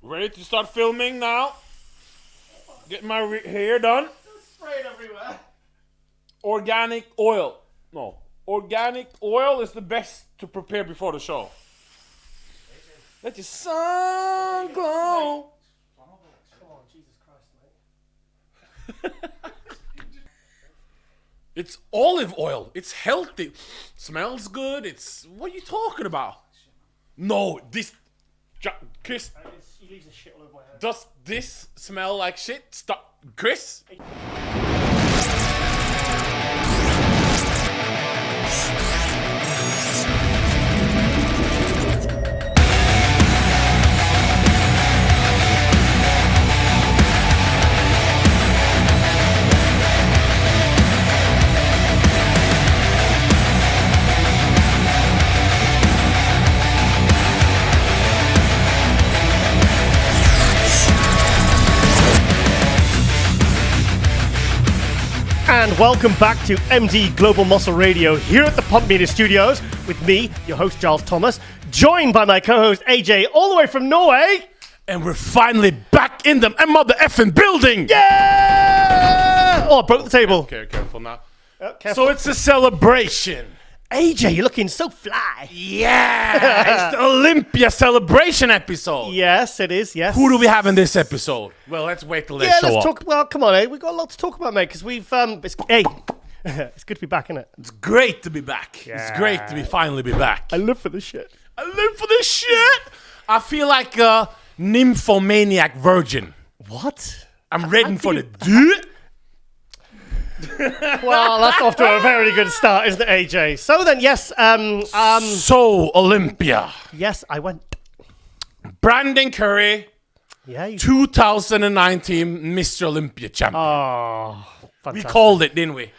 Ready to start filming now? Get my hair done. Spray it everywhere. Organic oil. No. Organic oil is the best to prepare before the show. Let your sun glow. Come on, Jesus Christ, mate. It's olive oil. It's healthy. Smells good. It's... What are you talking about? No, this... Chris, He leaves a shit all over my head. does this smell like shit? Stop. Chris? And welcome back to MD Global Muscle Radio here at the Pump Media Studios with me, your host Giles Thomas, joined by my co-host AJ all the way from Norway. And we're finally back in the mother effing building! Yeah! Oh, I broke the table. Okay, careful now. Oh, careful. So it's a celebration. AJ, you're looking so fly. Yeah! It's the Olympia celebration episode. Yes, it is, yes. Who do we have in this episode? Well, let's wait till they show let's up. talk. Well, come on, we've got a lot to talk about, mate, because we've... it's good to be back, isn't it? It's great to be back. Yeah. It's great to finally be back. I live for this shit. I live for this shit. I feel like a nymphomaniac virgin. What? I'm ready for the dude. Well, that's off to a very good start, isn't it, AJ? So then, yes, So, Olympia. yes, I went. Brandon Curry, Yeah, you 2019 Mr. Olympia champion. Oh, We fantastic. called it, didn't we?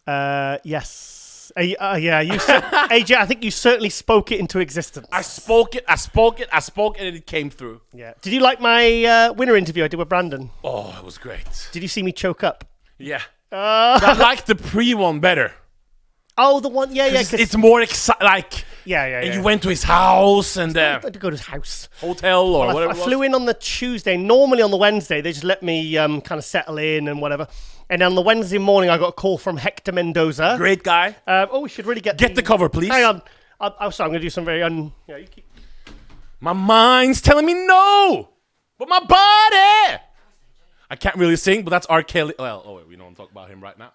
Yes. Yeah, you said, AJ, I think you certainly spoke it into existence. I spoke it, and it came through. Yeah. Did you like my winner interview I did with Brandon? Oh, it was great. Did you see me choke up? Yeah. I like the pre-one better. Oh, the one, yeah. It's more exciting. Like, Yeah. and you went to his house and I had to go to his house. hotel or whatever I it was. flew in on the Tuesday. Normally on the Wednesday, they just let me kind of settle in and whatever. And on the Wednesday morning, I got a call from Hector Mendoza. Great guy. We should really get the cover, please. Hang on. I'm sorry, I'm going to do some very Yeah, you keep... My mind's telling me no, but my body. I can't really sing, but that's R. Kelly. Well, wait, we don't talk about him right now.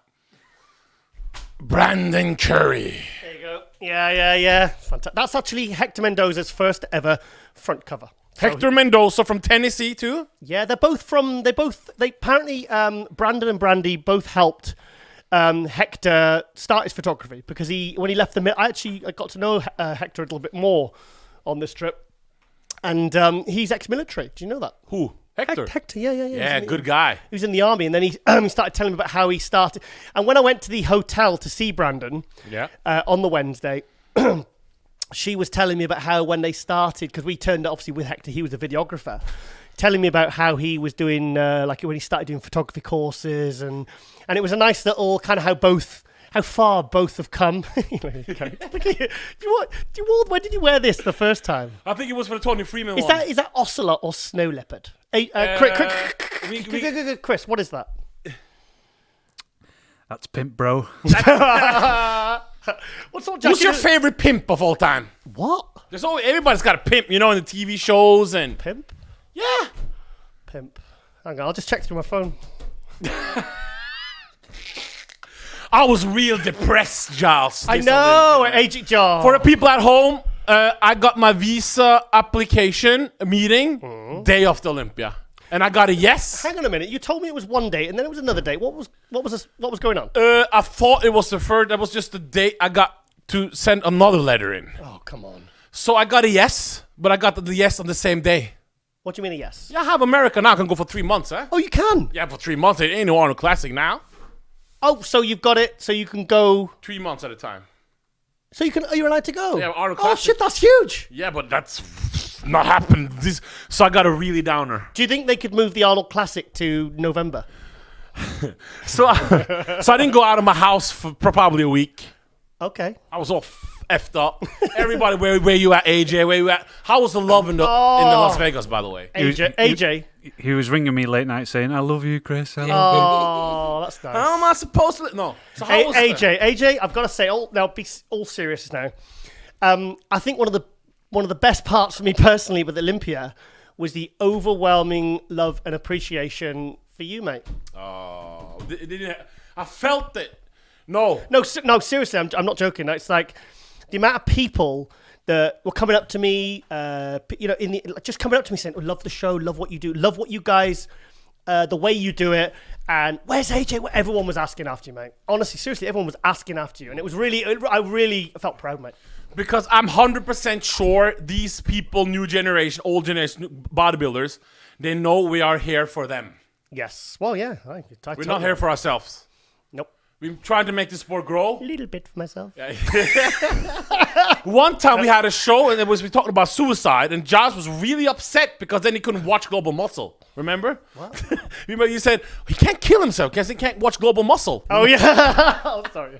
Brandon Curry. There you go. Yeah. Fantastic. That's actually Hector Mendoza's first ever front cover. Hector Mendoza from Tennessee too. Yeah, they apparently, Brandon and Brandy both helped Hector start his photography because when he left I got to know Hector a little bit more on this trip. And he's ex-military. Do you know that? Who? Hector. Hector, yeah. Yeah, good guy. He was in the army, and then he started telling me about how he started. And when I went to the hotel to see Brandon on the Wednesday, she was telling me about how when they started, because we turned obviously with Hector, he was a videographer, telling me about how he was doing, like when he started doing photography courses, and it was a nice little kind of how far both have come. When did you wear this the first time? I think it was for the Tony Freeman Is one. that ocelot or snow leopard? Chris, what is that? That's pimp, bro. Who's your favorite pimp of all time? What? Everybody's got a pimp, in the TV shows and Pimp? yeah. Pimp. Hang on, I'll just check through my phone. I was real depressed, Giles. I know, Agent John. For the people at home, I got my visa application meeting day of the Olympia, and I got a yes. Hang on a minute. You told me it was one date, and then it was another date. What was going on? I thought it was the first. That was just the date I got to send another letter in. Oh, come on. So I got a yes, but I got the yes on the same day. What do you mean a yes? Yeah, I have America now. I can go for 3 months, huh? Oh, you can? Yeah, for 3 months. It ain't no Arnold Classic now. Oh, so you've got it, so you can go... 3 months at a time. So you're allowed to go? Yeah, Arnold Oh, Classic. shit, that's huge. Yeah, but that's not happened. So I got a really downer. Do you think they could move the Arnold Classic to November? So I didn't go out of my house for probably a week. Okay. I was all effed up. Everybody, where you at, AJ? Where you at? How was the love in the Las Vegas, by the way? AJ. He was ringing me late night saying, "I love you, Chris." Oh, that's nice. How am I supposed to? No. So how was AJ, I've got to say, be all serious now. I think one of the best parts for me personally with Olympia was the overwhelming love and appreciation for you, mate. Oh, I felt it. No, seriously, I'm not joking. It's like the amount of people that were coming up to me, just coming up to me saying, "Love the show, love what you do, love what you guys, the way you do it." And where's AJ? Everyone was asking after you, mate. Honestly, seriously, everyone was asking after you, and it was really, I really felt proud, mate. Because I'm 100% sure these people, new generation, old generation bodybuilders, they know we are here for them. Yes. Well, yeah. We're not here for ourselves. Nope. We're trying to make the sport grow. A little bit for myself. One time we had a show and we talking about suicide, and Josh was really upset because then he couldn't watch Global Muscle. Remember? What? Remember you said he can't kill himself because he can't watch Global Muscle. Oh yeah. Oh, sorry.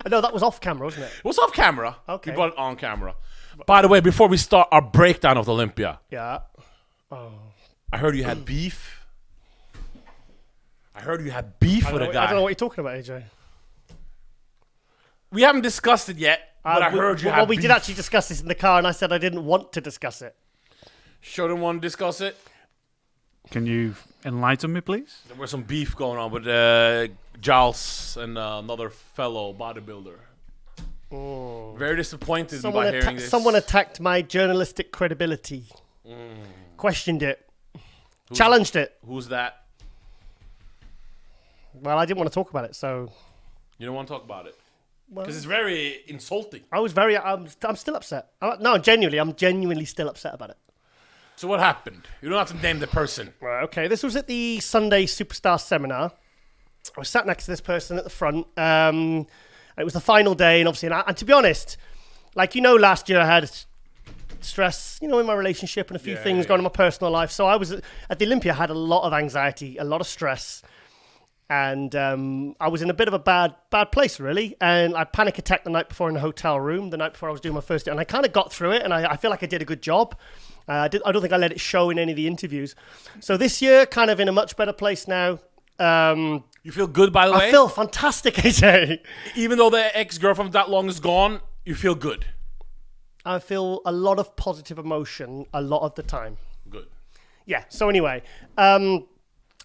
No, that was off camera, wasn't it? It was off camera. Okay. We brought it on camera. By the way, before we start our breakdown of the Olympia. Yeah. Oh. I heard you had beef. With a guy. I don't know what you're talking about, AJ. We haven't discussed it yet, but I heard you had beef. Well, we did actually discuss this in the car, and I said I didn't want to discuss it. Sure didn't want to discuss it? Can you enlighten me, please? There was some beef going on with Giles and another fellow bodybuilder. Oh. Very disappointed by hearing this. Someone attacked my journalistic credibility. Questioned it. Challenged it. Who's that? Well, I didn't want to talk about it, so... You don't want to talk about it? Because it's very insulting. I'm still upset. I'm genuinely still upset about it. So what happened? You don't have to name the person. Right, okay. This was at the Sunday Superstar Seminar. I was sat next to this person at the front. It was the final day, and obviously, and to be honest, last year I had stress, in my relationship and a few things going on in my personal life. So I was at the Olympia, had a lot of anxiety, a lot of stress. And I was in a bit of a bad place, really. And I panic attacked the night before in the hotel room, the night before I was doing my first day. And I kind of got through it, and I feel like I did a good job. I don't think I let it show in any of the interviews. So this year, kind of in a much better place now. You feel good, by the way? I feel fantastic, AJ. Even though the ex-girlfriend that long is gone, you feel good? I feel a lot of positive emotion a lot of the time. Good. Yeah, so anyway...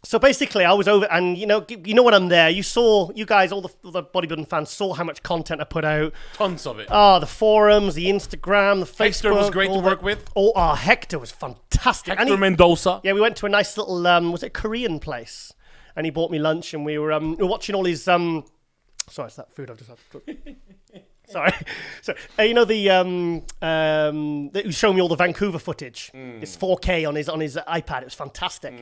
So basically, I was over, and you know when I'm there, you guys, all the bodybuilding fans saw how much content I put out. Tons of it. Oh, the forums, the Instagram, the Facebook. Hector was great to work with. Hector was fantastic. Hector Mendoza. Yeah, we went to a nice little, was it a Korean place? And he bought me lunch, and we were watching all his, sorry, it's that food I've just had. Sorry. So, he was showing me all the Vancouver footage. It's 4K on his iPad. It was fantastic.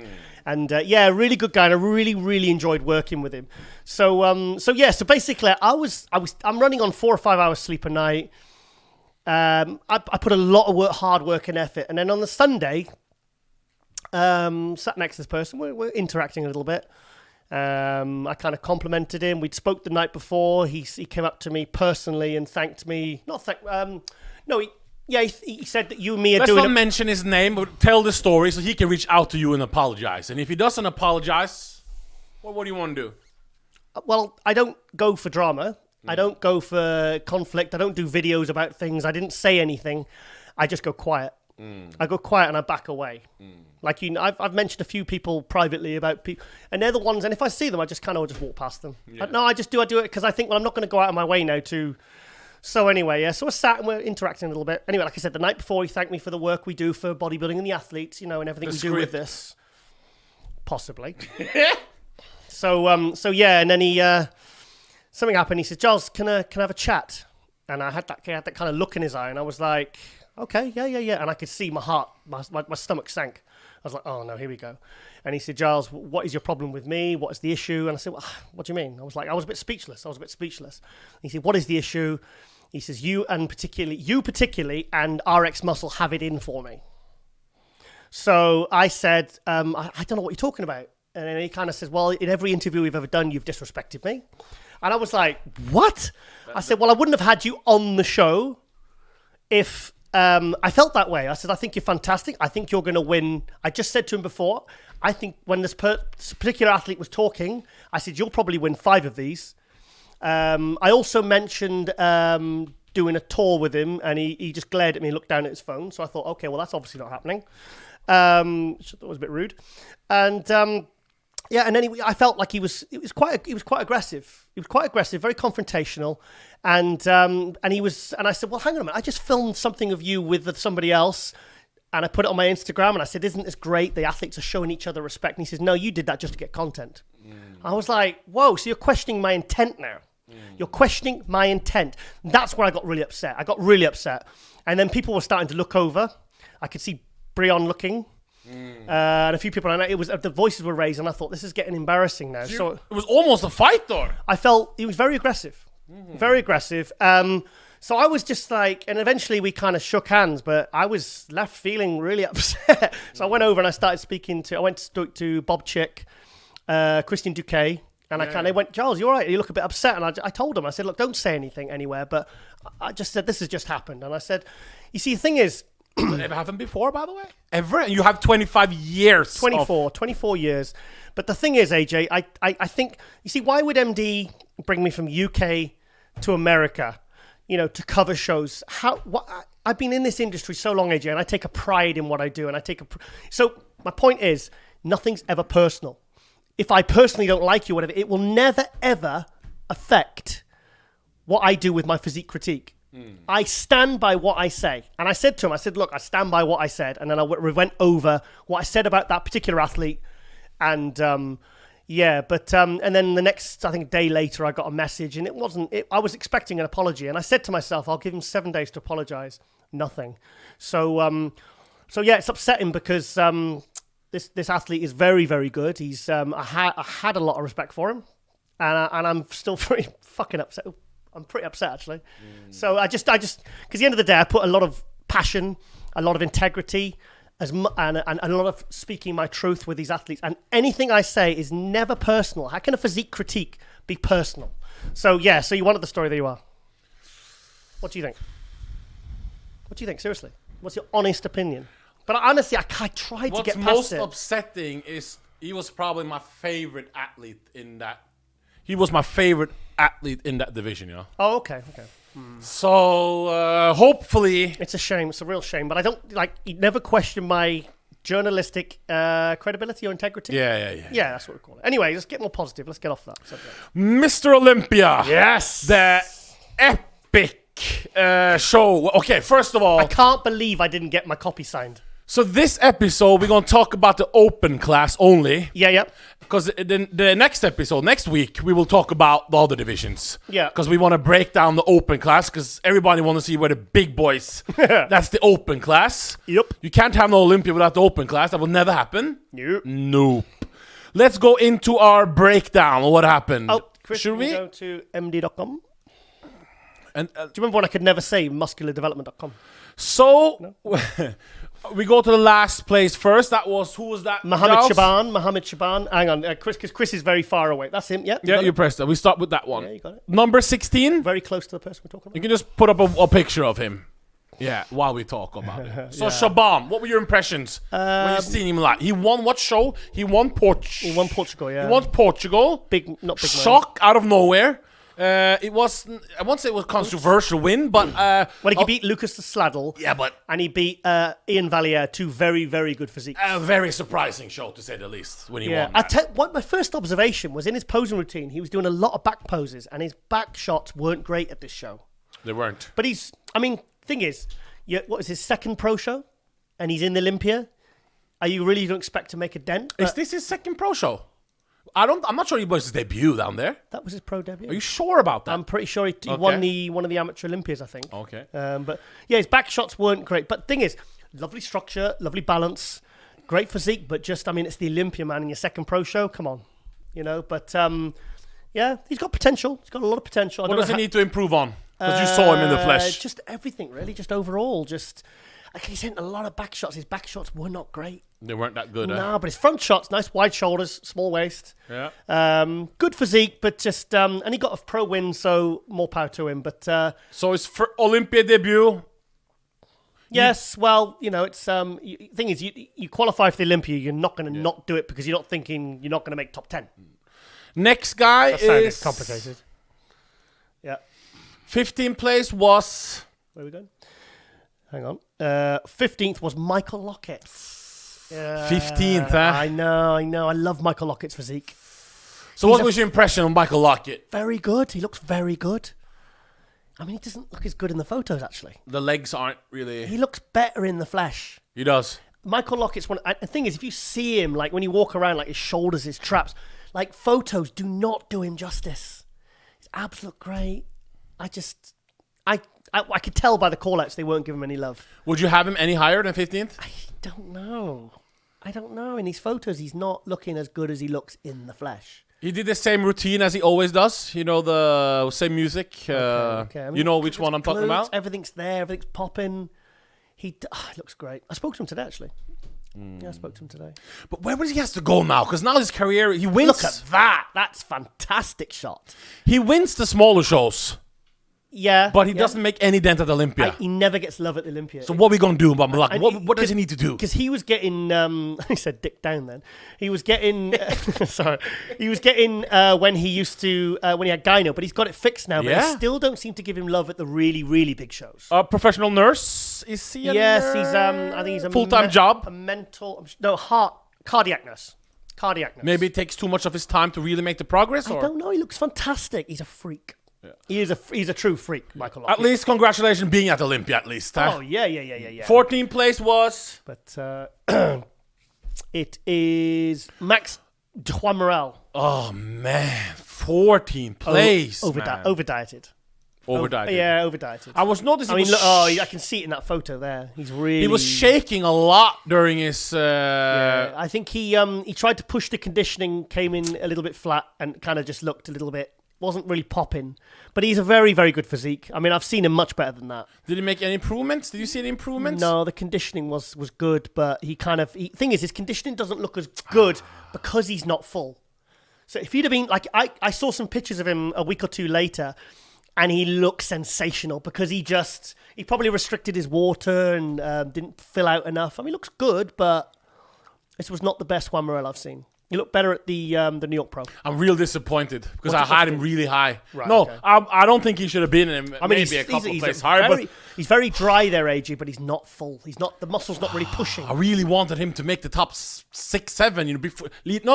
And really good guy. And I really, really enjoyed working with him. So basically I'm running on 4 or 5 hours sleep a night. I put a lot of hard work and effort. And then on the Sunday, sat next to this person. We're interacting a little bit. I kind of complimented him. We'd spoke the night before. He came up to me personally and thanked me. He said that you and me are doing... Let's not mention his name, but tell the story so he can reach out to you and apologize. And if he doesn't apologize, what do you want to do? Well, I don't go for drama. I don't go for conflict. I don't do videos about things. I didn't say anything. I just go quiet. I go quiet and I back away. Like, I've mentioned a few people privately about people, and they're the ones, and if I see them, I just kind of just walk past them. Yeah. I do it because I think, well, I'm not going to go out of my way now to... So anyway, so we're sat and we're interacting a little bit. Anyway, like I said, the night before, he thanked me for the work we do for bodybuilding and the athletes, and everything we do with this. Possibly. So and then he... something happened. He said, "Giles, can I have a chat?" And I had that kind of look in his eye, and I was like, "Okay, yeah." And I could see my heart, my stomach sank. I was like, "Oh no, here we go." And he said, "Giles, what is your problem with me? What is the issue?" And I said, "Well, what do you mean?" I was a bit speechless. He said, "What is the issue?" He says, you particularly, and RX Muscle have it in for me." So I said, I don't know what you're talking about. And then he kind of says, "Well, in every interview we've ever done, you've disrespected me. And I was like, what? I said, well, I wouldn't have had you on the show if I felt that way. I said, I think you're fantastic. I think you're going to win. I just said to him before, I think when this particular athlete was talking, I said, you'll probably win 5 of these. I also mentioned doing a tour with him, and he just glared at me and looked down at his phone. So I thought, okay, well, that's obviously not happening. Which I thought was a bit rude. And and then I felt like he was quite aggressive. He was quite aggressive, very confrontational, and I said, well, hang on a minute, I just filmed something of you with somebody else, and I put it on my Instagram, and I said, isn't this great? The athletes are showing each other respect. And he says, no, you did that just to get content. I was like, whoa, so you're questioning my intent now. You're questioning my intent. That's where I got really upset. And then people were starting to look over. I could see Breon looking. And a few people, and it was the voices were raised, and I thought, this is getting embarrassing now. So it was almost a fight, though. I felt he was very aggressive. Very aggressive. So I was just like, and eventually we kind of shook hands, but I was left feeling really upset. So I went over and I started I went to speak to Bob Chick, Christian Duquet, and they went, Giles, you all right? You look a bit upset. And I told him, I said, look, don't say anything anywhere, but I just said, this has just happened. And I said, you see, the thing is, Has it ever happened before, by the way? Ever? And you have 25 years. 24 years. But the thing is, AJ, I think, you see, why would MD bring me from UK to America, to cover shows? I've been in this industry so long, AJ, and I take a pride in what I do. So my point is, nothing's ever personal. If I personally don't like you, whatever, it will never, ever affect what I do with my physique critique. I stand by what I say. And I said to him, look, I stand by what I said. And then I went over what I said about that particular athlete. And and then the next, I think, day later, I got a message, and I was expecting an apology. And I said to myself, I'll give him 7 days to apologize. Nothing. So it's upsetting because this athlete is very, very good. He's I had a lot of respect for him, and I'm still very fucking upset. I'm pretty upset, actually. So I just, because at the end of the day, I put a lot of passion, a lot of integrity, and a lot of speaking my truth with these athletes. And anything I say is never personal. How can a physique critique be personal? So you wanted the story, there you are. What do you think? Seriously? What's your honest opinion? But honestly, I tried to get past it. What's most upsetting is he was probably my favorite athlete in that. He was my favorite athlete in that division, Oh, okay. So hopefully, it's a shame. It's a real shame. But I don't you never question my journalistic credibility or integrity. Yeah. Yeah, that's what we call it. Anyway, let's get more positive. Let's get off that subject. Mr. Olympia. Yes. The epic show. Okay, first of all, I can't believe I didn't get my copy signed. So this episode, we're going to talk about the open class only. Yeah. Because the next episode, next week, we will talk about the other divisions. Yeah. Because we want to break down the open class, because everybody want to see where the big boys, that's the open class. Yep. You can't have no Olympia without the open class. That will never happen. Nope. Let's go into our breakdown of what happened. Oh, Chris, should we go to md.com? And do you remember when I could never say musculardevelopment.com? So... No? We go to the last place first. Who was that? Mohammed Shaban. Hang on, Chris, because Chris is very far away. That's him, yeah? You pressed it. We start with that one. Yeah, you got it. Number 16. Very close to the person we're talking about. You can just put up a picture of him. Yeah, while we talk about it. So, Shaban, what were your impressions when you seen him live? He won what show? He won Portugal. He won Portugal, yeah. He won Portugal. Not big Shock out of nowhere. It was, I won't say it was a controversial win, but... well, he beat Lucas the Sladdle. Yeah, but... And he beat Ian Valliere, two very, very good physiques. A very surprising show, to say the least, when he won that. My first observation was in his posing routine, he was doing a lot of back poses, and his back shots weren't great at this show. They weren't. But thing is, what was his second pro show? And he's in the Olympia? Are you really don't expect to make a dent? Is this his second pro show? I'm not sure he was his debut down there. That was his pro debut. Are you sure about that? I'm pretty sure he won one of the amateur Olympias, I think. Okay. But yeah, his back shots weren't great. But thing is, lovely structure, lovely balance, great physique. But it's the Olympia, man, in your second pro show. Come on, But yeah, he's got potential. He's got a lot of potential. What does he need to improve on? Because you saw him in the flesh. Just everything, really. Just overall, Like he's hitting a lot of back shots. His back shots were not great. They weren't that good. No, but his front shots, nice wide shoulders, small waist. Yeah. Good physique, but just and he got a pro win, so more power to him. But so his Olympia debut. Yes, well, it's thing is you qualify for the Olympia, you're not going to not do it because you're not thinking you're not going to make top 10. Next guy is complicated. Yeah. 15th place was... Where are we going? Hang on. 15th was Michael Lockett. 15th, huh? I know. I love Michael Lockett's physique. So what was your impression of Michael Lockett? Very good. He looks very good. I mean, he doesn't look as good in the photos, actually. The legs aren't really... He looks better in the flesh. He does. Michael Lockett's one... The thing is, if you see him, like, when you walk around, like, his shoulders, his traps, like, photos do not do him justice. His abs look great. I could tell by the call-outs they weren't giving him any love. Would you have him any higher than 15th? I don't know. In these photos, he's not looking as good as he looks in the flesh. He did the same routine as he always does. The same music. Okay. I mean, you know which one I'm talking about? Everything's there. Everything's popping. He looks great. I spoke to him today, actually. Yeah, I spoke to him today. But where he has to go now? Because now his career, he wins. Look at that. That's fantastic shot. He wins the smaller shows. Yeah. But he doesn't make any dent at Olympia. He never gets love at the Olympia. So what are we going to do about Malak? What does he need to do? Because he was getting... I said dick down then. He was getting... sorry. He was getting when he used to... when he had gyno, but he's got it fixed now. But they still don't seem to give him love at the really, really big shows. A professional nurse? Is he Yes, he's... I think he's a... full-time job? A mental... No, cardiac nurse. Cardiac nurse. Maybe it takes too much of his time to really make the progress? I don't know. He looks fantastic. He's a freak. Yeah. He's a true freak, Michael Lockett. At least congratulations being at Olympia, at least. Huh? Oh, yeah. 14th place was... But it is Max Duhamel. Oh, man. 14th place, Over-dieted. Over-dieted. Yeah, over-dieted. I was noticing... I can see it in that photo there. He was shaking a lot during his... Yeah, I think he tried to push the conditioning, came in a little bit flat, and kind of just looked a little bit... Wasn't really popping, but he's a very, very good physique. I mean, I've seen him much better than that. Did he make any improvements? Did you see any improvements? No, the conditioning was good, but thing is, his conditioning doesn't look as good because he's not full. So if he'd have been like, I saw some pictures of him a week or two later, and he looked sensational because he probably restricted his water and didn't fill out enough. I mean, he looks good, but this was not the best Juan Morel I've seen. He looked better at the New York Pro. I'm real disappointed because I had him really high. Right, no, okay. I don't think he should have been in him. Maybe a couple places higher. But he's very dry there, AJ, but he's not full. The muscle's not really pushing. I really wanted him to make the top 6, 7. Before leading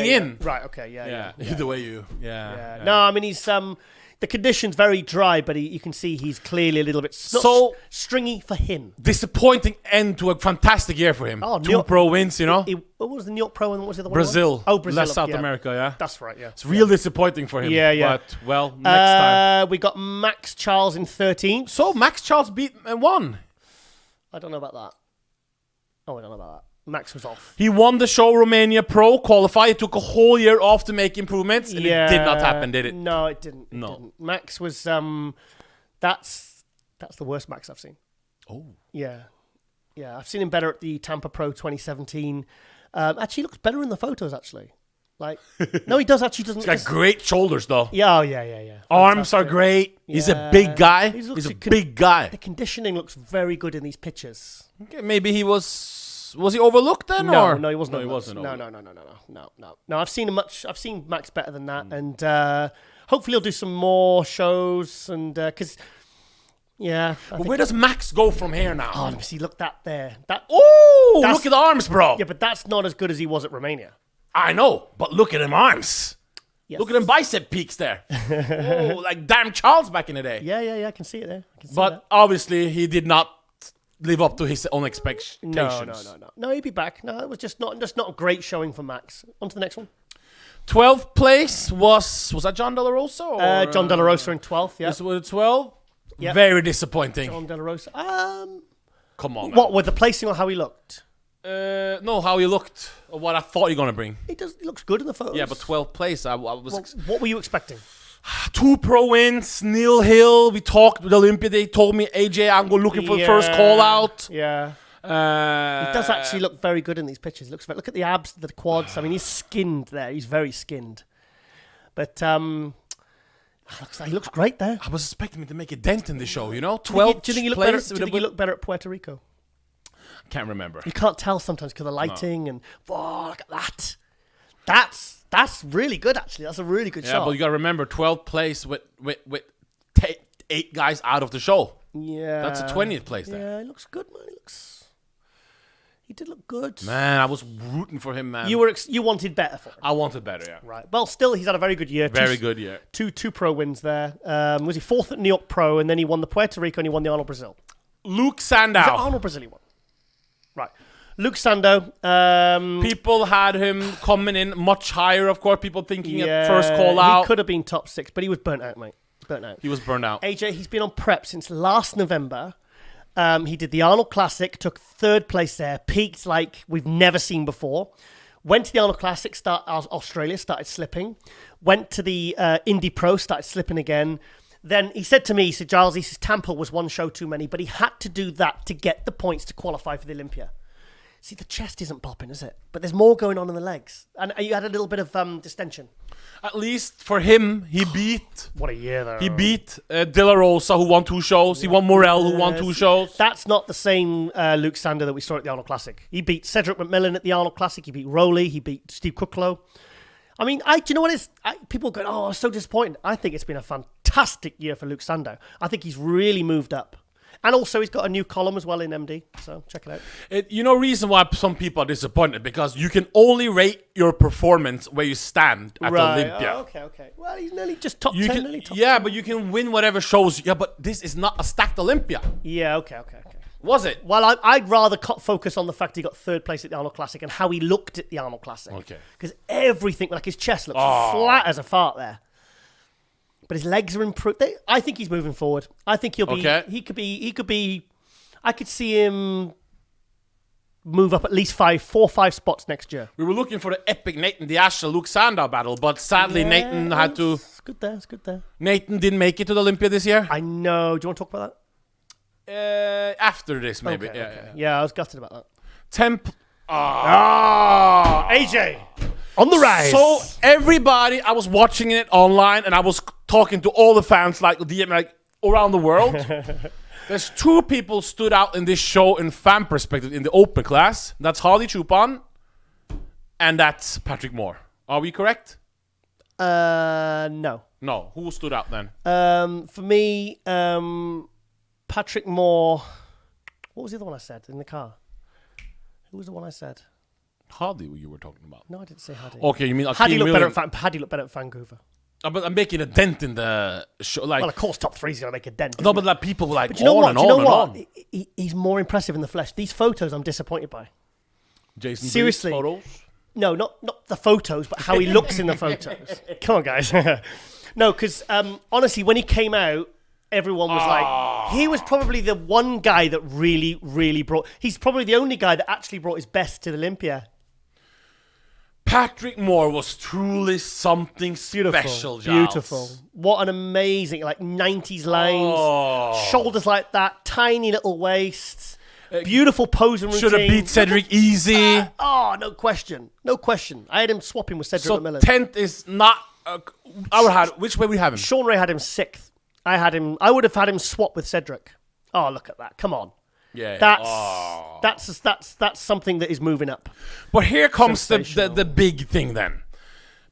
in. Right. Okay. Yeah. Either way, yeah. No, I mean he's the condition's very dry, but you can see he's clearly a little bit stringy for him. Disappointing end to a fantastic year for him. Oh, 2 pro wins, What was the New York Pro and what was the other Brazil. one? Oh, Brazil. Less South America, yeah. That's right, yeah. It's real disappointing for him. Yeah. But, next time. We got Max Charles in 13th. So, Max Charles beat and won. I don't know about that. Oh, I don't know about that. Max was off. He won the show Romania Pro qualify. It took a whole year off to make improvements, and it did not happen, did it? No, it didn't. It didn't. Max was that's the worst Max I've seen. Oh. Yeah. I've seen him better at the Tampa Pro 2017. Actually, he looks better in the photos. Actually, no, he does. Actually, doesn't. He's got great shoulders, though. Yeah. Arms are great. He's a big guy. He's a big guy. The conditioning looks very good in these pictures. Okay, maybe he was. Was he overlooked then? No, he wasn't. No, he wasn't. No. I've seen Max better than that, and hopefully he'll do some more shows. And because, but where does Max go from here now? Oh, let me see. Look there. Look at the arms, bro. Yeah, but that's not as good as he was at Romania. I know, but look at them arms. Yes. Look at them bicep peaks there. Like damn Charles back in the day. Yeah, I can see it there. But obviously he did not live up to his own expectations. No, he'd be back. No, it was just not a great showing for Max. On to the next one. 12th place was that John De La Rosa? Or, John De La Rosa in 12th, yeah. This was 12? Yeah. Very disappointing. John De La Rosa. Come on, man. What, with the placing or how he looked? No, how he looked, or what I thought he was going to bring. He looks good in the photos. Yeah, but 12th place, I was... what were you expecting? 2 pro wins, Neil Hill. We talked with Olympia. They told me, AJ, I'm going looking for the first call out. Yeah. He does actually look very good in these pictures. Look at the abs, the quads. I mean, he's skinned there. He's very skinned. But he looks great there. I was expecting him to make a dent in the show, you know? 12 Do you think he look better at Puerto Rico? Can't remember. You can't tell sometimes because of the lighting and look at that. That's really good actually. That's a really good shot. Yeah, but you got to remember 12th place with 8 guys out of the show. Yeah. That's a 20th place there. Yeah, he looks good, man. He did look good. Man, I was rooting for him, man. You wanted better for him. I wanted better, yeah. Right. Well, still, he's had a very good year. Very good year. Two pro wins there. Was he 4th at New York Pro, and then he won the Puerto Rico, and he won the Arnold Brazil. Luke Sandow. Was it Arnold Brazil he won? Right. Luke Sandow. People had him coming in much higher, of course. People thinking at first call out. He could have been top 6, but he was burnt out, mate. He was burnt out. AJ, he's been on prep since last November. He did the Arnold Classic, took 3rd place there, peaked like we've never seen before. Went to the Arnold Classic, Australia, started slipping. Went to the Indy Pro, started slipping again. Then he said to me, Giles, Tampa was one show too many, but he had to do that to get the points to qualify for the Olympia. See, the chest isn't popping, is it? But there's more going on in the legs. And you had a little bit of distension. At least for him, he beat... What a year, though. He beat De La Rosa, who won 2 shows. He won Morel, who won 2 shows. That's not the same Luke Sandow that we saw at the Arnold Classic. He beat Cedric McMillan at the Arnold Classic. He beat Rowley. He beat Steve Cooklow. I mean, do you know what it is? People go, oh, so disappointed. I think it's been a fantastic year for Luke Sandow. I think he's really moved up. And also, he's got a new column as well in MD, so check it out. Reason why some people are disappointed, because you can only rate your performance where you stand at Olympia. Oh, okay. Well, he's nearly just top 10, nearly top 10. But you can win whatever shows. Yeah, but this is not a stacked Olympia. Yeah, okay. Was it? Well, I'd rather focus on the fact he got 3rd place at the Arnold Classic and how he looked at the Arnold Classic. Okay. Because everything, like his chest looks flat as a fart there. But his legs are improved. I think he's moving forward. I think he'll be. Okay. He could be. I could see him move up at least 4 or 5 spots next year. We were looking for the epic Nathan Diasha Luke Sandow battle, but sadly Nathan had to. It's good there. Nathan didn't make it to the Olympia this year. I know. Do you want to talk about that? After this, maybe. Okay. Yeah, I was gutted about that. AJ. On the rise. So everybody, I was watching it online, and I was talking to all the fans, like around the world. There's 2 people stood out in this show in fan perspective in the open class. That's Hardy Chupon, and that's Patrick Moore. Are we correct? No. No. Who stood out then? For me, Patrick Moore. What was the other one I said in the car? Who was the one I said? Hardy, you were talking about. No, I didn't say Hardy. Okay, you mean Hardy looked better at Vancouver. But I'm making a dent in the show. Well, of course, top 3's going to make a dent. No, but people were like, but you know what? He's more impressive in the flesh. These photos, I'm disappointed by. Jason, seriously, photos? No, not the photos, but how he looks in the photos. Come on, guys. No, because honestly, when he came out, everyone was like, he was probably the one guy that really, really brought. He's probably the only guy that actually brought his best to the Olympia. Patrick Moore was truly something special, Giles. Beautiful. What an amazing, 90s lines. Shoulders like that, tiny little waist. Beautiful pose and routine. Should have beat Cedric easy. No question. No question. I had him swapping with Cedric McMillan. 10th is not... which way we have him? Shawn Ray had him 6th. I would have had him swap with Cedric. Oh, look at that. Come on. Yeah. That's something that is moving up. But here comes the big thing then.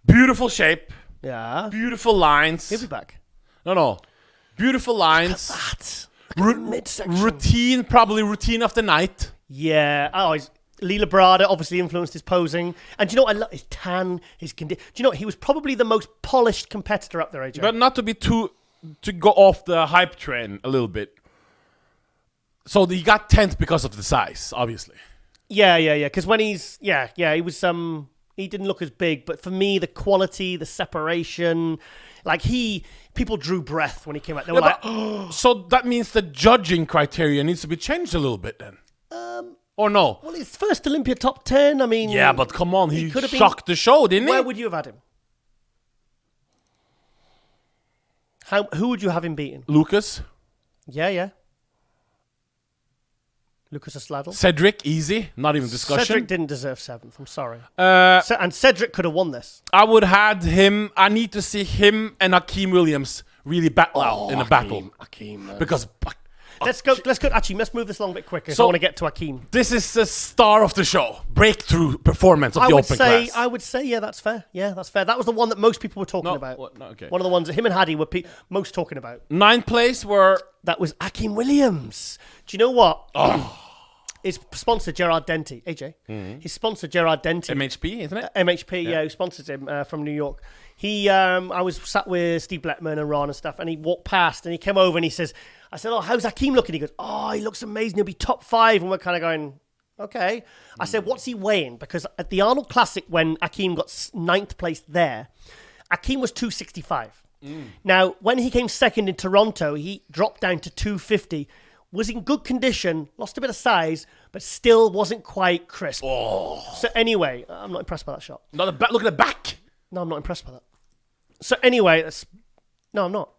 Beautiful shape. Yeah. Beautiful lines. He'll be back. No. Beautiful lines. Look at that. Midsection. Probably routine of the night. Yeah. Lee Labrada obviously influenced his posing. And do you know what I love? His tan, his condition. Do you know what? He was probably the most polished competitor up there, AJ. But not to be to go off the hype train a little bit. So he got 10th because of the size, obviously. Yeah. Because when he was, he didn't look as big. But for me, the quality, the separation, people drew breath when he came out. They were So that means the judging criteria needs to be changed a little bit then. Or no? Well, his first Olympia top 10, I mean... Yeah, but come on, he shocked the show, didn't he? Where would you have had him? Who would you have him beating? Lucas. Yeah. Lucas Asladel. Cedric, easy. Not even discussion. Cedric didn't deserve 7th. I'm sorry. Uh, And Cedric could have won this. I would had him. I need to see him and Akeem Williams really battle out in a battle. Akeem, man. Because Let's go. Actually, let's move this along a bit quicker. So So- I want to get to Akeem. this is the star of the show. Breakthrough performance of the open class. I would say, yeah, that's fair. Yeah, that's fair. That was the one that most people were talking No, about. what? No, okay. One of the ones that him and Hadi were most talking about. 9th place were That was Akeem Williams. Do you know what? His sponsor, Gerard Denty. AJ. His sponsor, Gerard Denty. MHP, isn't it? MHP, yeah, who sponsors him from New York. I was sat with Steve Bleckman and Ron and stuff, and he walked past and he came over and he says, I said, oh, how's Akeem looking? He goes, oh, he looks amazing. He'll be top 5. And we're kind of going, okay. I said, what's he weighing? Because at the Arnold Classic, when Akeem got 9th place there, Akeem was 265. Now, when he came second in Toronto, he dropped down to 250. Was in good condition, lost a bit of size, but still wasn't quite crisp. So anyway, I'm not impressed by that shot. Look at the back. No, I'm not impressed by that. So anyway, no, I'm not.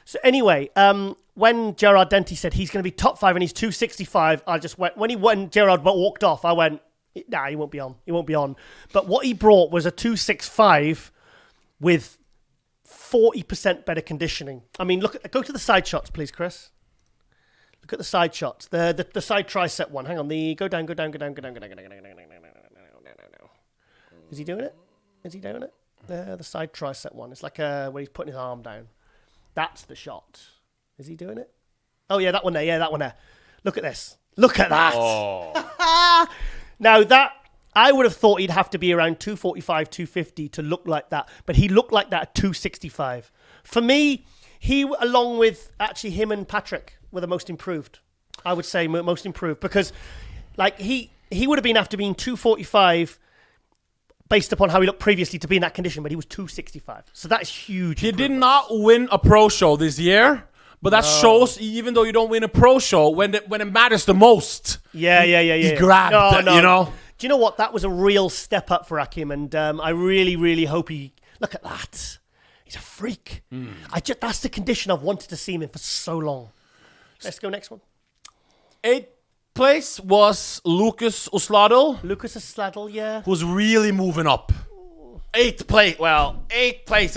So anyway, when Gerard Denty said he's going to be top 5 and he's 265, I just went, when Gerard walked off, I went, nah, he won't be on. He won't be on. But what he brought was a 265 with 40% better conditioning. I mean, go to the side shots, please, Chris. Look at the side shots. The side tricep one. Hang on. Go down. Is he doing it? The side tricep one. It's like where he's putting his arm down. That's the shot. Is he doing it? Oh yeah, that one there. Yeah, that one there. Look at this. Look at that. Now that I would have thought he'd have to be around 245, 250 to look like that, but he looked like that at 265. For me, he, along with actually him and Patrick, were the most improved. I would say most improved because, like, he would have been after being 245 based upon how he looked previously to be in that condition, but he was 265. So that's huge. He did not win a pro show this year, but that shows even though you don't win a pro show, when it matters the most. Yeah. He grabbed it, you know? Do you know what? That was a real step up for Akeem, and I really, really hope he... Look at that. He's a freak. That's the condition I've wanted to see him in for so long. Let's go next one. 8th place was Lucas Asladel. Lucas Asladel, yeah. Who's really moving up. 8th place. Well, 8th place.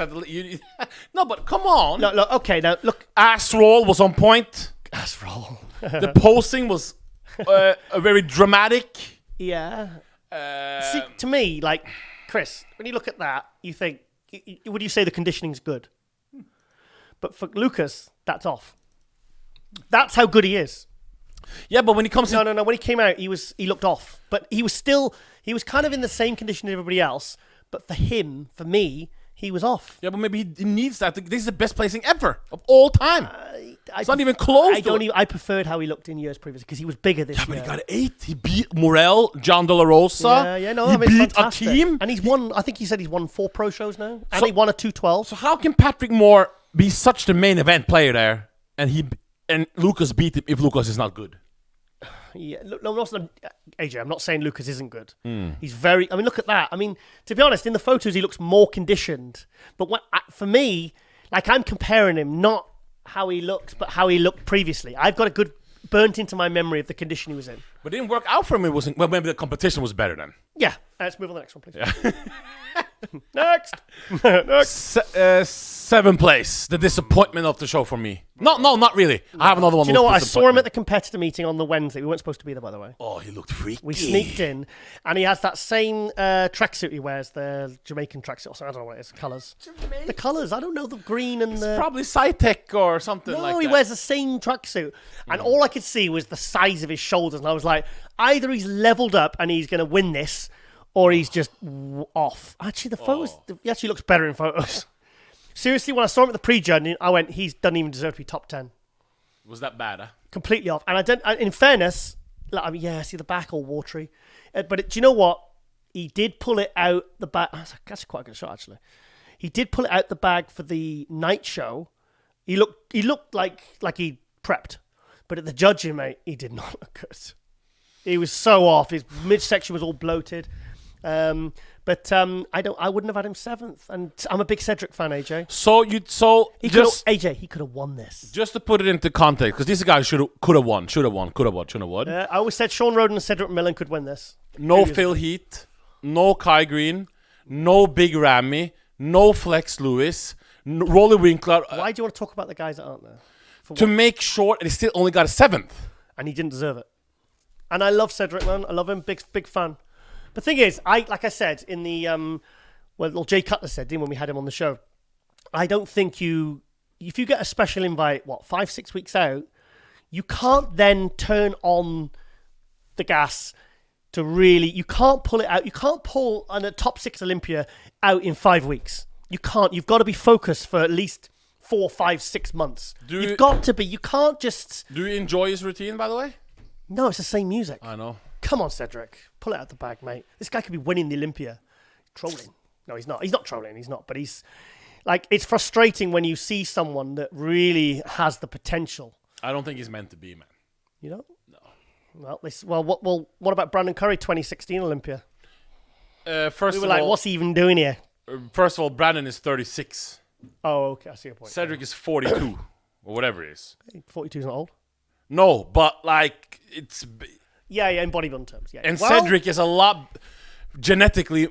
No, but come on. No, okay, now look. Ass roll was on point. Ass roll. The posing was a very dramatic. Yeah. See, to me, like, Chris, when you look at that, you think, would you say the conditioning's good? But for Lucas, that's off. That's how good he is. Yeah, but when he comes No. When he came out, he looked off. But he was kind of in the same condition as everybody else. But for me, he was off. Yeah, but maybe he needs that. This is the best placing ever of all time. It's not even close. I preferred how he looked in years previous because he was bigger this year. But he got 8. He beat Morel, John De La Rosa. Yeah, no, he beat fantastic. Akeem. And he's won, I think he said he's won 4 pro shows now. And he won a 212. So how can Patrick Moore be such the main event player there and Lucas beat him if Lucas is not good? Yeah, AJ, I'm not saying Lucas isn't good. He's very... I mean, look at that. I mean, to be honest, in the photos, he looks more conditioned. But for me, like, I'm comparing him, not how he looks, but how he looked previously. I've got a good burnt into my memory of the condition he was in. But it didn't work out for him. Well, maybe the competition was better then. Yeah. Let's move on to the next one, please. Yeah. Next. 7th place. The disappointment of the show for me. No, not really. I have another one. Do you know what? I saw him at the competitor meeting on the Wednesday. We weren't supposed to be there, by the way. Oh, he looked freaky. We sneaked in, and he has that same tracksuit he wears, the Jamaican tracksuit. I don't know what it is. Colours. The colours. I don't know the green and the... Probably Cytec or something like that. No, he wears the same tracksuit. And all I could see was the size of his shoulders. And I was like, either he's leveled up and he's going to win this, or he's just off. Actually, the photos... He actually looks better in photos. Seriously, when I saw him at the pre-judging, I went, he doesn't even deserve to be top 10. Was that bad, huh? Completely off. And in fairness, like, I mean, yeah, see the back all watery. But do you know what? He did pull it out the back. That's quite a good shot, actually. He did pull it out the bag for the night show. He looked like he prepped. But at the judging, mate, he did not look good. He was so off. His midsection was all bloated. But I wouldn't have had him 7th, and I'm a big Cedric fan, AJ. He could have won this. Just to put it into context, because this guy could have won. I always said Shawn Ray and Cedric McMillan could win this. No Phil Heath, no Kai Green, no Big Ramy, no Flex Lewis, no Rolly Winkler. Why do you want to talk about the guys that aren't there? To make sure, and he still only got a 7th. And he didn't deserve it. And I love Cedric, man. I love him. Big fan. The thing is, like I said in the Jay Cutler said when we had him on the show, I don't think if you get a special invite, 5-6 weeks out, you can't then turn on the gas to really. You can't pull it out. You can't pull a top 6 Olympia out in 5 weeks. You can't. You've got to be focused for at least 4, 5, 6 months. You've got to be. You can't just. Do you enjoy his routine, by the way? No, it's the same music. I know. Come on, Cedric. Pull it out the bag, mate. This guy could be winning the Olympia. Trolling. No, he's not. He's not trolling. He's not. But he's like, it's frustrating when you see someone that really has the potential. I don't think he's meant to be, man. You know? No. What about Brandon Curry, 2016 Olympia? First we were of like, all, what's he even doing here? First of all, Brandon is 36. Oh, okay. I see your point. Cedric is 42, or whatever it is. 42 is not old. No, but like, it's... Yeah, in bodybuilding terms, yeah. And Cedric is a lot genetically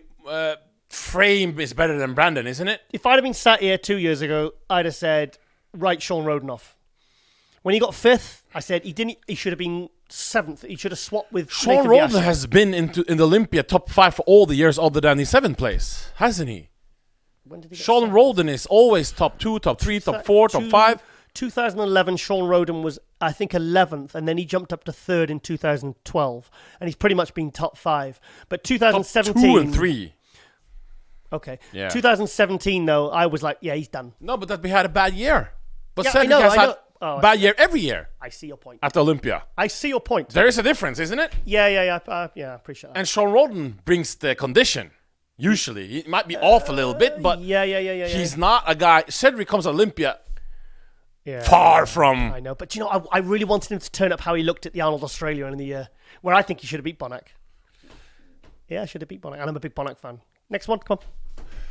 frame is better than Brandon, isn't it? If I'd have been sat here 2 years ago, I'd have said, write Shawn Ray off. When he got 5th, I said he should have been 7th. He should have swapped with Shawn Ray has been in the Olympia top 5 for all the years other than the 7th place, hasn't he? When did he get Shawn Ray is always top 2, top 3, top 4, top 5. 2011, Shawn Ray was, I think, 11th, and then he jumped up to 3rd in 2012, and he's pretty much been top 5. But 2017... Top 2 and 3. Okay. Yeah. 2017, though, I was like, yeah, he's done. No, but we had a bad year. But Yeah, Cedric has had a bad year every year I see your point. at Olympia. I see your point. There is a difference, isn't it? Yeah, I appreciate that. And Shawn Ray brings the condition. Usually. He might be off a little bit, but he's not a guy... Cedric comes to Olympia... Yeah, far from... I know, but I really wanted him to turn up how he looked at the Arnold Australia in the year, where I think he should have beat Bonac. Yeah, I should have beat Bonac, and I'm a big Bonac fan. Next one, come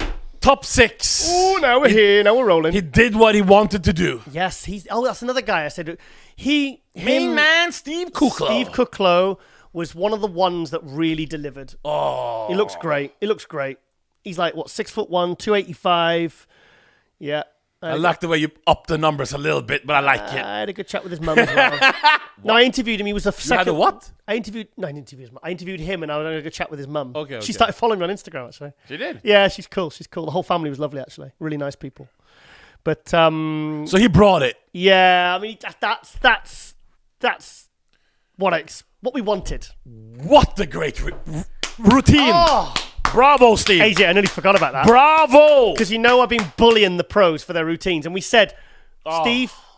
on. Top 6. Oh, now we're here, now we're rolling. He did what he wanted to do. Yes, that's another guy I said. Main man, Steve Kuklo. Steve Kuklo was one of the ones that really delivered. Oh. He looks great. He's like, 6'1", 285. Yeah. I like the way you upped the numbers a little bit, but I like it. I had a good chat with his mum as well. No, I interviewed him. He was the second. You had a what? I interviewed him, and I had a good chat with his mum. Okay. She started following me on Instagram, actually. She did? Yeah, she's cool. The whole family was lovely, actually. Really nice people. But so he brought it. Yeah, I mean that's what we wanted. What a great routine! Oh. Bravo, Steve. AJ, I nearly forgot about that. Bravo! Because I've been bullying the pros for their routines, and we said,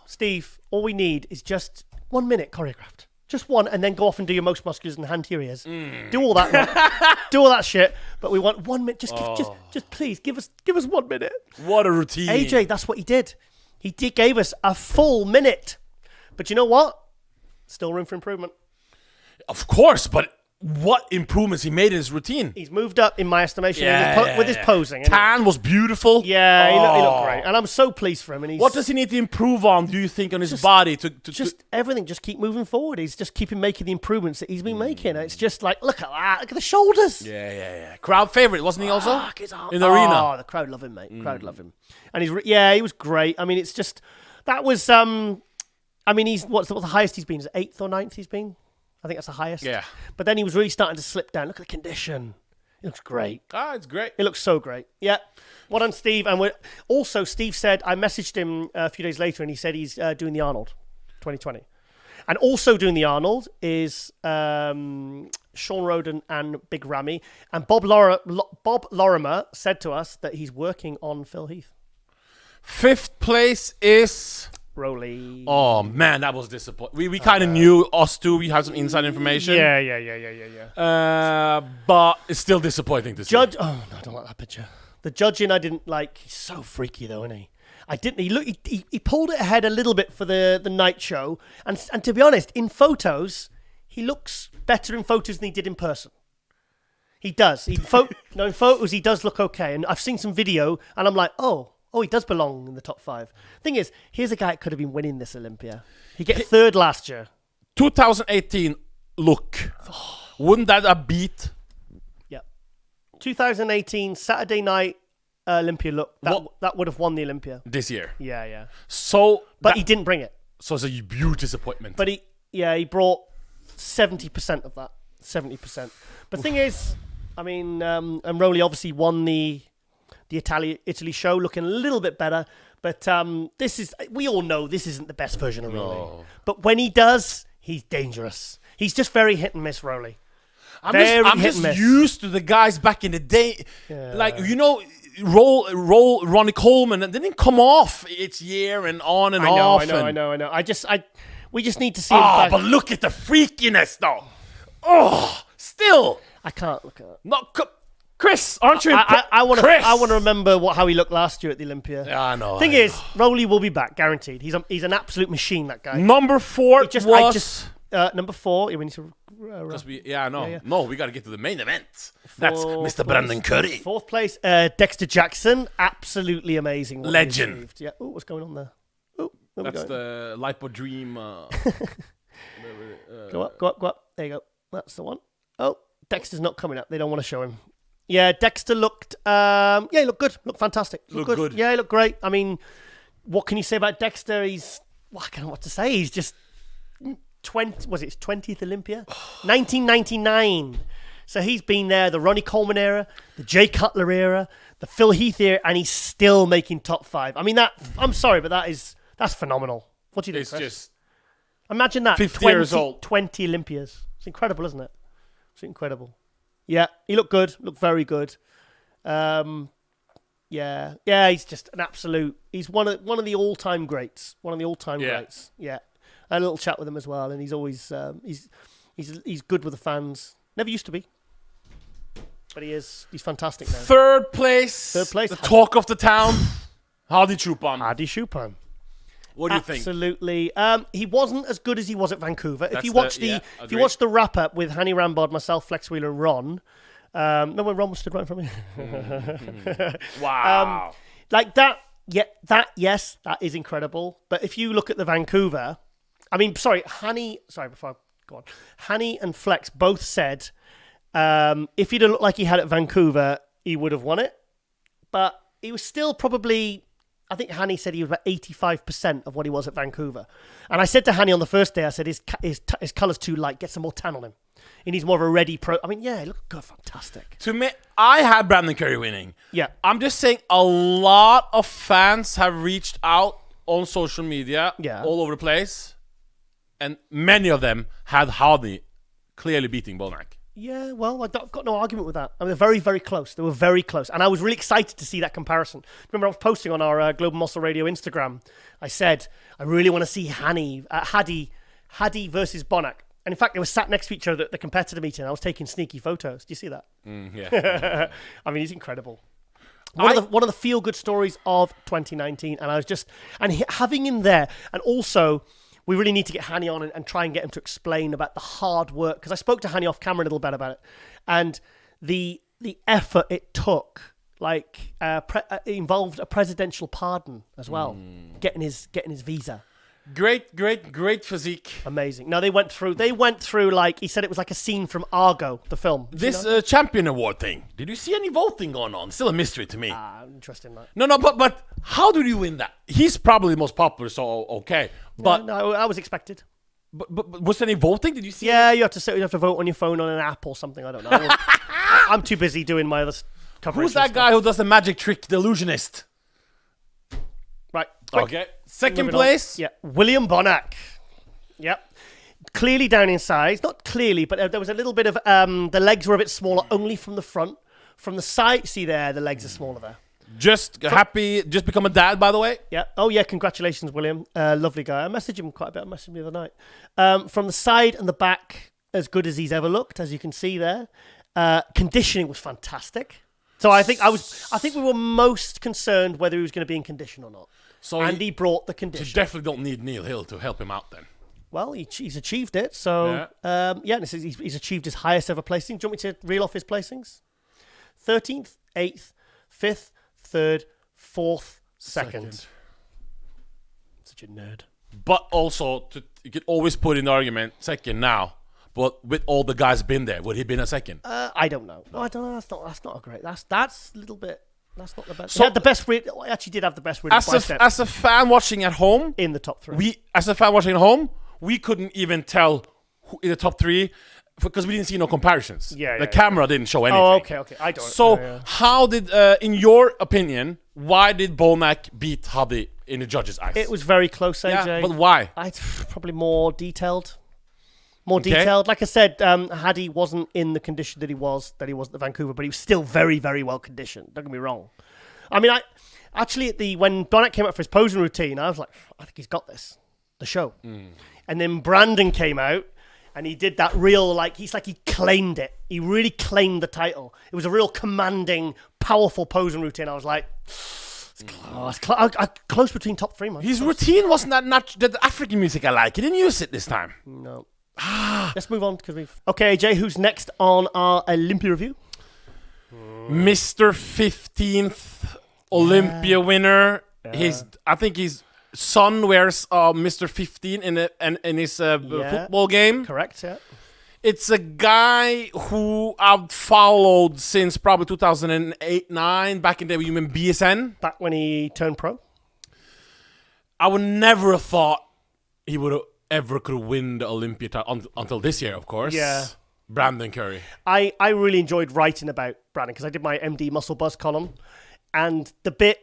Steve, all we need is just 1 minute choreographed. Just one, and then go off and do your most musculars and hand to your ears. Do all that, do all that shit. But we want 1 minute. Just please give us 1 minute. What a routine, AJ. That's what he did. He gave us a full minute. But you know what? Still room for improvement. Of course, but what improvements he made in his routine. He's moved up in my estimation with his posing. Tan was beautiful. Yeah, he looked great. And I'm so pleased for him. And what does he need to improve on, do you think, on his body? Everything. Just keep moving forward. He's just keeping making the improvements that he's been making. It's just like, look at that. Look at the shoulders. Yeah. Crowd favorite, wasn't he also? In the arena. Oh, the crowd love him, mate. Crowd love him. And he was great. I mean, it's just, that was, he's, what's the highest he's been? Is it 8th or 9th he's been? I think that's the highest. Yeah. But then he was really starting to slip down. Look at the condition. It looks great. It's great. It looks so great. Yeah. Well done, Steve. And Steve said, I messaged him a few days later, and he said he's doing the Arnold 2020. And also doing the Arnold is Shawn Ray and Big Ramy. And Bob Lorimer said to us that he's working on Phil Heath. 5th place is... Rolly. Oh man, that was disappointing. We kind of knew us two. We had some inside information. Yeah. But it's still disappointing to see. Oh no, I don't like that picture. The judging I didn't like. He's so freaky though, isn't he? I didn't. He pulled it ahead a little bit for the night show, and to be honest, in photos, he looks better in photos than he did in person. He does. In photos, he does look okay. And I've seen some video, and I'm like, oh, he does belong in the top 5. Thing is, here's a guy that could have been winning this Olympia. He get 3rd last year. 2018 look. Wouldn't that have beat? Yeah. 2018 Saturday night Olympia look. That would have won the Olympia This year. Yeah. But he didn't bring it. So it's a huge disappointment. But he brought 70% of that. 70%. But the thing is, I mean, and Rowley obviously won the Italy show, looking a little bit better. But we all know this isn't the best version of Rowley. No. But when he does, he's dangerous. He's just very hit and miss, Rowley. I'm just used to the guys back in the day. Yeah. Like, roll Ronnie Coleman, and they didn't come off each year and on and off. I know. We just need to see him back. But look at the freakiness, though. Oh, still. I can't look at it. No, Chris, aren't you? I want to remember how he looked last year at the Olympia. Yeah, I know. Thing is, Rowley will be back, guaranteed. He's an absolute machine, that guy. Number 4 number 4. We need to. No, we got to get to the main event. That's Mr. Brandon Curry. 4th place, Dexter Jackson, absolutely amazing. Legend. Yeah. Oh, what's going on there? Oh, that's the Lipo Dream. Go up. There you go. That's the one. Oh, Dexter's not coming up. They don't want to show him. Yeah, Dexter looked. He looked good. Looked fantastic. Looked good. Yeah, he looked great. I mean, what can you say about Dexter? I don't know what to say. He's just 20. Was it his 20th Olympia? 1999. So he's been there, the Ronnie Coleman era, the Jay Cutler era, the Phil Heath era, and he's still making top 5. I mean, I'm sorry, but that's phenomenal. What do you think, Chris? Just imagine that. 50 years old. 20 Olympias. It's incredible, isn't it? It's incredible. Yeah, he looked good. Looked very good. Yeah, he's just an absolute. He's one of the all-time greats. One of the all-time greats. Yeah, I had a little chat with him as well, and he's always he's good with the fans. Never used to be, but he is. He's fantastic now. 3rd place. The talk of the town. Hadi Choopan. What do you think? Absolutely. He wasn't as good as he was at Vancouver. If you watch the wrap up with Hani Rambod, myself, Flex Wheeler, and Ron. Remember when Ron was stood right in front of me? Wow. Like that. Yeah, yes, that is incredible. But if you look at the Vancouver, I mean, Hani. Sorry, before I go on, Hani and Flex both said if he'd have looked like he had at Vancouver, he would have won it. But he was still probably. I think Hani said he was about 85% of what he was at Vancouver. And I said to Hani on the first day, I said, his colour's too light, get some more tan on him. He needs more of a ready pro. I mean, yeah, he looked good, fantastic. To me, I had Brandon Curry winning. Yeah. I'm just saying a lot of fans have reached out on social media all over the place. And many of them had Hadi clearly beating Bonac. Yeah, well, I've got no argument with that. I mean, they're very, very close. They were very close. And I was really excited to see that comparison. Remember, I was posting on our Global Muscle Radio Instagram. I said, I really want to see Hadi versus Bonac. And in fact, they were sat next to each other at the competitor meeting. I was taking sneaky photos. Do you see that? Yeah. I mean, he's incredible. One of the feel-good stories of 2019. And I was just... And having him there, and also... We really need to get Hani on and try and get him to explain about the hard work. Because I spoke to Hani off camera a little bit about it. And the effort it took, like, it involved a presidential pardon as well. Getting his visa. Great physique. Amazing. No, they went through like, he said it was like a scene from Argo, the film. This champion award thing. Did you see any voting going on? Still a mystery to me. Interesting, that. No, but how did you win that? He's probably the most popular, so okay. But no, I was expected. But was there any voting? Did you see? Yeah, you have to vote on your phone on an app or something. I don't know. I'm too busy doing my other coverage. Who's that guy who does the magic trick, the illusionist? Right. Okay. Second place. Yeah. William Bonac. Yep. Clearly down in size. Not clearly, but there was a little bit of... the legs were a bit smaller only from the front. From the side, see there, the legs are smaller there. Just become a dad, by the way. Yeah. Oh, yeah. Congratulations, William. Lovely guy. I messaged him quite a bit. I messaged him the other night. From the side and the back, as good as he's ever looked, as you can see there. Conditioning was fantastic. So I think we were most concerned whether he was going to be in condition or not. So he brought the condition. So definitely don't need Neil Hill to help him out then. well, he's achieved it. So, he's achieved his highest ever placing. Do you want me to reel off his placings? 13th, 8th, 5th, 3rd, 4th, 2nd. Such a nerd. But also, you could always put in the argument, second now. But with all the guys been there, would he been a second? I don't know. No, I don't know. That's not a great. That's a little bit. That's not the best. So he had the best. I actually did have the best. As a fan watching at home, in the top 3. As a fan watching at home, we couldn't even tell who in the top 3 because we didn't see no comparisons. The camera didn't show anything. Oh, okay. I don't. So how did, in your opinion, why did Bonac beat Hadi in the judges' eyes? It was very close, AJ. Yeah, but why? Probably more detailed. Detailed. Like I said, Hadi wasn't in the condition that he was at the Vancouver, but he was still very, very well conditioned. Don't get me wrong. I mean, when Bonac came out for his posing routine, I was like, I think he's got this. The show. And then Brandon came out, and he did that real, he claimed it. He really claimed the title. It was a real commanding, powerful posing routine. I was like, it's close between top 3, man. His routine wasn't that African music I like. He didn't use it this time. No. Let's move on because we've. Okay, AJ, who's next on our Olympia review? Mr. 15th Olympia winner. I think his son wears Mr. 15 in his football game. Correct. Yeah. It's a guy who I've followed since probably 2008-9, back in the day when you mean BSN. Back when he turned pro. I would never have thought he would have ever could win the Olympia title until this year, of course. Yeah. Brandon Curry. I really enjoyed writing about Brandon because I did my MD Muscle Buzz column, and because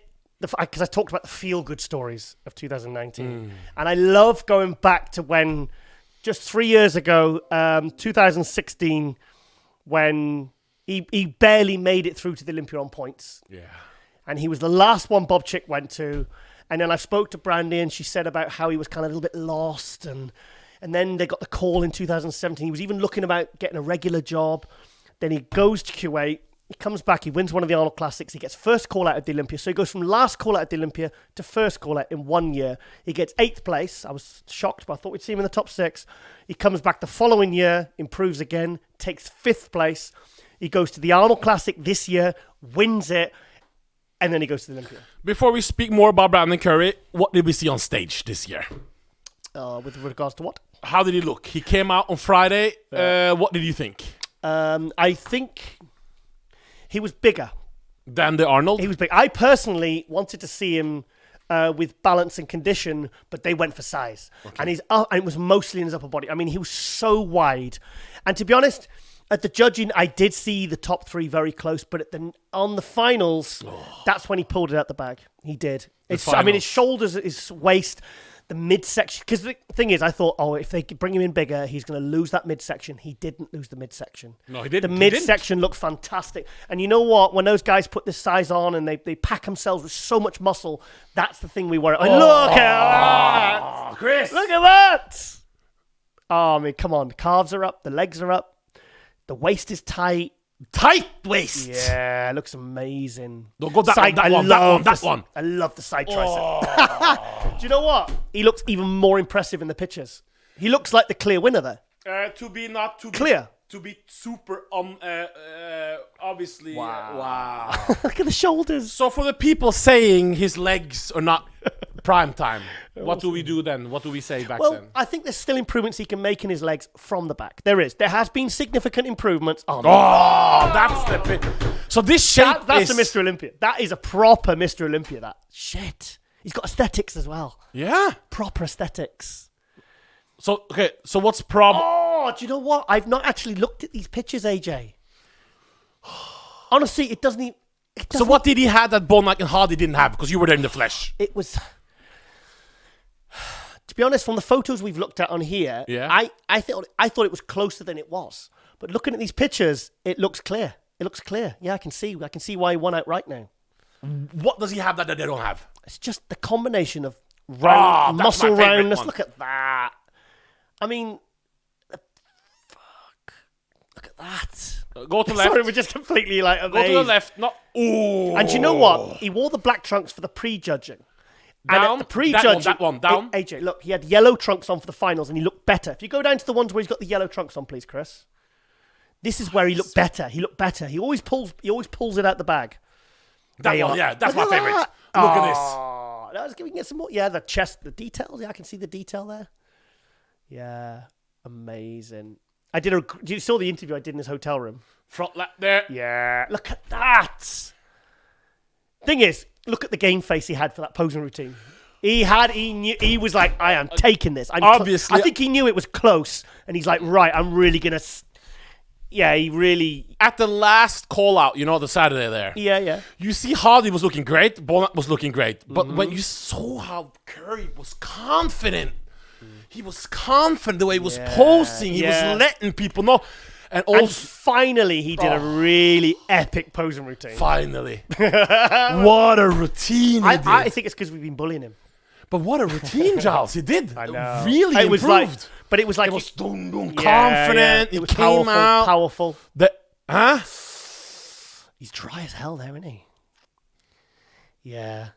I talked about the feel-good stories of 2019, and I love going back to when just 3 years ago, 2016, when he barely made it through to the Olympia on points. Yeah. And he was the last one Bob Chick went to. And then I spoke to Brandy, and she said about how he was kind of a little bit lost. And then they got the call in 2017. He was even looking about getting a regular job. Then he goes to Kuwait. He comes back. He wins one of the Arnold Classics. He gets first call out at the Olympia. So he goes from last call out at the Olympia to first call out in 1 year. He gets 8th place. I was shocked, but I thought we'd see him in the top 6. He comes back the following year, improves again, takes 5th place. He goes to the Arnold Classic this year, wins it, and then he goes to the Olympia. Before we speak more about Brandon Curry, what did we see on stage this year? With regards to what? How did he look? He came out on Friday. What did you think? I think he was bigger than the Arnold. He was big. I personally wanted to see him with balance and condition, but they went for size. Okay. And it was mostly in his upper body. I mean, he was so wide. And to be honest, at the judging, I did see the top 3 very close, but on the finals, that's when he pulled it out the bag. He did. His shoulders, his waist, the midsection. Because the thing is, I thought, if they bring him in bigger, he's going to lose that midsection. He didn't lose the midsection. No, he didn't. The midsection looked fantastic. And you know what? When those guys put this size on and they pack themselves with so much muscle, that's the thing we worry. Look at that! Chris! Look at that! Oh, I mean, come on. The calves are up. The legs are up. The waist is tight. Tight waist. Yeah, it looks amazing. Don't go that one. I love the side tricep. Do you know what? He looks even more impressive in the pictures. He looks like the clear winner there. To be not too clear. To be super obviously. Wow. Look at the shoulders. So for the people saying his legs are not prime time, what do we do then? What do we say back then? Well, I think there's still improvements he can make in his legs from the back. There is. There has been significant improvements. That's the bit. So this shape that's the Mr. Olympia. That is a proper Mr. Olympia, that. Shit. He's got aesthetics as well. Yeah. Proper aesthetics. So, okay. So what's problem? Oh, do you know what? I've not actually looked at these pictures, AJ. Honestly, it doesn't even... So what did he have that Bonac and Hardy didn't have? Because you were there in the flesh. It was... To be honest, from the photos we've looked at on here, I thought it was closer than it was. But looking at these pictures, it looks clear. It looks clear. Yeah, I can see why he won out right now. What does he have that they don't have? It's just the combination of muscle roundness. Look at that. I mean, fuck. Look at that. Go to the left. Sorry, we're just completely like amazed. Go to the left. Not. Ooh. And you know what? He wore the black trunks for the pre-judging. And Down. at the prejudging, that one, down. AJ, look, he had yellow trunks on for the finals, and he looked better. If you go down to the ones where he's got the yellow trunks on, please, Chris. This is where he looked better. He looked better. He always pulls it out the bag. That one, yeah, that's my favorite. Look at this. I was giving it some more. Yeah, the chest, the details. Yeah, I can see the detail there. Yeah, amazing. You saw the interview I did in his hotel room. Front lap there. Yeah, look at that. Thing is, look at the game face he had for that posing routine. He knew, he was like, I am taking this. Obviously. I think he knew it was close, and he's like, right, I'm really gonna. Yeah, he really. At the last call out, the Saturday there. Yeah. You see Hardy was looking great, Bonnet was looking great. But when you saw how Curry was confident, he was confident the way he was posing, he was letting people know. And finally, he did a really epic posing routine. Finally. What a routine he did. I think it's because we've been bullying him. But what a routine, Giles. He did. I know. Really it improved. Was like, but it was like... It was confident. Yeah. It was came out. Powerful. Huh? He's dry as hell there, isn't he? Yeah.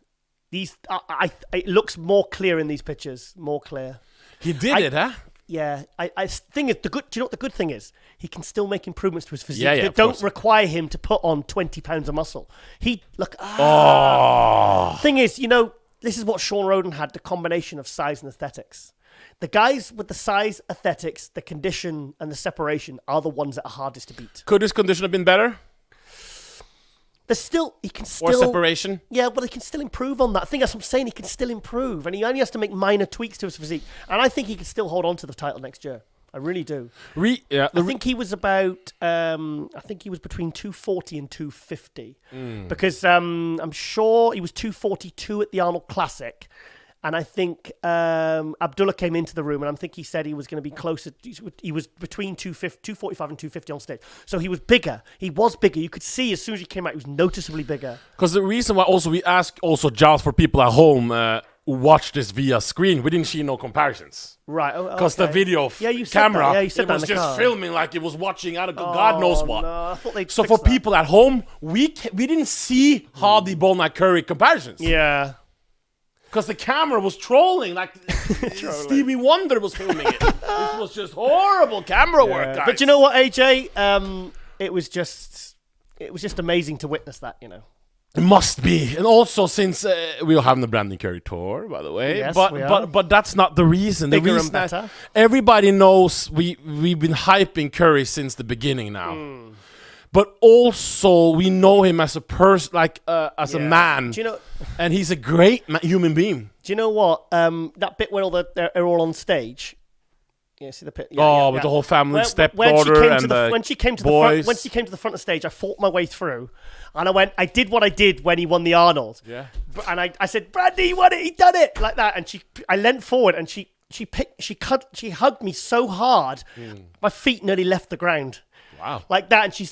It looks more clear in these pictures. More clear. He did it, huh? Yeah. Thing is, do you know what the good thing is? He can still make improvements to his physique. Yeah, that don't require him to put on 20 pounds of muscle. Thing is, this is what Shawn Roden had, the combination of size and aesthetics. The guys with the size, aesthetics, the condition, and the separation are the ones that are hardest to beat. Could his condition have been better? He can still... Or separation? Yeah, well, he can still improve on that. I think that's what I'm saying. He can still improve, and he only has to make minor tweaks to his physique. And I think he can still hold on to the title next year. I really do. I think he was about... I think he was between 240 and 250. Because I'm sure he was 242 at the Arnold Classic. And I think Abdullah came into the room, and I think he said he was going to be closer. He was between 245 and 250 on stage. So he was bigger. He was bigger. You could see as soon as he came out, he was noticeably bigger. Because the reason why also we ask also Giles for people at home who watch this via screen, we didn't see no comparisons. Right. Because the video you camera, said that. You said it was that in the just car. filming like it was watching out of God knows what. No, I thought they'd So fix for that. people at home, we didn't see Hardy, Bonnet, Curry comparisons. Yeah. Because the camera was trolling, like Stevie Wonder was filming it. This was just horrible camera work, guys. But you know what, AJ? It was just amazing to witness that, It must be. And also, since we're having the Brandon Curry tour, by the way. Yes, but we are. but that's not the reason. The Bigger reason and better. Everybody knows we've been hyping Curry since the beginning now. But also, we know him as a person, as a man. Do you know? And he's a great human being. Do you know what? That bit where they're all on stage. Yeah, see the pit. With the whole family, stepdaughter and when she came to boys. the front of the stage, I fought my way through, and I did what I did when he won the Arnold. Yeah. And I said, Brandy, he won it. He done it like that. And I leant forward and she hugged me so hard, my feet nearly left the ground. Wow. Like that. And do you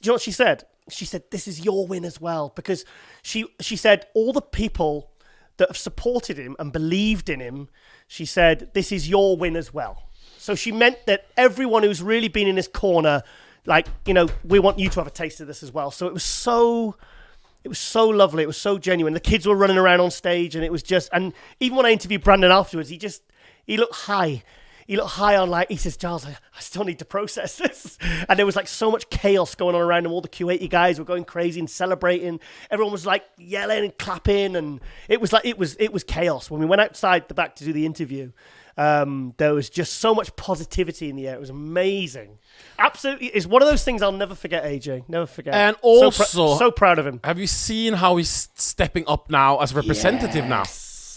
know what she said? She said, this is your win as well. Because she said, all the people that have supported him and believed in him, she said, this is your win as well. So she meant that everyone who's really been in his corner, we want you to have a taste of this as well. So it was so lovely. It was so genuine. The kids were running around on stage, and it was just, and even when I interviewed Brandon afterwards, he looked high. He looked high on, he says, Giles, I still need to process this. And there was so much chaos going on around him. All the Q80 guys were going crazy and celebrating. Everyone was yelling and clapping. And it was chaos. When we went outside the back to do the interview, there was just so much positivity in the air. It was amazing. Absolutely. It's one of those things I'll never forget, AJ. Never forget. And also, so proud of him. Have you seen how he's stepping up now as a representative now?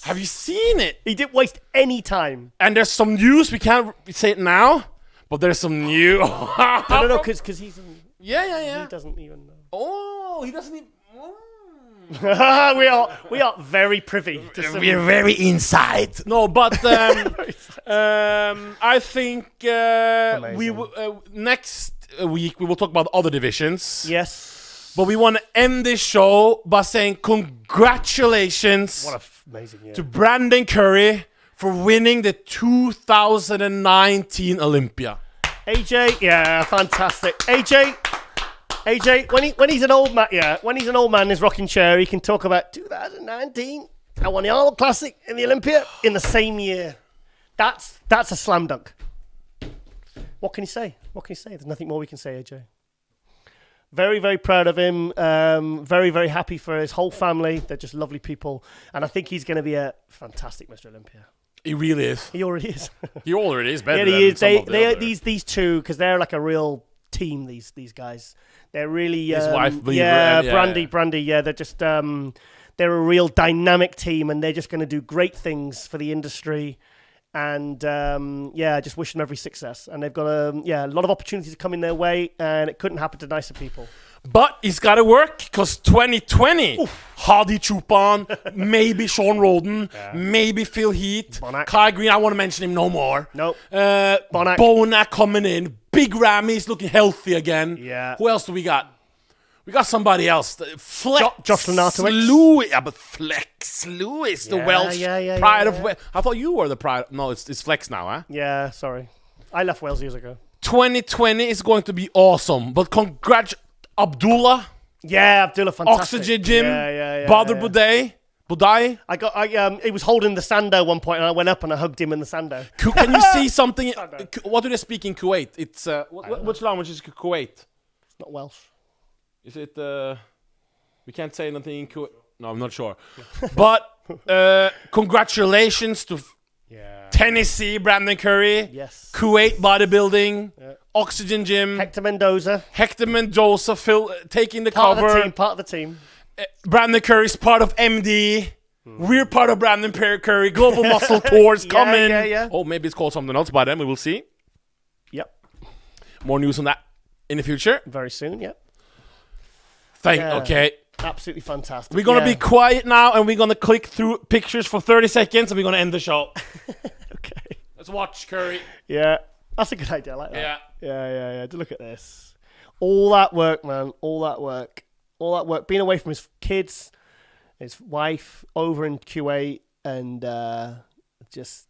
Have you seen it? He didn't waste any time. And there's some news. We can't say it now, but there's some news. No, because he's... Yeah. He doesn't even know. Oh, he doesn't even... we are very privy to some... We're very inside. No, but I think next week we will talk about other divisions. Yes. But we want to end this show by saying congratulations amazing year to Brandon Curry for winning the 2019 Olympia. AJ, yeah, fantastic. AJ, when he's an old man, in his rocking chair, he can talk about 2019. I won the Arnold Classic in the Olympia in the same year. That's a slam dunk. What can you say? What can you say? There's nothing more we can say, AJ. Very, very proud of him. Very, very happy for his whole family. They're just lovely people. And I think he's going to be a fantastic Mr. Olympia. He really is. He already is. He already is better yeah, he than is. These two, because they're like a real team, these guys. They're really... his wife, Believer. Brandy. Yeah, they're just... they're a real dynamic team, and they're just going to do great things for the industry. And I just wish them every success. And they've got a lot of opportunities coming their way, and it couldn't happen to nicer people. But he's got to work, because 2020, Hadi Chupan, maybe Sean Roden, maybe Phil Heath, Bonac. Kai Green, I want to mention him no more. Nope. Bonac coming in, Big Ramy's looking healthy again. Yeah. Who else do we got? We got somebody else. Flex Josh Lenartowicz. Lewis. Yeah, but Flex Lewis, the Welsh pride of Wales. I thought you were the pride. No, it's Flex now, huh? Yeah, sorry. I left Wales years ago. 2020 is going to be awesome. But Abdullah. Yeah, Abdullah, fantastic. Oxygen Gym. Badr Budai. He was holding the sando at one point, and I went up and I hugged him in the sando. Can you see something? What do they speak in Kuwait? It's which language is Kuwait? It's not Welsh. Is it? We can't say anything in Kuwait. No, I'm not sure. But congratulations to Tennessee, Brandon Curry. Yes. Kuwait bodybuilding. Oxygen Gym. Hector Mendoza, Phil taking the part cover. Of the team. Brandon Curry's part of MD. We're part of Brandon Curry. Global Muscle Tours coming. Yeah. Oh, maybe it's called something else by then. We will see. Yep. More news on that in the future. Very soon, yep. Okay. Absolutely fantastic. We're going to be quiet now, and we're going to click through pictures for 30 seconds, and we're going to end the show. Okay. Let's watch Curry. Yeah. That's a good idea. I like that. Yeah. Look at this. All that work, man. All that work. Being away from his kids, his wife, over in Kuwait, and just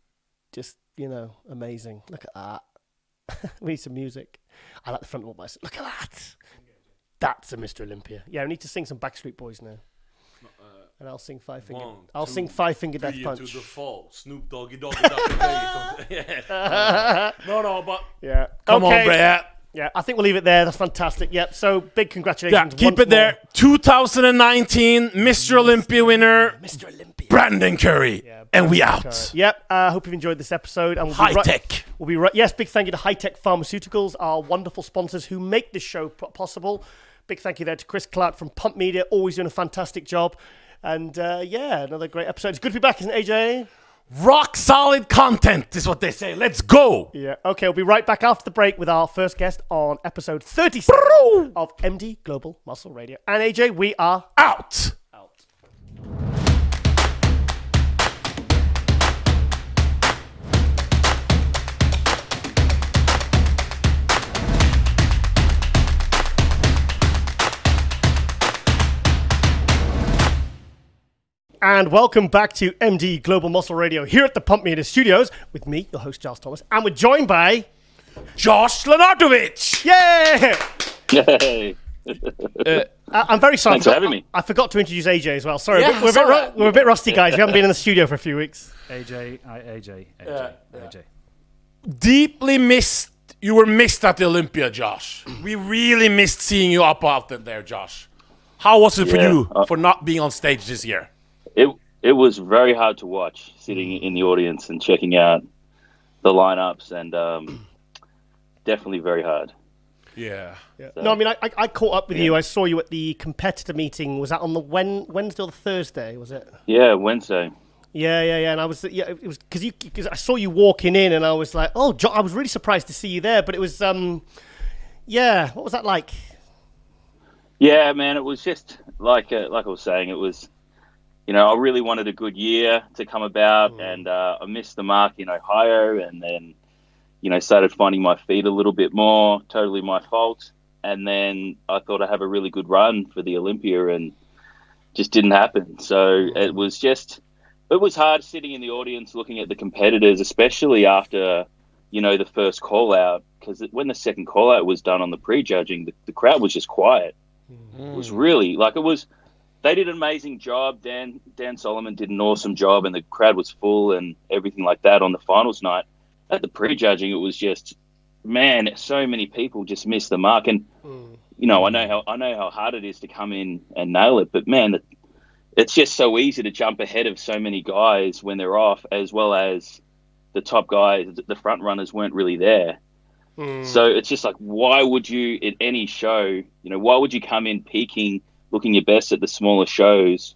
amazing. Look at that. We need some music. I like the front of my. Look at that. That's a Mr. Olympia. Yeah, we need to sing some Backstreet Boys now. And I'll sing Five Finger. I'll sing Five Finger Death Punch. To the fall. Snoop Doggy Doggy. No, but yeah. Come on, Brad. Yeah, I think we'll leave it there. That's fantastic. Yep. So big congratulations. Yeah, keep it there. 2019 Mr. Olympia winner, Mr. Olympia, Brandon Curry, and we out. Yep. I hope you've enjoyed this episode. And High Tech. We'll be right. Yes, big thank you to High Tech Pharmaceuticals, our wonderful sponsors who make this show possible. Big thank you there to Chris Clark from Pump Media, always doing a fantastic job. And another great episode. It's good to be back, isn't it, AJ? Rock solid content is what they say. Let's go. Yeah. Okay, we'll be right back after the break with our first guest on episode 37 of MD Global Muscle Radio. And AJ, we are out. And welcome back to MD Global Muscle Radio here at the Pump Media Studios with me, your host, Giles Thomas, and we're joined by... Josh Lenartowicz! Yeah! Yay! I'm very sorry. Thanks for having me. I forgot to introduce AJ as well. Sorry, Yeah, we're a bit rusty, guys. We haven't been in the studio for a few weeks. AJ. Deeply missed. You were missed at the Olympia, Josh. We really missed seeing you up out there, Josh. How was it for you for not being on stage this year? It was very hard to watch, sitting in the audience and checking out the lineups, and definitely very hard. Yeah. So, No, I mean, I caught up with you. I saw you at the competitor meeting. Was that on the Wednesday or the Thursday? Was it? Yeah, Wednesday. Yeah. And I was, it was because I saw you walking in, and I was like, oh, I was really surprised to see you there. But it was, what was that like? Yeah, man, it was just like I was saying, it was. I really wanted a good year to come about, and I missed the mark in Ohio, and then, started finding my feet a little bit more, totally my fault. And then I thought I'd have a really good run for the Olympia, and just didn't happen. So it was hard sitting in the audience looking at the competitors, especially after, the first call out, because when the second call out was done on the prejudging, the crowd was just quiet. It was really they did an amazing job. Dan Solomon did an awesome job, and the crowd was full and everything like that on the finals night. At the prejudging, it was just, man, so many people just missed the mark. And you know, I know how hard it is to come in and nail it, but man, it's just so easy to jump ahead of so many guys when they're off, as well as the top guys, the front runners weren't really there. So it's just like, why would you, at any show, you know, why would you come in peaking, looking your best at the smaller shows,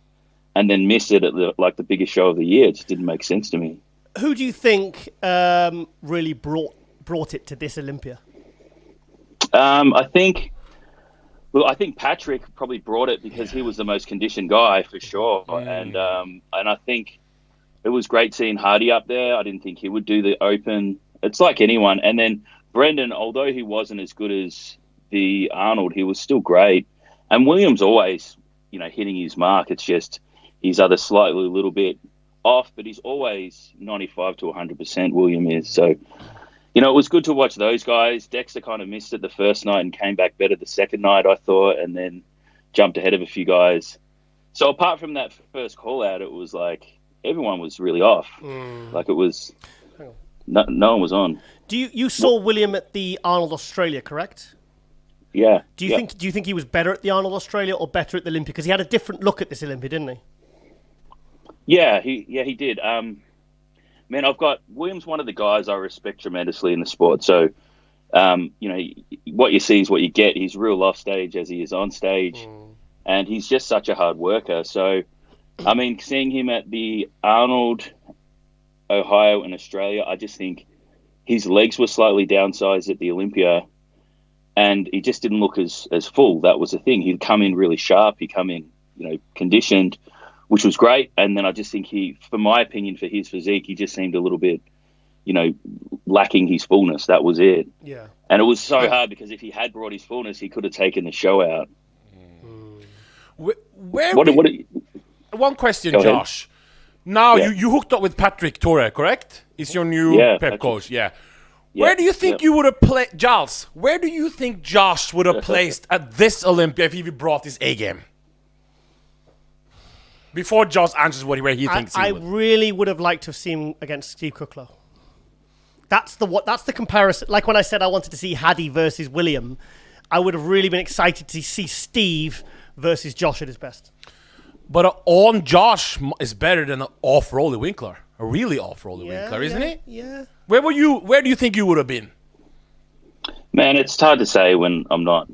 and then miss it at the biggest show of the year? It just didn't make sense to me. Who do you think really brought it to this Olympia? I think Patrick probably brought it because he was the most conditioned guy for sure, and I think it was great seeing Hardy up there. I didn't think he would do the open. It's like anyone, and then Brendan, although he wasn't as good as the Arnold, he was still great. And Williams always, you know, hitting his mark. It's just he's either slightly a little bit off, but he's always 95 to 100%. William is. So, you know, it was good to watch those guys. Dexter kind of missed it the first night and came back better the second night, I thought, and then jumped ahead of a few guys. So apart from that first call out, it was like everyone was really off. Like it was, no one was on. You saw William at the Arnold Australia, correct? Yeah. Do you think he was better at the Arnold Australia or better at the Olympia? Because he had a different look at this Olympia, didn't he? Yeah, he did. Man, I've got Williams, one of the guys I respect tremendously in the sport. So, you know, what you see is what you get. He's real off stage as he is on stage, and he's just such a hard worker. So, I mean, seeing him at the Arnold, Ohio, and Australia, I just think his legs were slightly downsized at the Olympia, and he just didn't look as full. That was the thing. He'd come in really sharp. He'd come in, you know, conditioned, which was great. And then I just think for my opinion, for his physique, he just seemed a little bit, you know, lacking his fullness. That was it. Yeah. And it was so hard because if he had brought his fullness, he could have taken the show out. One question, Josh. Now you hooked up with Patrick Torre, correct? Is your new pep coach? Yeah. Where do you think you would have played, Giles? Where do you think Josh would have placed at this Olympia if he brought his A game? Before Josh answers where he thinks he would. I really would have liked to have seen him against Steve Kucklow. That's the comparison. Like when I said I wanted to see Hadi versus William, I would have really been excited to see Steve versus Josh at his best. But on Josh is better than an off Rolly Winkler. A really off Rolly Winkler, isn't he? Yeah. Where do you think you would have been? Man, it's hard to say when I'm not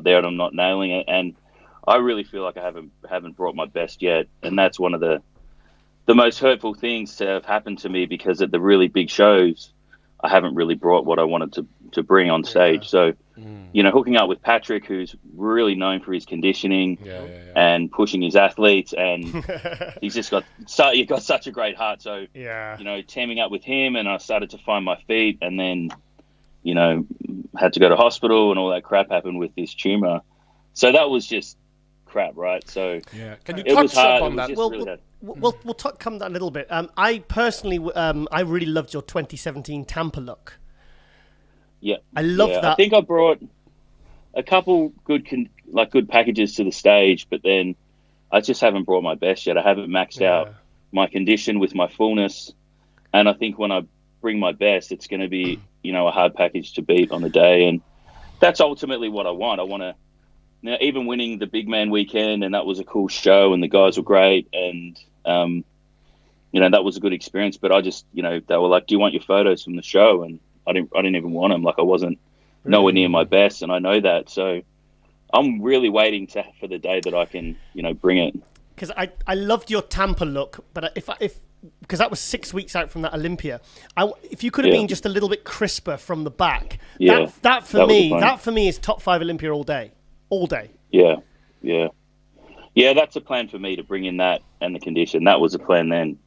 there and I'm not nailing it. And I really feel like I haven't brought my best yet. And that's one of the most hurtful things to have happened to me, because at the really big shows, I haven't really brought what I wanted to bring on stage. So, you know, hooking up with Patrick, who's really known for his conditioning and pushing his athletes, and he's just got such a great heart. So, you know, teaming up with him, and I started to find my feet, and then, you know, had to go to hospital and all that crap happened with this tumor. So that was just crap, right? So can you touch up on that? We'll come to that a little bit. I personally, I really loved your 2017 Tampa look. Yeah, I love that. I think I brought a couple good packages to the stage, but then I just haven't brought my best yet. I haven't maxed out my condition with my fullness, and I think when I bring my best, it's going to be, you know, a hard package to beat on the day, and that's ultimately what I want. I want to, now, even winning the big man weekend, and that was a cool show, and the guys were great, and you know, that was a good experience. But I just, you know, they were like, "Do you want your photos from the show?" And I didn't even want them. Like, I wasn't nowhere near my best, and I know that. So I'm really waiting for the day that I can, you know, bring it. Because I loved your Tampa look, but if because that was 6 weeks out from that Olympia, if you could have been just a little bit crisper from the back, that for me is top 5 Olympia all day. Yeah, that's a plan for me, to bring in that and the condition. That was a plan then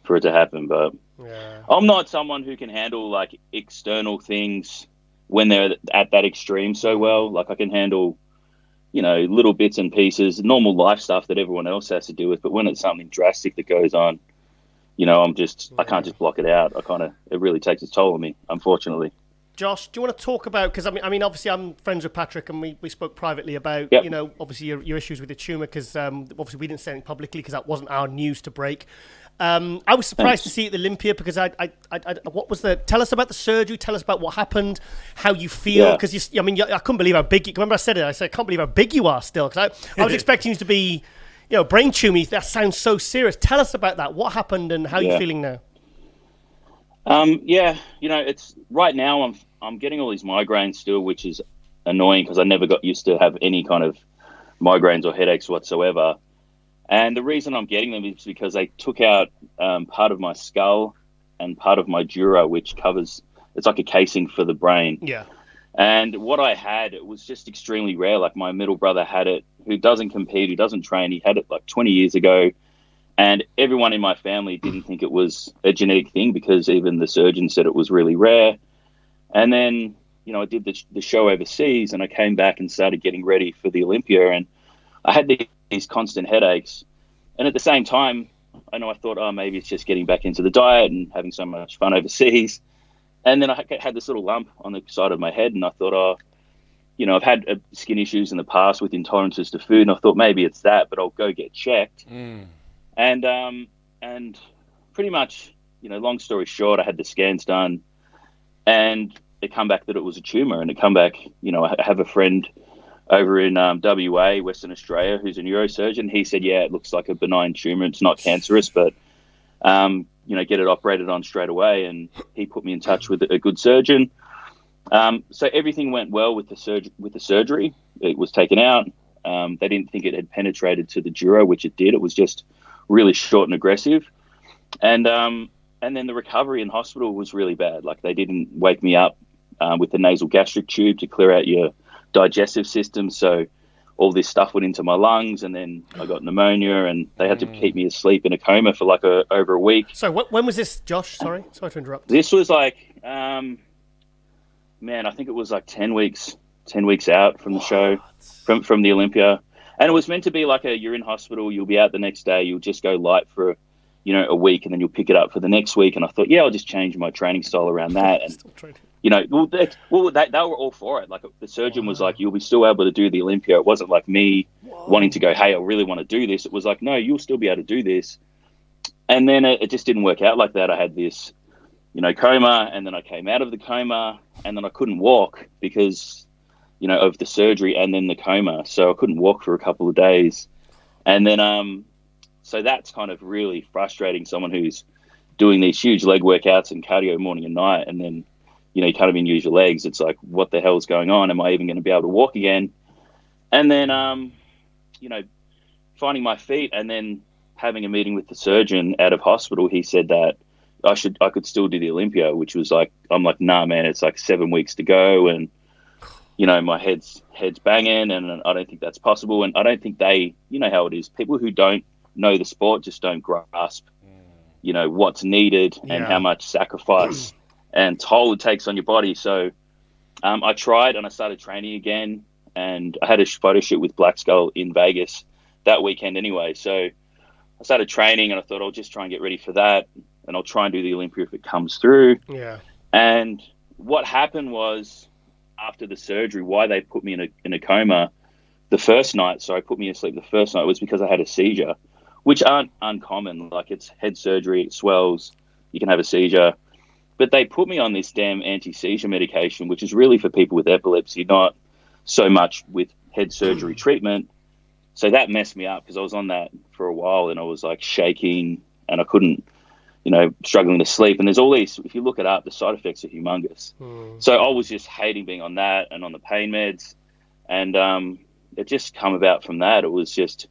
for it to happen, but I'm not someone who can handle like external things when they're at that extreme so well. Like, I can handle, you know, little bits and pieces, normal life stuff that everyone else has to deal with, but when it's something drastic that goes on, you know, I can't just block it out. It really takes its toll on me, unfortunately. Josh, do you want to talk about, because I mean, obviously I'm friends with Patrick and we spoke privately about, Yep. you know, obviously your issues with the tumour, because obviously we didn't say anything publicly because that wasn't our news to break. I was surprised to see it at Olympia because tell us about the surgery, tell us about what happened, how you feel, because I couldn't believe how big, remember I said, I can't believe how big you are still, because I was expecting you to be, you know, brain tumor. That sounds so serious. Tell us about that. What happened and how you're feeling now? It's right now I'm getting all these migraines still, which is annoying because I never got used to have any kind of migraines or headaches whatsoever. And the reason I'm getting them is because they took out part of my skull and part of my dura, which covers, it's like a casing for the brain. Yeah. And what I had, it was just extremely rare. Like my middle brother had it, who doesn't compete, who doesn't train. He had it like 20 years ago. And everyone in my family didn't think it was a genetic thing because even the surgeon said it was really rare. And then, you know, I did the show overseas and I came back and started getting ready for the Olympia. And I had these constant headaches. And at the same time, I thought, maybe it's just getting back into the diet and having so much fun overseas. And then I had this little lump on the side of my head. And I thought, I've had skin issues in the past with intolerances to food. And I thought maybe it's that, but I'll go get checked. And pretty much, long story short, I had the scans done and it come back that it was a tumor. And it come back, I have a friend over in WA, Western Australia, who's a neurosurgeon. He said, yeah, it looks like a benign tumor. It's not cancerous, but, get it operated on straight away. And he put me in touch with a good surgeon. So everything went well with the surgery. It was taken out. They didn't think it had penetrated to the dura, which it did. It was just really short and aggressive. And then the recovery in hospital was really bad. Like they didn't wake me up with the nasal gastric tube to clear out your digestive system. So all this stuff went into my lungs and then I got pneumonia and they had to keep me asleep in a coma for like over a week. So when was this, Josh? Sorry to interrupt. This was like, I think it was like 10 weeks out from the show, from the Olympia. And it was meant to be like you're in hospital, you'll be out the next day, you'll just go light for, a week and then you'll pick it up for the next week. And I thought, I'll just change my training style around that. And, they were all for it. Like the surgeon was like, you'll be still able to do the Olympia. It wasn't like me wanting to go, hey, I really want to do this. It was like, no, you'll still be able to do this. And then it just didn't work out like that. I had this, coma, and then I came out of the coma and then I couldn't walk because of the surgery and then the coma. So I couldn't walk for a couple of days. And then, so that's kind of really frustrating, someone who's doing these huge leg workouts and cardio morning and night. And then, you can't even use your legs. It's like, what the hell is going on? Am I even going to be able to walk again? And then, finding my feet and then having a meeting with the surgeon out of hospital, he said that I could still do the Olympia, which was like, I'm like, nah, man, it's like 7 weeks to go. And, my head's banging and I don't think that's possible. And I don't think they, how it is. People who don't know the sport just don't grasp, what's needed and how much sacrifice and toll it takes on your body. So I tried and I started training again and I had a photo shoot with Black Skull in Vegas that weekend anyway. So I started training and I thought I'll just try and get ready for that and I'll try and do the Olympia if it comes through. Yeah. And what happened was after the surgery, why they put me in a coma the first night, so I put me asleep the first night, was because I had a seizure, which aren't uncommon. Like it's head surgery, it swells, you can have a seizure. But they put me on this damn anti-seizure medication, which is really for people with epilepsy, not so much with head surgery treatment. So that messed me up because I was on that for a while and I was like shaking and I couldn't, struggling to sleep. And there's all these, if you look it up, the side effects are humongous. So I was just hating being on that and on the pain meds. And it just come about from that. It was just,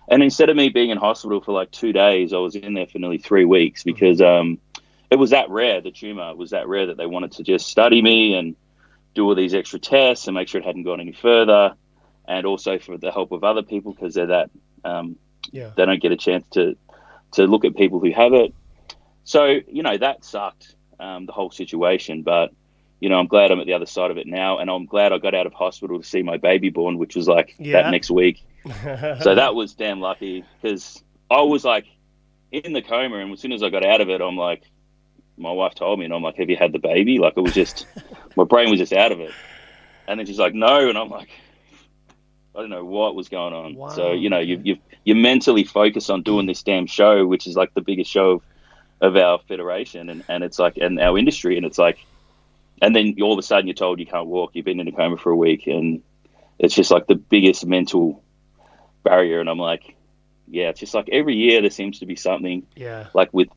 and instead of me being in hospital for like 2 days, I was in there for nearly 3 weeks because it was that rare, the tumor was that rare that they wanted to just study me and do all these extra tests and make sure it hadn't gone any further. And also for the help of other people because they're that, they don't get a chance to look at people who have it. So, that sucked, the whole situation. But, I'm glad I'm at the other side of it now. And I'm glad I got out of hospital to see my baby born, which was like that next week. So that was damn lucky because I was like in the coma. And as soon as I got out of it, I'm like, my wife told me and I'm like, have you had the baby? Like it was just my brain was just out of it. And then she's like, no. And I'm like, I don't know what was going on. Wow, so, you mentally focus on doing this damn show, which is like the biggest show of our federation and it's like, and our industry. And it's like, and then all of a sudden you're told you can't walk. You've been in a coma for a week. And it's just like the biggest mental barrier. And I'm like, yeah, it's just like every year there seems to be something like with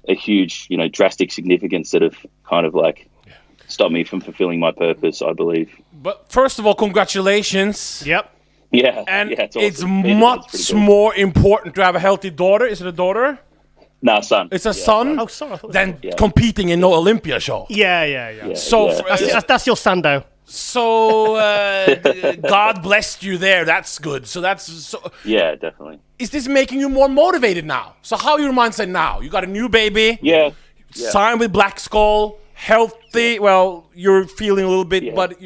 a huge, drastic significance that have kind of like stopped me from fulfilling my purpose, I believe. But first of all, congratulations. Yep. Yeah. And it's awesome. it's much more important to have a healthy daughter. Is it a daughter? No, son. It's a son? Oh, sorry. I thought Than competing in no Olympia show. Yeah. So That's your Sando. So God blessed you there. That's good. So yeah, definitely. Is this making you more motivated now? So how your mindset now? You got a new baby. Yeah. Signed with Black Skull. Healthy. Well, you're feeling a little bit, but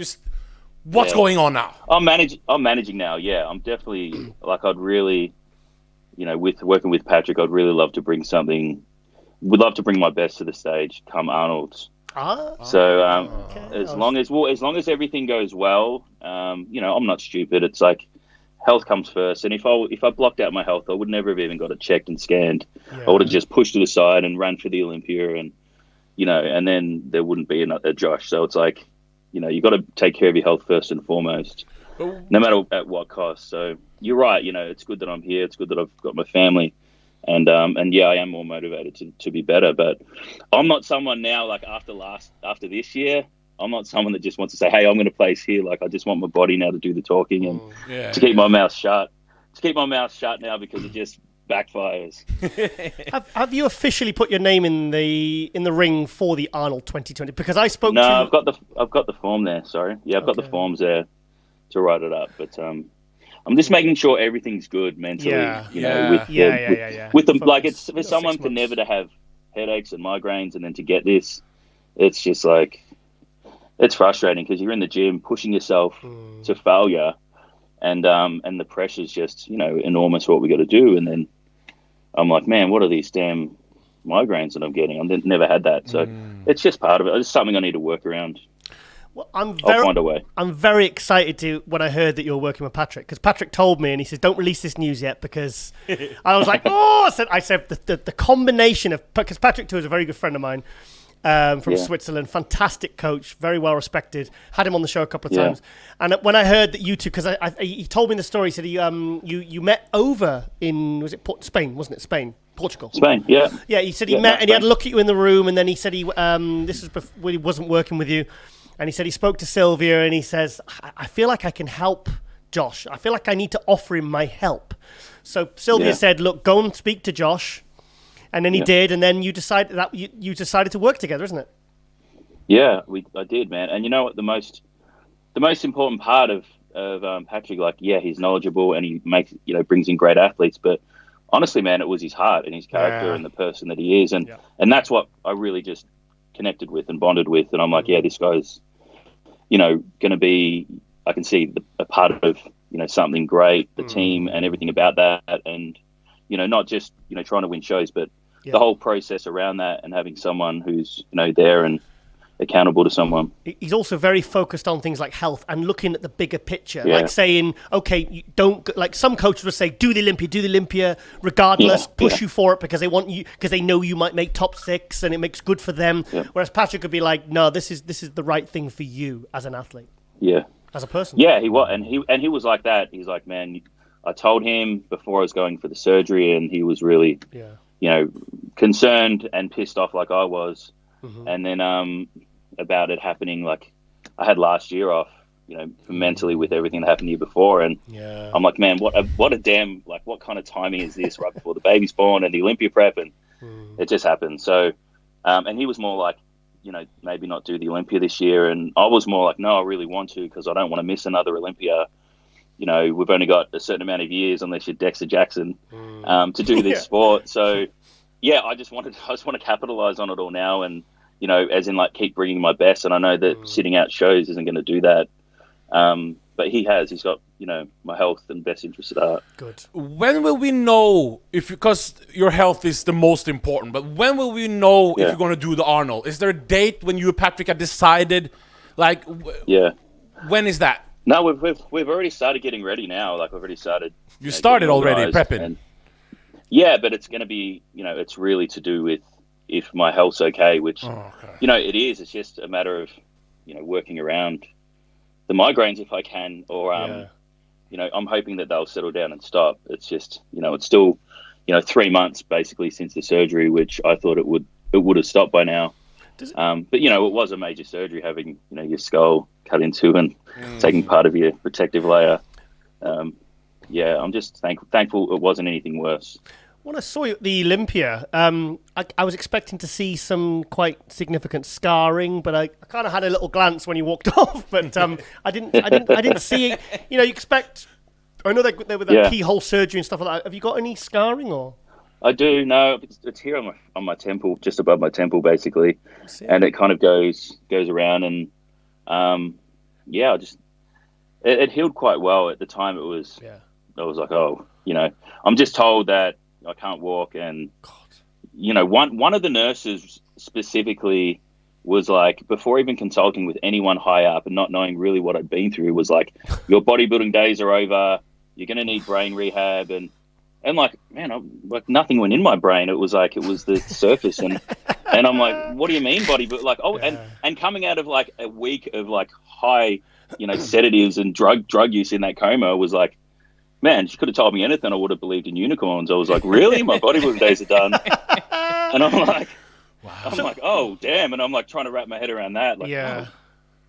what's going on now? I'm managing now. Yeah, I'm definitely like I'd really, with working with Patrick, I'd really love to bring something. Would love to bring my best to the stage. Come Arnold's. As long as everything goes well, I'm not stupid. It's like health comes first, and if I blocked out my health, I would never have even got it checked and scanned. I would have just pushed it aside and ran for the Olympia, and and then there wouldn't be a Josh. So it's like, you got to take care of your health first and foremost, no matter at what cost. So you're right. It's good that I'm here. It's good that I've got my family. And I am more motivated to be better, but I'm not someone now, like after this year, I'm not someone that just wants to say, hey, I'm going to place here. Like, I just want my body now to do the talking and to keep my mouth shut. To keep my mouth shut now because it just backfires. Have you officially put your name in the ring for the Arnold 2020? Because I spoke to... No, I've got the form there, sorry. Yeah, I've got the forms there to write it up, but... I'm just making sure everything's good mentally, with them. Like it's for someone to never to have headaches and migraines, and then to get this, it's just like it's frustrating because you're in the gym pushing yourself to failure, and the pressure's just enormous. What we got to do, and then I'm like, man, what are these damn migraines that I'm getting? I've never had that, so it's just part of it. It's something I need to work around. Well, I'll find a way. I'm very excited when I heard that you're working with Patrick, because Patrick told me, and he says, don't release this news yet, because I was like, I said the combination of, because Patrick too is a very good friend of mine from Switzerland, fantastic coach, very well respected, had him on the show a couple of times. And when I heard that you two, because he told me the story, he said you met over in, was it Spain, wasn't it? Portugal. Spain, yeah. Yeah, he said he met, and he had a look at you in the room, and then he said this was before he wasn't working with you. And he said he spoke to Sylvia and he says, I feel like I can help Josh. I feel like I need to offer him my help. So Sylvia said, look, go and speak to Josh. And then he did. And then you decided to work together, isn't it? Yeah, I did, man. And you know what? The most important part of Patrick, like, he's knowledgeable and he brings in great athletes. But honestly, man, it was his heart and his character and the person that he is. And that's what I really just connected with and bonded with, and I'm like, this guy's going to be, I can see a part of something great, the team and everything about that, and not just trying to win shows, but the whole process around that and having someone who's there and accountable to someone. He's also very focused on things like health and looking at the bigger picture, like saying, okay, you don't, like some coaches would say, do the Olympia regardless, push you for it because they want you, because they know you might make top 6 and it makes good for them. Whereas Patrick could be like, no, this is the right thing for you as an athlete. As a person. Yeah, he was, and he was like that. He's like, man, I told him before I was going for the surgery, and he was really, concerned and pissed off like I was. And then about it happening, like I had last year off, mentally with everything that happened the year before, and I'm like, man, what a damn, like, what kind of timing is this right before the baby's born and the Olympia prep, and it just happened. So, and he was more like, maybe not do the Olympia this year, and I was more like, no, I really want to because I don't want to miss another Olympia. We've only got a certain amount of years unless you're Dexter Jackson to do this sport. So, I just want to capitalize on it all now, and as in like keep bringing my best. And I know that sitting out shows isn't going to do that. But he's got, my health and best interest at heart. Good. When will we know because your health is the most important, but when will we know if you're going to do the Arnold? Is there a date when you and Patrick have decided Like, when is that? No, we've already started getting ready now. Like, we've already started. You started already prepping. Yeah, but it's going to be, it's really to do with if my health's okay, which, it is. It's just a matter of, working around the migraines if I can, or, I'm hoping that they'll settle down and stop. It's just, it's still, 3 months basically since the surgery, which I thought it would have stopped by now. But, it was a major surgery having, your skull cut into and taking part of your protective layer. I'm just thankful it wasn't anything worse. When I saw you at the Olympia, I was expecting to see some quite significant scarring, but I kind of had a little glance when you walked off. But I didn't see it. You expect. I know there was that keyhole surgery and stuff like that. Have you got any scarring or? I do. No, it's here on my temple, just above my temple, basically, and it kind of goes around, and it healed quite well at the time. It was. Yeah. I was like, I'm just told that I can't walk, and one of the nurses specifically was like, before even consulting with anyone high up and not knowing really what I'd been through, was like, your bodybuilding days are over. You're going to need brain rehab, and like, man, like nothing went in my brain. It was the surface, and I'm like, what do you mean bodybuilding? Like, and coming out of like a week of like high, sedatives and drug use in that coma, was like, man, she could have told me anything. I would have believed in unicorns. I was like, really? My bodybuilding days are done. And I'm like, wow. Oh, damn. And I'm like trying to wrap my head around that. Like,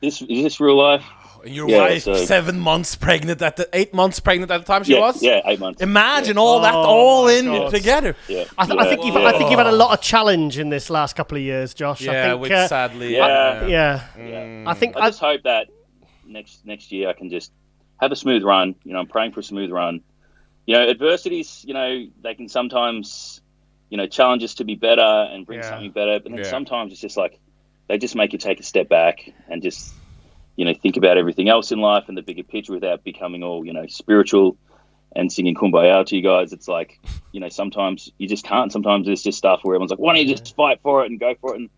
is this real life? And your wife, 7 months pregnant 8 months pregnant at the time she was? Yeah, 8 months. Imagine all that all in together. Yeah. I think you've had a lot of challenge in this last couple of years, Josh. Yeah, I think, which sadly. I just hope that next year I can just have a smooth run. I'm praying for a smooth run. Adversities, they can sometimes, challenge us to be better and bring something better. But then sometimes it's just like, they just make you take a step back and just, think about everything else in life and the bigger picture without becoming all, spiritual and singing Kumbaya to you guys. It's like, sometimes you just can't. Sometimes it's just stuff where everyone's like, why don't you just fight for it and go for it? And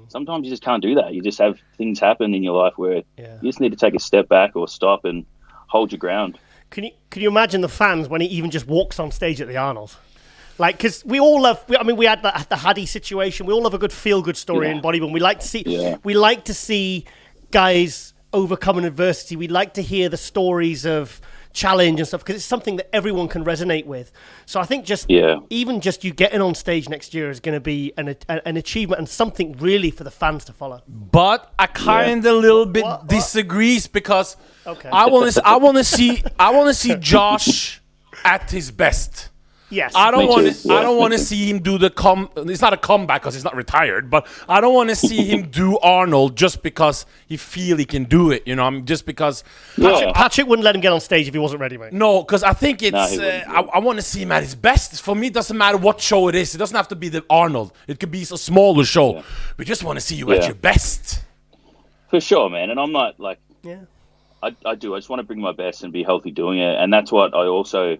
sometimes you just can't do that. You just have things happen in your life where you just need to take a step back or stop and hold your ground. Can you imagine the fans when he even just walks on stage at the Arnold? Like, because we all love. We had the Haddy situation. We all love a good feel-good story in bodybuilding. We like to see. Yeah. We like to see guys overcoming adversity. We like to hear the stories of challenge and stuff because it's something that everyone can resonate with. So I think even just you getting on stage next year is going to be an achievement and something really for the fans to follow. But I kind of little bit disagrees because I want to see Josh at his best. Yes, I don't want to see him do it's not a comeback because he's not retired, but I don't want to see him do Arnold just because he feel he can do it. Just because Patrick wouldn't let him get on stage if he wasn't ready, mate. No, because I think it's I want to see him at his best. For me, it doesn't matter what show it is. It doesn't have to be the Arnold. It could be a smaller show. Yeah. We just want to see you at your best. For sure, man. And I'm not like I do. I just want to bring my best and be healthy doing it, and that's what I also.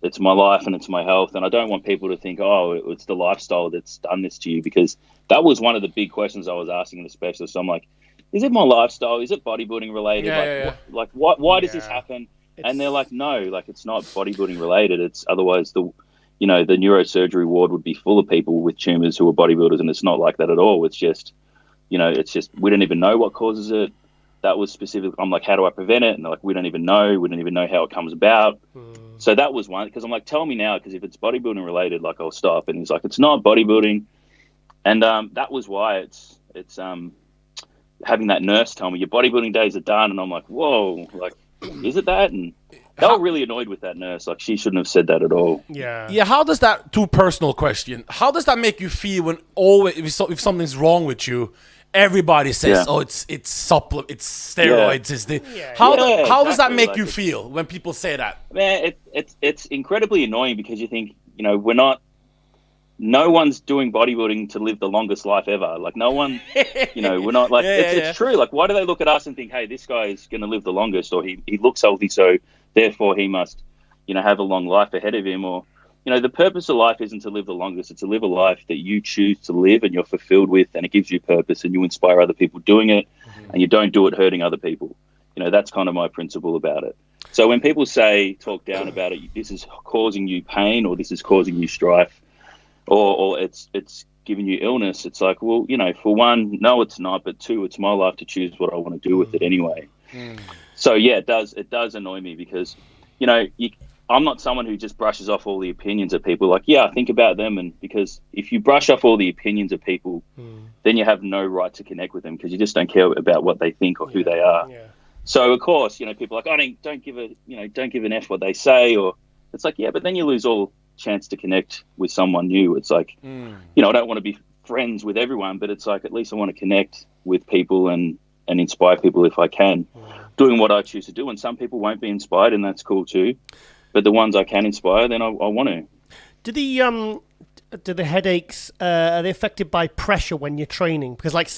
It's my life and it's my health, and I don't want people to think, it's the lifestyle that's done this to you, because that was one of the big questions I was asking the specialist. So I'm like, is it my lifestyle? Is it bodybuilding related? Why does this happen? And they're like, no, like it's not bodybuilding related. It's otherwise the neurosurgery ward would be full of people with tumors who are bodybuilders, and it's not like that at all. It's just, we don't even know what causes it. That was specific. I'm like, how do I prevent it? And they're like, we don't even know. We don't even know how it comes about. So that was one, because I'm like, tell me now, because if it's bodybuilding related, like I'll stop. And he's like, it's not bodybuilding. And that was why it's having that nurse tell me your bodybuilding days are done. And I'm like, whoa, like, is it that? And they were really annoyed with that nurse. Like, she shouldn't have said that at all. Yeah. How does that, too personal question, how does that make you feel when if something's wrong with you, everybody says, it's steroids. How does that make you feel when people say that? Man, it's incredibly annoying, because you think, no one's doing bodybuilding to live the longest life ever. Like, no one, we're not like, it's true. Like, why do they look at us and think, hey, this guy is going to live the longest, or he looks healthy, so therefore he must, have a long life ahead of him, or, the purpose of life isn't to live the longest. It's to live a life that you choose to live and you're fulfilled with, and it gives you purpose and you inspire other people doing it, and you don't do it hurting other people. That's kind of my principle about it. So when people talk down about it, this is causing you pain or this is causing you strife or it's giving you illness, it's like, well, for one, no, it's not, but two, it's my life to choose what I want to do with it anyway. So yeah, it does annoy me because, I'm not someone who just brushes off all the opinions of people. Like, yeah, I think about them, and because if you brush off all the opinions of people, then you have no right to connect with them because you just don't care about what they think or who they are. Yeah. So of course, people are like, don't give an F what they say, or it's like, yeah, but then you lose all chance to connect with someone new. It's like, I don't want to be friends with everyone, but it's like, at least I want to connect with people and inspire people if I can, doing what I choose to do. And some people won't be inspired, and that's cool too. But the ones I can inspire, then I want to. Do the headaches are they affected by pressure when you're training? Because like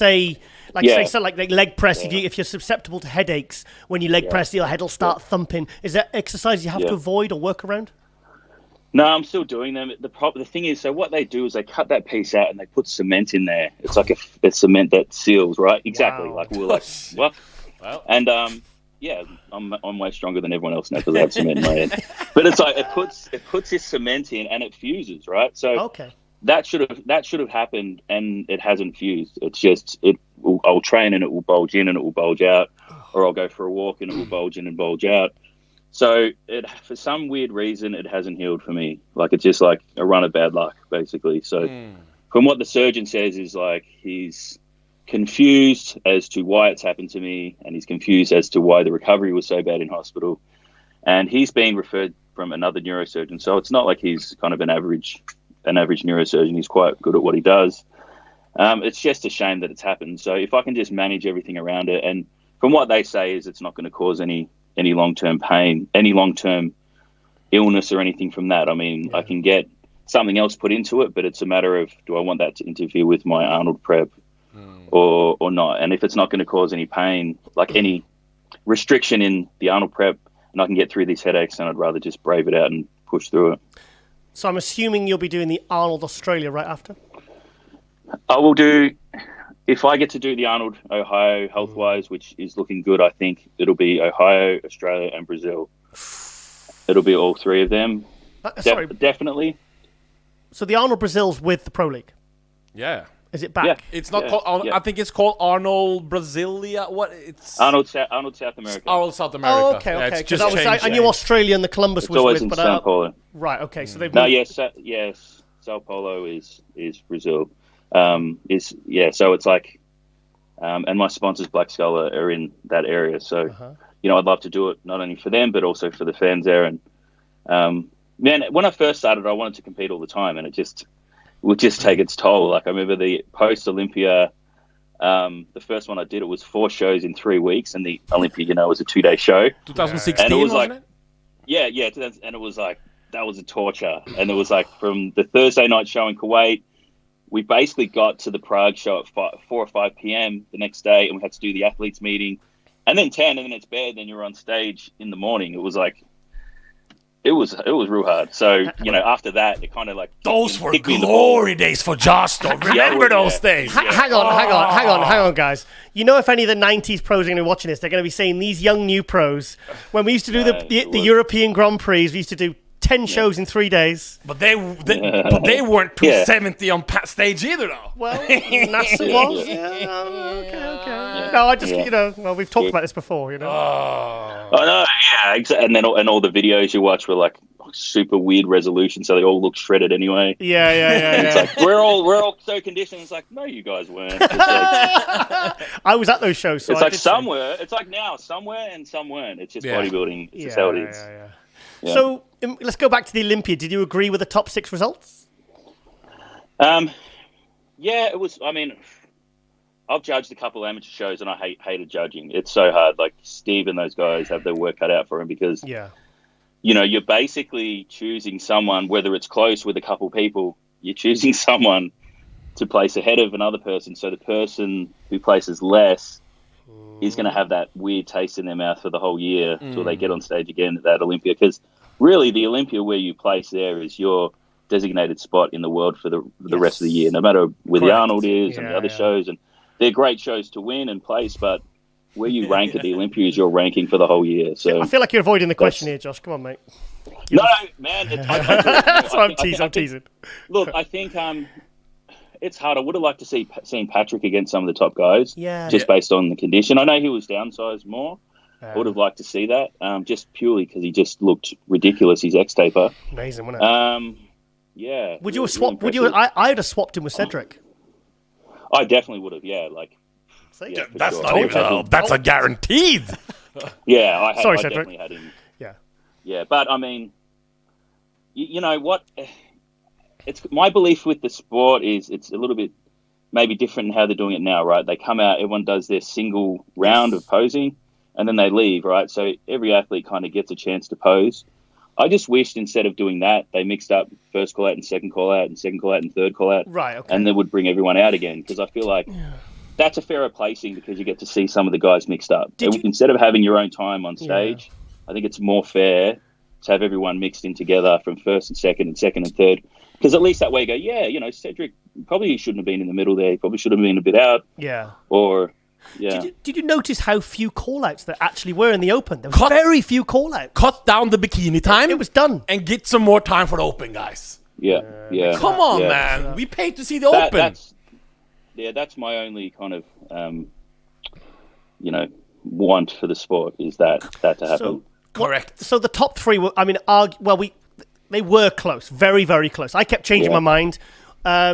leg press, if you're susceptible to headaches when you leg press, your head will start thumping. Is that exercise you have to avoid or work around? No, I'm still doing them. The thing is, so what they do is they cut that piece out and they put cement in there. It's like a cement that seals, right? Exactly. Wow. Like we're like what? Wow. And I'm way stronger than everyone else now because I have cement in my head. But it's like it puts this cement in and it fuses, right? So that should have happened and it hasn't fused. It's just I'll train and it will bulge in and it will bulge out, or I'll go for a walk and it will bulge in and bulge out. So for some weird reason it hasn't healed for me. Like it's just like a run of bad luck, basically. So from what the surgeon says is like he's confused as to why it's happened to me, and he's confused as to why the recovery was so bad in hospital, and he's being referred from another neurosurgeon, so it's not like he's kind of an average neurosurgeon. He's quite good at what he does. It's just a shame that it's happened. So if I can just manage everything around it, and from what they say is it's not going to cause any long-term pain, any long-term illness or anything from that. I mean, I can get something else put into it, but it's a matter of, do I want that to interfere with my Arnold prep or not? And if it's not going to cause any pain, like any restriction in the Arnold prep, and I can get through these headaches, then I'd rather just brave it out and push through it. So I'm assuming you'll be doing the Arnold Australia right after? I will do, if I get to do the Arnold Ohio health-wise, which is looking good, I think it'll be Ohio, Australia, and Brazil. It'll be all three of them. Definitely. So the Arnold Brazil's with the Pro League? Yeah. Is it back? Yeah. It's not called. I think it's called Arnold Brasilia. What? It's Arnold South America. Arnold South America. Oh, okay. Yeah, it's just I knew Australia and the Columbus was always with, in but Sao Paulo. Right. Okay. So they've yes. Sao Paulo is Brazil. So it's like, and my sponsors Black Skull are in that area. So I'd love to do it not only for them but also for the fans there. And man, when I first started, I wanted to compete all the time, and it would just take its toll. Like I remember the post Olympia, the first one I did, it was 4 shows in 3 weeks, and the Olympia, was a 2-day show. 2016, and it was wasn't it? Yeah, and it was like, that was a torture. And it was like from the Thursday night show in Kuwait, we basically got to the Prague show at 4 or 5 p.m. the next day, and we had to do the athletes meeting, and then 10, and then it's bed, and then you're on stage in the morning. It was like, it was real hard. So, after that, it kind of like... Those were glory days for Josh, though. Remember those days. Hang on, guys. If any of the 90s pros are going to be watching this, they're going to be saying, these young new pros, when we used to do the European Grand Prix, we used to do 10 shows in 3 days. But they weren't 270 on stage either, though. Well, NASA was. Okay. No, I just, we've talked about this before, Oh, no, yeah, exactly. And then all the videos you watch were like super weird resolution, so they all look shredded anyway. Yeah. It's like, we're all so conditioned. It's like, no, you guys weren't. It's like, I was at those shows. So it's like some were. It's like now, some were and some weren't. It's just bodybuilding. It's just how it is. Yeah. So let's go back to the Olympia. Did you agree with the top 6 results? Yeah, it was. I mean, I've judged a couple of amateur shows, and I hated judging. It's so hard. Like Steve and those guys have their work cut out for them because, you're basically choosing someone, whether it's close with a couple people, you're choosing someone to place ahead of another person. So the person who places less is going to have that weird taste in their mouth for the whole year until they get on stage again at that Olympia. Because really the Olympia where you place there is your designated spot in the world for the rest of the year, no matter where the Arnold is and the other shows. And they're great shows to win and place, but where you rank at the Olympia is your ranking for the whole year. So I feel like you're avoiding the question here, Josh. Come on, mate. No, man. That's what I'm teasing. Look, I think it's hard. I would have liked to seen Patrick against some of the top guys, just based on the condition. I know he was downsized more. I would have liked to see that, just purely because he just looked ridiculous. His X-taper. Amazing, wasn't it? Yeah. Would you have swapped? I'd have swapped him with Cedric. I definitely would have. Yeah, like. That's not even. That's a guaranteed. Yeah, I Sorry, definitely had him. Yeah. Yeah, but I mean, you know what? It's my belief with the sport is it's a little bit maybe different in how they're doing it now, right? They come out, everyone does their single round of posing, and then they leave, right? So every athlete kind of gets a chance to pose. I just wished instead of doing that, they mixed up first call out and second call out and second call out and third call out. Right, okay. And they would bring everyone out again, because I feel like that's a fairer placing because you get to see some of the guys mixed up. Instead of having your own time on stage, I think it's more fair to have everyone mixed in together from first and second and third. Because at least that way you go, Cedric probably shouldn't have been in the middle there. He probably should have been a bit out. Yeah. Or, yeah. Did you notice how few call-outs there actually were in the Open? There was very few call-outs. Cut down the bikini time. It was done. And get some more time for the Open, guys. Yeah. Come on, man. We paid to see the Open. That's my only kind of, want for the sport is that to happen. Correct. So the top three were, they were close, very, very close. I kept changing my mind. How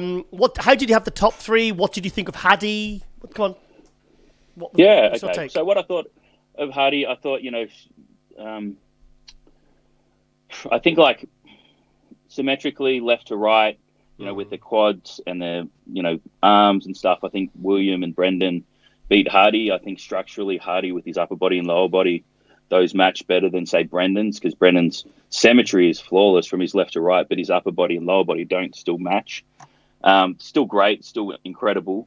did you have the top three? What did you think of Hadi? Come on. Okay. So what I thought of Hadi, I thought, I think like symmetrically left to right, with the quads and the, arms and stuff. I think William and Brendan beat Hadi. I think structurally Hadi with his upper body and lower body, those match better than, say, Brendan's, because Brendan's symmetry is flawless from his left to right, but his upper body and lower body don't still match. Still great, still incredible,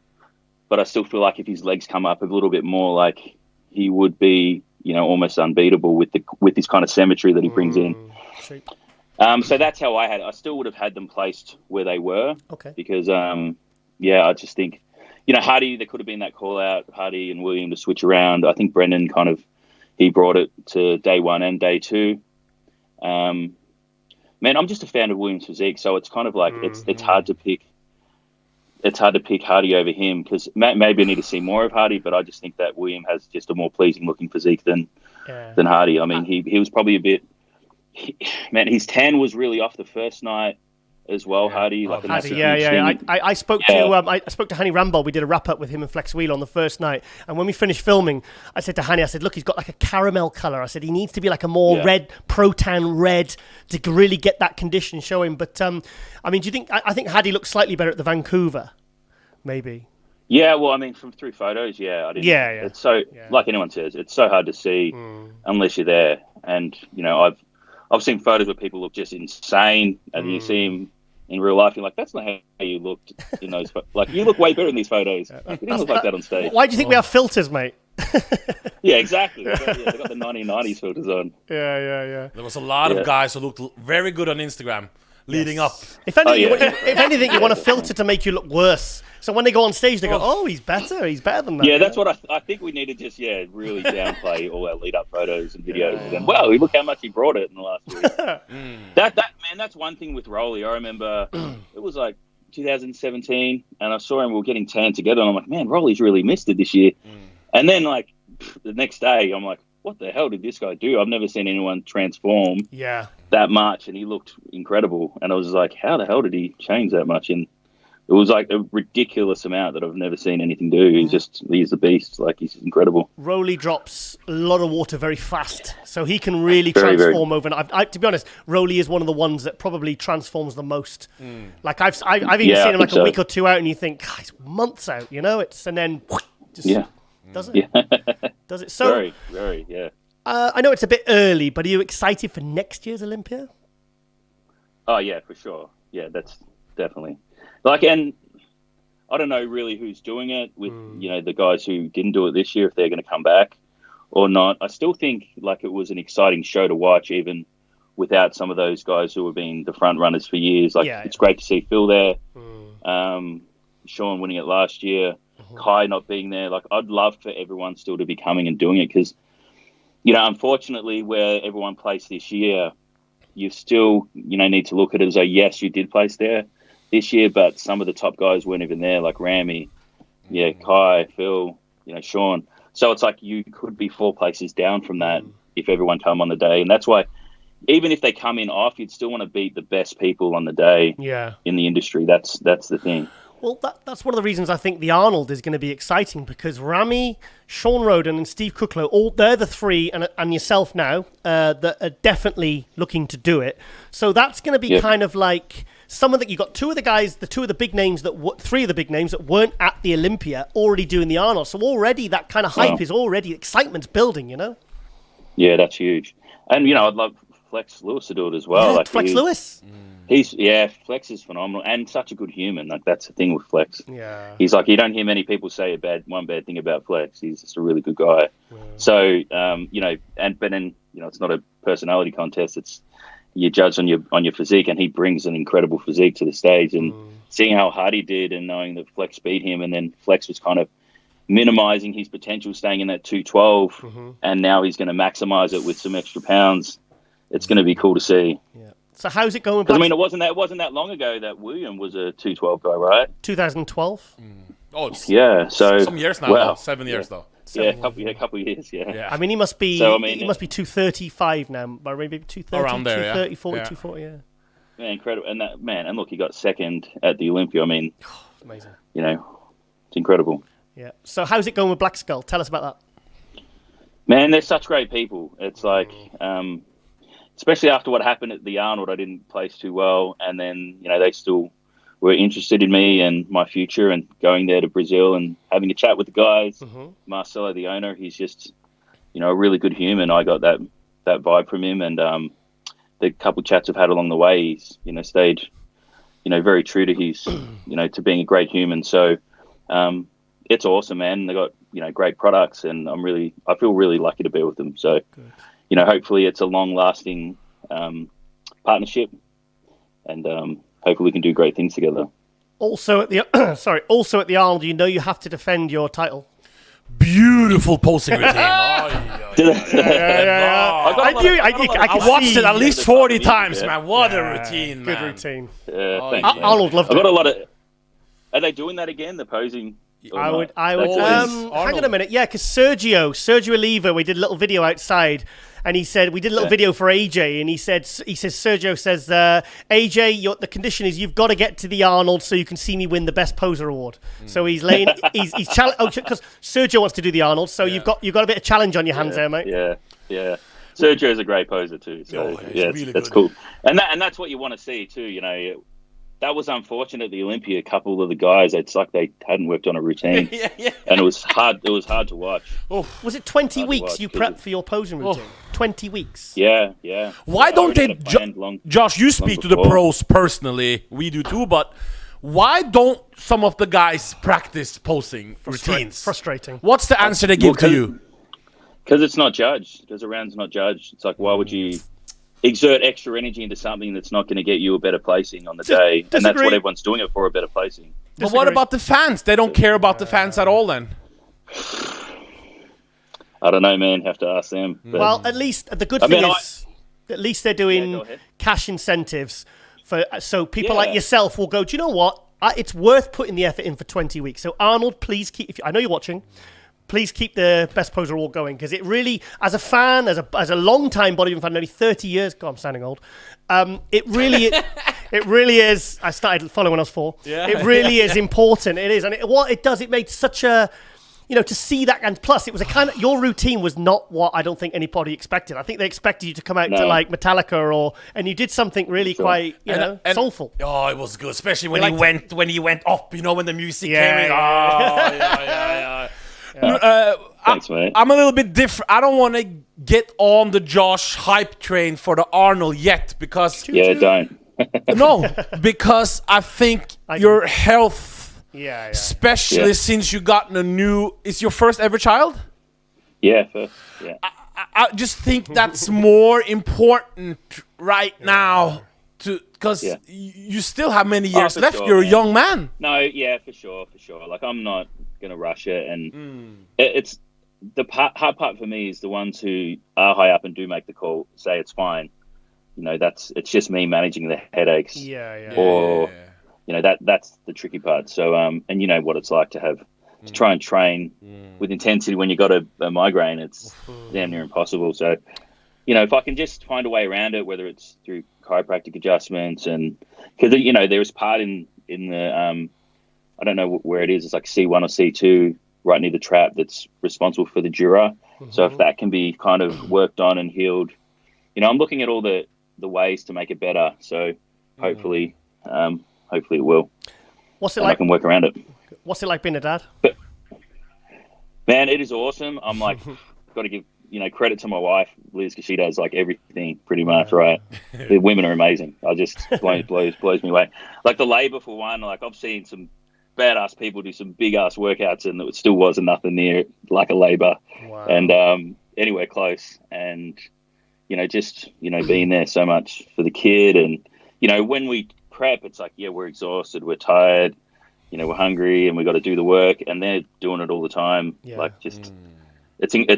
but I still feel like if his legs come up a little bit more, like he would be, almost unbeatable with this kind of symmetry that he brings in. So that's how I still would have had them placed where they were. Okay. Because, I just think, Hadi, there could have been that call out, Hadi and William to switch around. I think Brendan he brought it to day one and day two. Man, I'm just a fan of Williams' physique, so it's kind of like it's hard to pick. It's hard to pick Hadi over him because maybe I need to see more of Hadi, but I just think that William has just a more pleasing looking physique than Hadi. I mean, he was probably a bit. His tan was really off the first night as well. Hadi, I spoke to Hani Rambol. We did a wrap up with him and Flex Wheel on the first night, and when we finished filming, I said to Hani, I said, look, he's got like a caramel color. I said he needs to be like a more red, pro-tan red to really get that condition showing. But do you think? I think Hadi looked slightly better at the Vancouver, maybe. Yeah, well, I mean, through photos, I didn't. Yeah. It's so like anyone says, it's so hard to see unless you're there. And I've seen photos where people look just insane, and you see him in real life. You're like, that's not how you looked in those. Like, you look way better in these photos. You didn't look like that on stage. Why do you think we have filters, mate? Yeah, exactly. They got the 1990s filters on. Yeah. There was a lot of guys who looked very good on Instagram leading up. If anything, you want a filter to make you look worse. So when they go on stage, they go, "Oh, he's better. He's better than that." Yeah, that's what I think we need to just really downplay all our lead up photos and videos. And then, wow, look how much he brought it in the last week. That's one thing with Rolly. I remember it was like 2017, and I saw him. We were getting tan together, and I'm like, man, Rolly's really missed it this year. And then like the next day, I'm like, what the hell did this guy do? I've never seen anyone transform that much, and he looked incredible. And I was like, how the hell did he change that much? And it was like a ridiculous amount that I've never seen anything do. He's the beast. Like, he's incredible. Rolly drops a lot of water very fast, so he can really transform overnight. To be honest, Rolly is one of the ones that probably transforms the most. Like I've even seen him like a week or two out, and you think, he's months out, and then does it? Yeah. Does it? So very, very, yeah. I know it's a bit early, but are you excited for next year's Olympia? Oh yeah, for sure. Yeah, that's definitely. And I don't know really who's doing it with, the guys who didn't do it this year, if they're going to come back or not. I still think it was an exciting show to watch, even without some of those guys who have been the front runners for years. Like, it's great to see Phil there, Shawn winning it last year, Kai not being there. Like, I'd love for everyone still to be coming and doing it because, you know, unfortunately, where everyone placed this year, you still, you know, need to look at it as a yes, you did place there this year, but some of the top guys weren't even there, like Ramy, Kai, Phil, you know, Shawn. So it's like you could be 4 places down from that if everyone come on the day. And that's why even if they come in off, you'd still want to beat the best people on the day in the industry. That's the thing. Well, that's one of the reasons I think the Arnold is going to be exciting because Ramy, Shawn Roden, and Steve Kuclo, they're the 3, and yourself now, that are definitely looking to do it. So that's going to be kind of like some of the, you got 2 of the guys, the 2 of the big names 3 of the big names that weren't at the Olympia already doing the Arnold. So already that kind of hype is already, excitement's building, you know? Yeah, that's huge. And, you know, I'd love Flex Lewis to do it as well. Yeah, like Flex Lewis. Flex is phenomenal and such a good human. Like, that's the thing with Flex. Yeah, he's like, you don't hear many people say one bad thing about Flex. He's just a really good guy. Yeah. So, you know, but then, you know, it's not a personality contest. It's you judge on your physique, and he brings an incredible physique to the stage. And seeing how hard he did, and knowing that Flex beat him, and then Flex was kind of minimizing his potential, staying in that 212, and now he's going to maximize it with some extra pounds. It's going to be cool to see. Yeah. So how's it going? Because I mean, it wasn't that long ago that William was a 212 guy, right? 2012. Oh, it's so some years now. Well, 7 years though. A couple of years. Yeah. I mean, he must be. So, he must be 235 now, or maybe 230, around there, 230, 40, 240. Yeah. Man, incredible. And and look, he got second at the Olympia. I mean, amazing. You know, it's incredible. Yeah. So how's it going with Black Skull? Tell us about that. Man, they're such great people. It's like, especially after what happened at the Arnold, I didn't place too well, and then, you know, they still were interested in me and my future, and going there to Brazil and having a chat with the guys. Marcelo, the owner, he's just, you know, a really good human. I got that vibe from him, and the couple chats I've had along the way, he's, you know, stayed, you know, very true to his, you know, to being a great human. So it's awesome, man. They got, you know, great products, and I feel really lucky to be with them. So, you know, hopefully it's a long-lasting partnership, and hopefully we can do great things together. Also at the Arnold, you know, you have to defend your title. Beautiful posing routine. I watched it at least 40 times, man. What a routine, man. Good routine. Arnold loved it. I've got a lot of. Are they doing that again? The posing. I would. Hang on a minute. Yeah, because Sergio Oliva, we did a little video outside, and he said we did a little video for AJ, and Sergio says, AJ, the condition is you've got to get to the Arnold so you can see me win the best poser award. So he's laying, he's challenging because Sergio wants to do the Arnold, so you've got a bit of challenge on your hands there, mate. Yeah. Sergio's a great poser too. So really that's cool, and that's what you want to see too. You know. That was unfortunate at the Olympia. A couple of the guys, it's like they hadn't worked on a routine, and it was hard. It was hard to watch. Was it 20 weeks you prepped for your posing routine? 20 weeks. Yeah. Why don't they, Josh? You speak to the pros personally. We do too, but why don't some of the guys practice posing routines? Frustrating. What's the answer they give to you? Because it's not judged. Because a round's not judged. It's like, why would you exert extra energy into something that's not going to get you a better placing on the day? Disagree. And that's what everyone's doing it for, a better placing. But what about the fans? They don't care about the fans at all then? I don't know, man. Have to ask them. But, well, at least the good thing is at least they're doing cash incentives. So people like yourself will go, do you know what? It's worth putting the effort in for 20 weeks. So Arnold, please keep, I know you're watching, please keep the Best Poser Award going, because it really, as a fan, as a long-time bodybuilding fan, nearly 30 years, God, I'm sounding old, it really is, I started following when I was 4, it really is important, it is, and what it does, it made such a, you know, to see that, and plus, it was a kind of, your routine was not what I don't think anybody expected. I think they expected you to come out to like Metallica, and you did something really quite, you know, soulful. Oh, it was good, especially when he went up, you know, when the music came in. Thanks, mate. I'm a little bit different. I don't want to get on the Josh hype train for the Arnold yet, because don't. No, because I think your health, especially since you got a new. Is your first ever child? Yeah, first. Yeah. I just think that's more important right now, because you still have many years left. Sure, You're man. a young man. No, yeah, for sure. Like, I'm not gonna rush it, and it's the hard part for me is the ones who are high up and do make the call say it's fine. You know, it's just me managing the headaches. Or you know, that's the tricky part. So and you know what it's like to try and train with intensity when you got a migraine. It's damn near impossible. So, you know, if I can just find a way around it, whether it's through chiropractic adjustments, and because you know there's part in the I don't know where it is. It's like C1 or C2 right near the trap that's responsible for the dura. So if that can be kind of worked on and healed, you know, I'm looking at all the ways to make it better. So hopefully it will. What's it and like? I can work around it. What's it like being a dad? But, man, it is awesome. I'm like, got to give credit to my wife, Liz, because she does like everything pretty much, right? The women are amazing. I just blows me away. Like the labor for one. Like I've seen some badass people do some big ass workouts, and it still wasn't nothing near like a labor, and anywhere close. And just being there so much for the kid, and when we prep, it's like we're exhausted, we're tired. We're hungry and we got to do the work, and they're doing it all the time. Like it's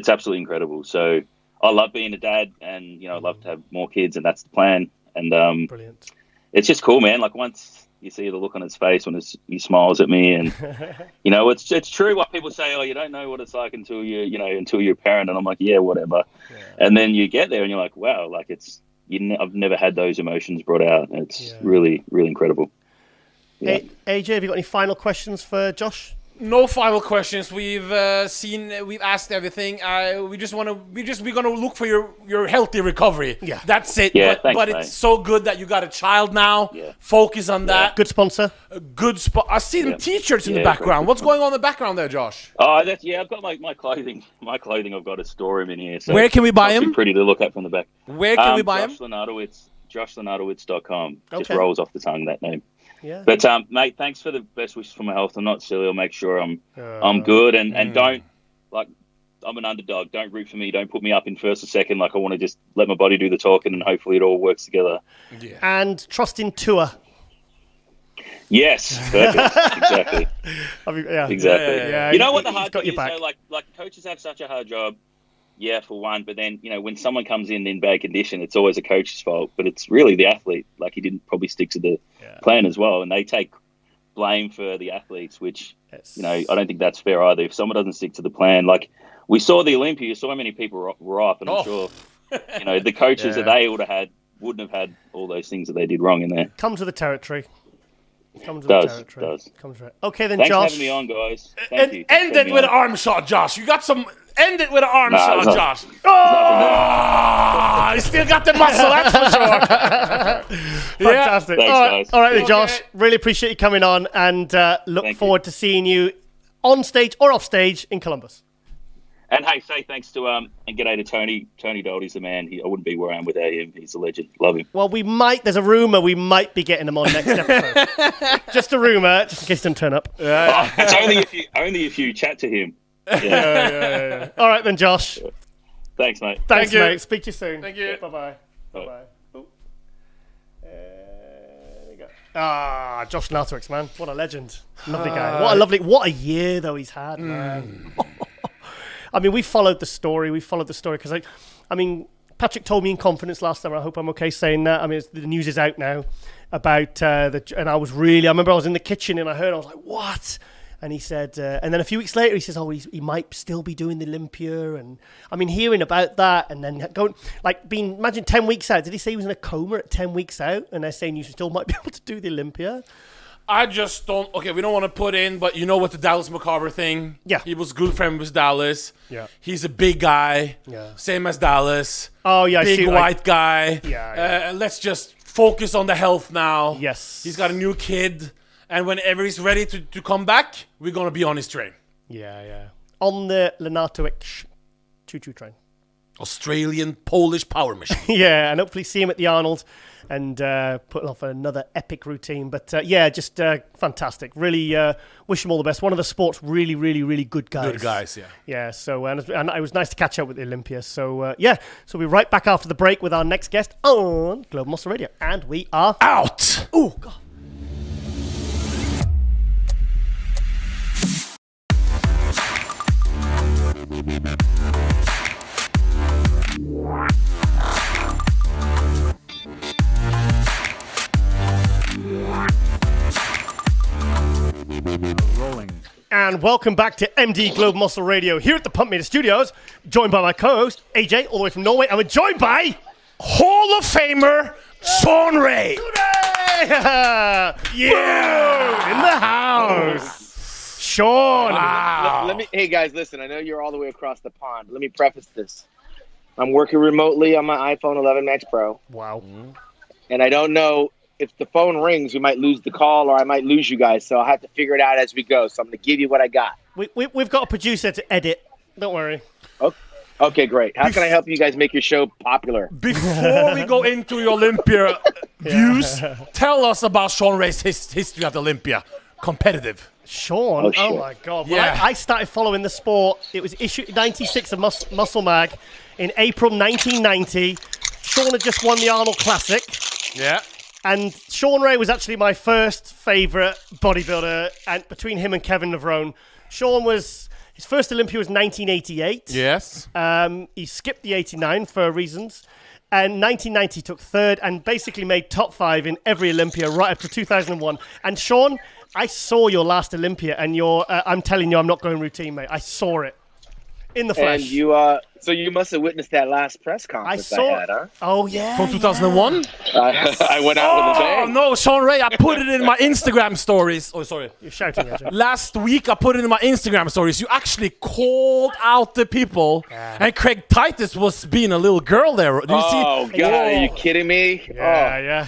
absolutely incredible. So I love being a dad, and I'd love to have more kids, and that's the plan. And brilliant. It's just cool, man. Like once you see the look on his face when he smiles at me, and it's true what people say. Oh, you don't know what it's like until you're a parent. And I'm like, yeah, whatever. And then you get there, and you're like, wow, like I've never had those emotions brought out. It's really, really incredible. Yeah. AJ, have you got any final questions for Josh? No final questions. We've asked everything. We're gonna look for your healthy recovery. Yeah, that's it. Yeah, but it's so good that you got a child now. Yeah. Focus on that. Good sponsor. A good spot. I see them T-shirts in the background. What's going on in the background there, Josh? Oh, I've got my clothing. My clothing. I've got to store them in here. So where can we buy them? Too pretty to look at from the back. Where can we buy them? JoshLenartowicz.com. Okay. Just rolls off the tongue, that name. Yeah. But mate, thanks for the best wishes for my health. I'm not silly. I'll make sure I'm good, and don't, like, I'm an underdog. Don't root for me. Don't put me up in first or second. Like, I want to just let my body do the talking, and hopefully it all works together. Yeah. And trust in Tua. Yes, perfect. Exactly. Exactly. Yeah, you know what the hard got thing your is, back. though? Like coaches have such a hard job. Yeah, for one, but then, when someone comes in bad condition, it's always a coach's fault, but it's really the athlete. Like, he didn't probably stick to the plan as well, and they take blame for the athletes, which, I don't think that's fair either. If someone doesn't stick to the plan, like, we saw the Olympia, so many people were off, and I'm sure, the coaches that they wouldn't have had all those things that they did wrong in there. Comes with the territory. Does. Okay, then, Thanks Josh. for having me on, guys. Thank you. End it with an arm shot, Josh. You got some... End it with an arm shot, Josh. You still got the muscle, that's for sure. Fantastic. Thanks, guys. All right, then, Josh. Really appreciate you coming on, and look forward to seeing you on stage or off stage in Columbus. And hey, say thanks to and g'day to Tony. Tony Doldy's the man. I wouldn't be where I am without him. He's a legend. Love him. Well, there's a rumour we might be getting him on next episode. Just a rumour, just in case he doesn't turn up. It's only if you chat to him. Yeah. All right then, Josh. Thanks, mate. Thanks, mate. Speak to you soon. Thank you. Bye-bye. Bye-bye. There you go. Josh Lenartowicz, man. What a legend. Lovely guy. What a year, though, he's had, man. I mean, we followed the story because, Patrick told me in confidence last time. I hope I'm okay saying that. I mean, the news is out now about and I remember I was in the kitchen and I was like, what? And he said, and then a few weeks later, he says, he might still be doing the Olympia. And I mean, hearing about that and then imagine 10 weeks out. Did he say he was in a coma at 10 weeks out? And they're saying you still might be able to do the Olympia? I just don't. Okay, we don't want to put in, but with the Dallas McCarver thing. Yeah. He was good friend with Dallas. Yeah. He's a big guy. Yeah. Same as Dallas. Oh, yeah. Big white guy. Yeah. Let's just focus on the health now. Yes. He's got a new kid. And whenever he's ready to come back, we're going to be on his train. Yeah. On the Lenartowicz choo-choo train. Australian Polish power machine. Yeah, and hopefully see him at the Arnold and put off another epic routine. But just fantastic. Really wish him all the best. One of the sport's really, really, really good guys. Good guys, yeah. Yeah, so and it was nice to catch up with Olympia. So so we'll be right back after the break with our next guest on Global Muscle Radio. And we are out. Oh, God. Rolling. And welcome back to MD Global Muscle Radio here at the Pump Meter Studios, joined by my co-host AJ, all the way from Norway, and we're joined by Hall of Famer Shawn Ray. yeah, in the house, Shawn. Let me. Hey guys, listen. I know you're all the way across the pond. Let me preface this. I'm working remotely on my iPhone 11 Max Pro. Wow. And I don't know if the phone rings, we might lose the call, or I might lose you guys. So I'll have to figure it out as we go. So I'm going to give you what I got. We've got a producer to edit. Don't worry. Okay, great. How can I help you guys make your show popular? Before we go into your Olympia views, tell us about Shawn Ray's history at Olympia. Competitive. Shawn, shit. oh my God. Well, Yeah. I started following the sport. It was issued 96 of Muscle Mag in April 1990. Shawn had just won the Arnold Classic. Yeah. And Shawn Ray was actually my first favourite bodybuilder, and between him and Kevin Navrone. Shawn his first Olympia was 1988. Yes. He skipped the 89 for reasons. And 1990 took third and basically made top 5 in every Olympia right up to 2001. And Shawn, I saw your last Olympia, and I'm telling you, I'm not going routine, mate. I saw it in the flesh. And so you must have witnessed that last press conference I had, huh? Oh, yeah. From 2001? I went out with a Oh, bang. no, Shawn Ray, I put it in my Instagram stories. Oh, sorry. You're shouting at you. Last week, I put it in my Instagram stories. You actually called out the people, and Craig Titus was being a little girl there. Do you see? Oh, God, are you kidding me? Yeah.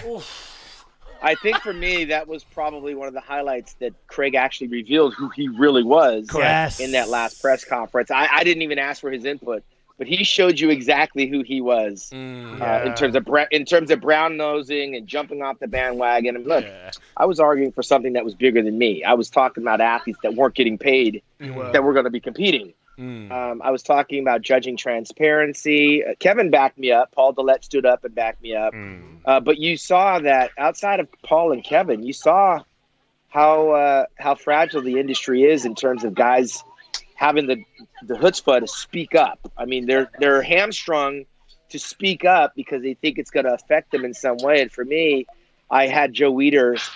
I think for me, that was probably one of the highlights that Craig actually revealed who he really was Yes. in that last press conference. I didn't even ask for his input, but he showed you exactly who he was in terms of brown nosing and jumping off the bandwagon. And look, I was arguing for something that was bigger than me. I was talking about athletes that weren't getting paid, that were going to be competing. I was talking about judging transparency. Kevin backed me up. Paul Dillette stood up and backed me up. But you saw that outside of Paul and Kevin, you saw how fragile the industry is in terms of guys having the chutzpah to speak up. I mean, they're hamstrung to speak up because they think it's going to affect them in some way. And for me, I had Joe Weider's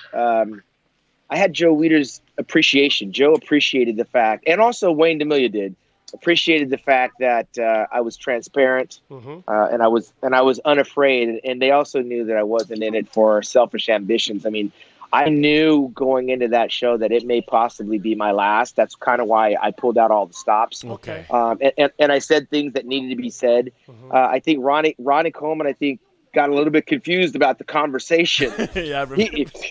appreciation. Joe appreciated the fact, and also Wayne DeMille appreciated the fact that I was transparent and I was unafraid, and they also knew that I wasn't in it for selfish ambitions. I mean, I knew going into that show that it may possibly be my last. That's kind of why I pulled out all the stops. Okay. And I said things that needed to be said. I think Ronnie Coleman, got a little bit confused about the conversation. Yeah,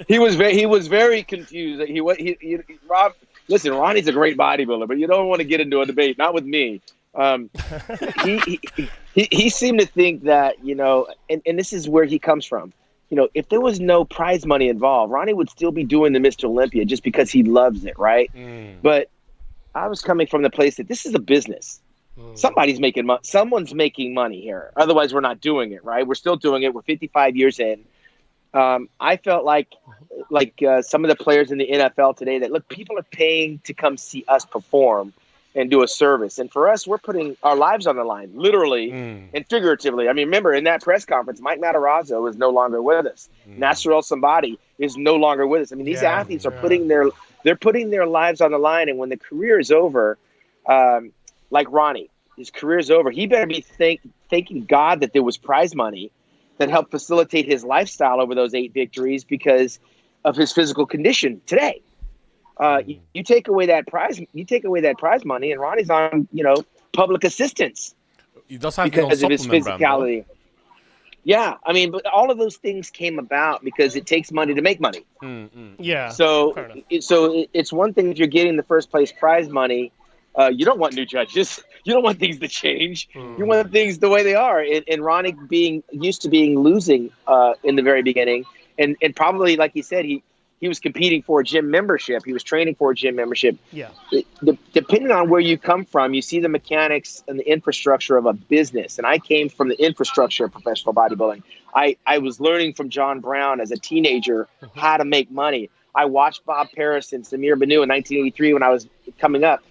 he was very confused. Rob, listen, Ronnie's a great bodybuilder, but you don't want to get into a debate, not with me. He seemed to think that, and this is where he comes from. If there was no prize money involved, Ronnie would still be doing the Mr. Olympia just because he loves it, right? But I was coming from the place that this is a business. Somebody's making money. Someone's making money here. Otherwise, we're not doing it, right? We're still doing it. We're 55 years in. I felt like some of the players in the NFL today that, look, people are paying to come see us perform and do a service. And for us, we're putting our lives on the line, literally and figuratively. I mean, remember, in that press conference, Mike Matarazzo is no longer with us. Nasser El-Sambadi is no longer with us. I mean, these athletes are putting their lives on the line. And when the career is over, like Ronnie, his career is over, he better be thanking God that there was prize money that helped facilitate his lifestyle over those 8 victories because of his physical condition today. You take away that prize money, and Ronnie's on, public assistance He does have because of his physicality. Yeah, I mean, but all of those things came about because it takes money to make money. Yeah. So it's one thing if you're getting the first place prize money. You don't want new judges. You don't want things to change. You want things the way they are. And Ronnie being used to being losing in the very beginning, and probably like he said, he was competing for a gym membership. He was training for a gym membership. Yeah. Depending on where you come from, you see the mechanics and the infrastructure of a business. And I came from the infrastructure of professional bodybuilding. I was learning from John Brown as a teenager how to make money. I watched Bob Peterson, Samir Banu in 1983 when I was coming up,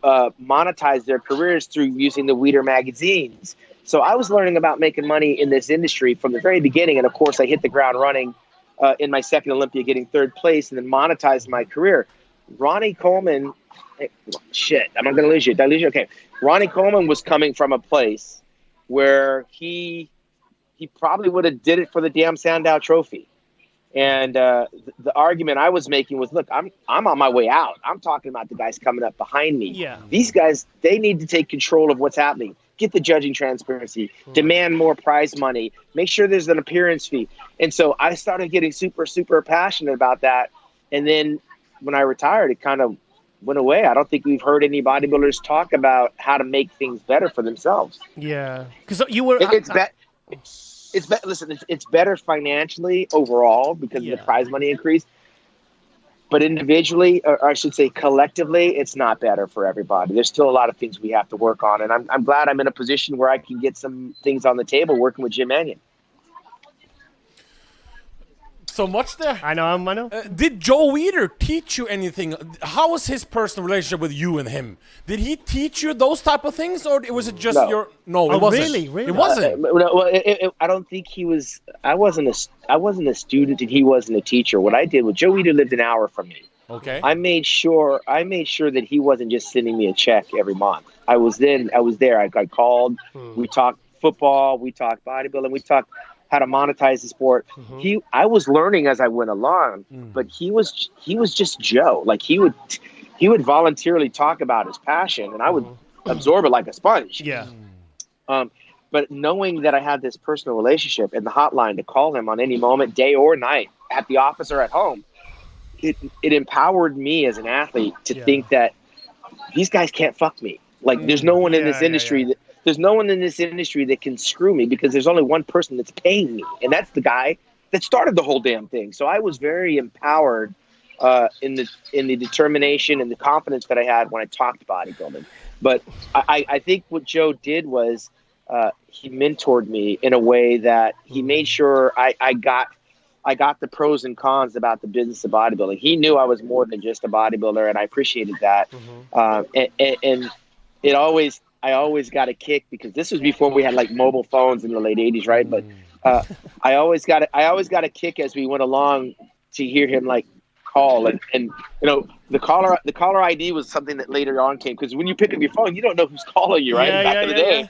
monetize their careers through using the Weeder magazines. So I was learning about making money in this industry from the very beginning. And of course, I hit the ground running in my second Olympia, getting third place, and then monetized my career. Ronnie Coleman, I'm not going to lose you. Did I lose you? Okay. Ronnie Coleman was coming from a place where he probably would have did it for the damn Sandow Trophy. And the argument I was making was, look, I'm on my way out. I'm talking about the guys coming up behind me. Yeah. These guys, they need to take control of what's happening. Get the judging transparency, demand more prize money, make sure there's an appearance fee. And so I started getting super, super passionate about that. And then when I retired, it kind of went away. I don't think we've heard any bodybuilders talk about how to make things better for themselves. Yeah. Because you were... It's better financially overall because of the prize money increase. But individually, or I should say collectively, it's not better for everybody. There's still a lot of things we have to work on. And I'm glad I'm in a position where I can get some things on the table working with Jim Mannion. So much there. I know. Did Joe Weeder teach you anything? How was his personal relationship with you and him? Did he teach you those type of things, or was it just your? No, it wasn't. Really? It wasn't. I don't think he was. I wasn't a student, and he wasn't a teacher. What I did was Joe Weeder lived an hour from me. Okay. I made sure that he wasn't just sending me a check every month. I was there. I called. We talked football. We talked bodybuilding. We talked how to monetize the sport. I was learning as I went along, but he was just Joe. Like he would voluntarily talk about his passion, and I would absorb it like a sponge. Yeah. But knowing that I had this personal relationship and the hotline to call him on any moment, day or night, at the office or at home, it empowered me as an athlete to think that these guys can't fuck me. Like there's no one in this industry that. There's no one in this industry that can screw me because there's only one person that's paying me, and that's the guy that started the whole damn thing. So I was very empowered in the determination and the confidence that I had when I talked bodybuilding. But I think what Joe did was he mentored me in a way that he made sure I got the pros and cons about the business of bodybuilding. He knew I was more than just a bodybuilder, and I appreciated that. And I always got a kick because this was before we had like mobile phones in the late 80s, right? But I always got a kick as we went along to hear him like call and you know the caller ID was something that later on came because when you pick up your phone, you don't know who's calling you, right? Back in the day,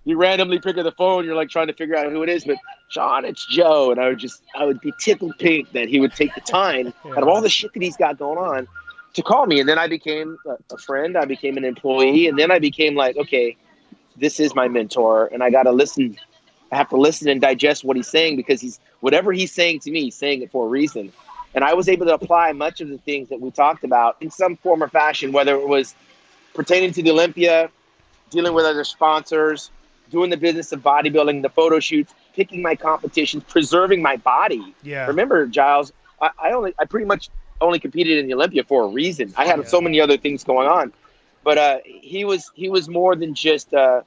you randomly pick up the phone, you're like trying to figure out who it is, but Shawn, it's Joe, and I would be tickled pink that he would take the time out of all the shit that he's got going on to call me. And then I became a friend, I became an employee, and then I became like, okay, this is my mentor, and I got to listen. I have to listen and digest what he's saying because whatever he's saying to me, he's saying it for a reason. And I was able to apply much of the things that we talked about in some form or fashion, whether it was pertaining to the Olympia, dealing with other sponsors, doing the business of bodybuilding, the photo shoots, picking my competitions, preserving my body. Yeah. Remember, Giles, I pretty much only competed in the Olympia for a reason. I had so many other things going on, but he was more than just a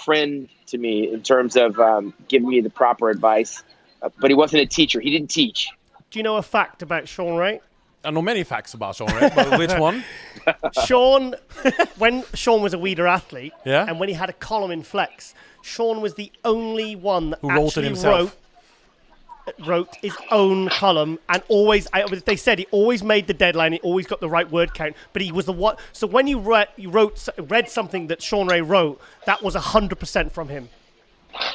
friend to me in terms of giving me the proper advice. But he wasn't a teacher. He didn't teach. Do you know a fact about Shawn Ray? I know many facts about Shawn Ray, but which one? Shawn, when Shawn was a Weeder athlete, Yeah. and when he had a column in Flex, Shawn was the only one that Who wrote it actually himself. wrote his own column, and they said he always made the deadline, he always got the right word count, but he was the one. So when you read something that Shawn Ray wrote, that was 100% from him.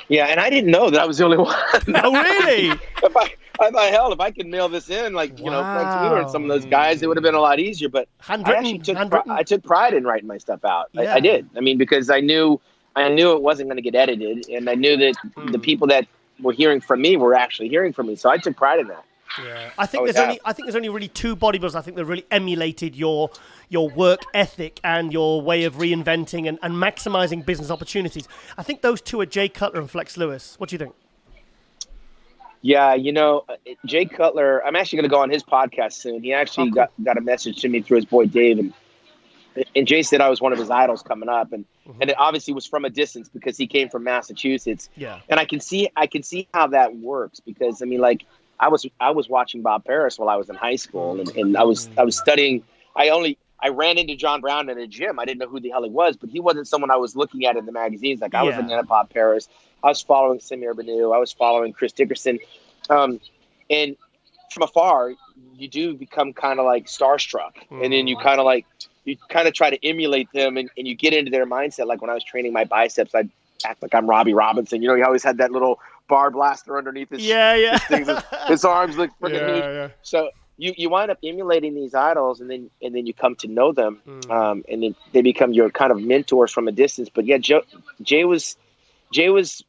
Yeah, and I didn't know that I was the only one. Oh, really? I thought, hell, if I could mail this in, like, you know, Frank Wheeler and some of those guys, it would have been a lot easier. But Handwritten. I took pride in writing my stuff out. Yeah. I did. I mean, because I knew it wasn't going to get edited, and I knew that the people that were hearing from me were actually hearing from me. So I took pride in that. Yeah, I think there's only really two bodybuilders I think that really emulated your work ethic and your way of reinventing and maximizing business opportunities. I think those two are Jay Cutler and Flex Lewis. What do you think? Yeah, Jay Cutler, I'm actually going to go on his podcast soon. He actually got a message to me through his boy Dave, and Jay said I was one of his idols coming up, and it obviously was from a distance because he came from Massachusetts. Yeah, and I can see how that works because I was watching Bob Paris while I was in high school, and I was studying. I ran into John Brown in a gym. I didn't know who the hell he was, but he wasn't someone I was looking at in the magazines. Like I was looking at Bob Paris. I was following Samir Banu. I was following Chris Dickerson. And from afar, you do become kind of like starstruck. And then you kind of try to emulate them and you get into their mindset. Like when I was training my biceps, I'd act like I'm Robbie Robinson. He always had that little bar blaster underneath his his arms look freaking huge. Yeah. So you wind up emulating these idols, and then you come to know them, and then they become your kind of mentors from a distance. But yeah, Jay was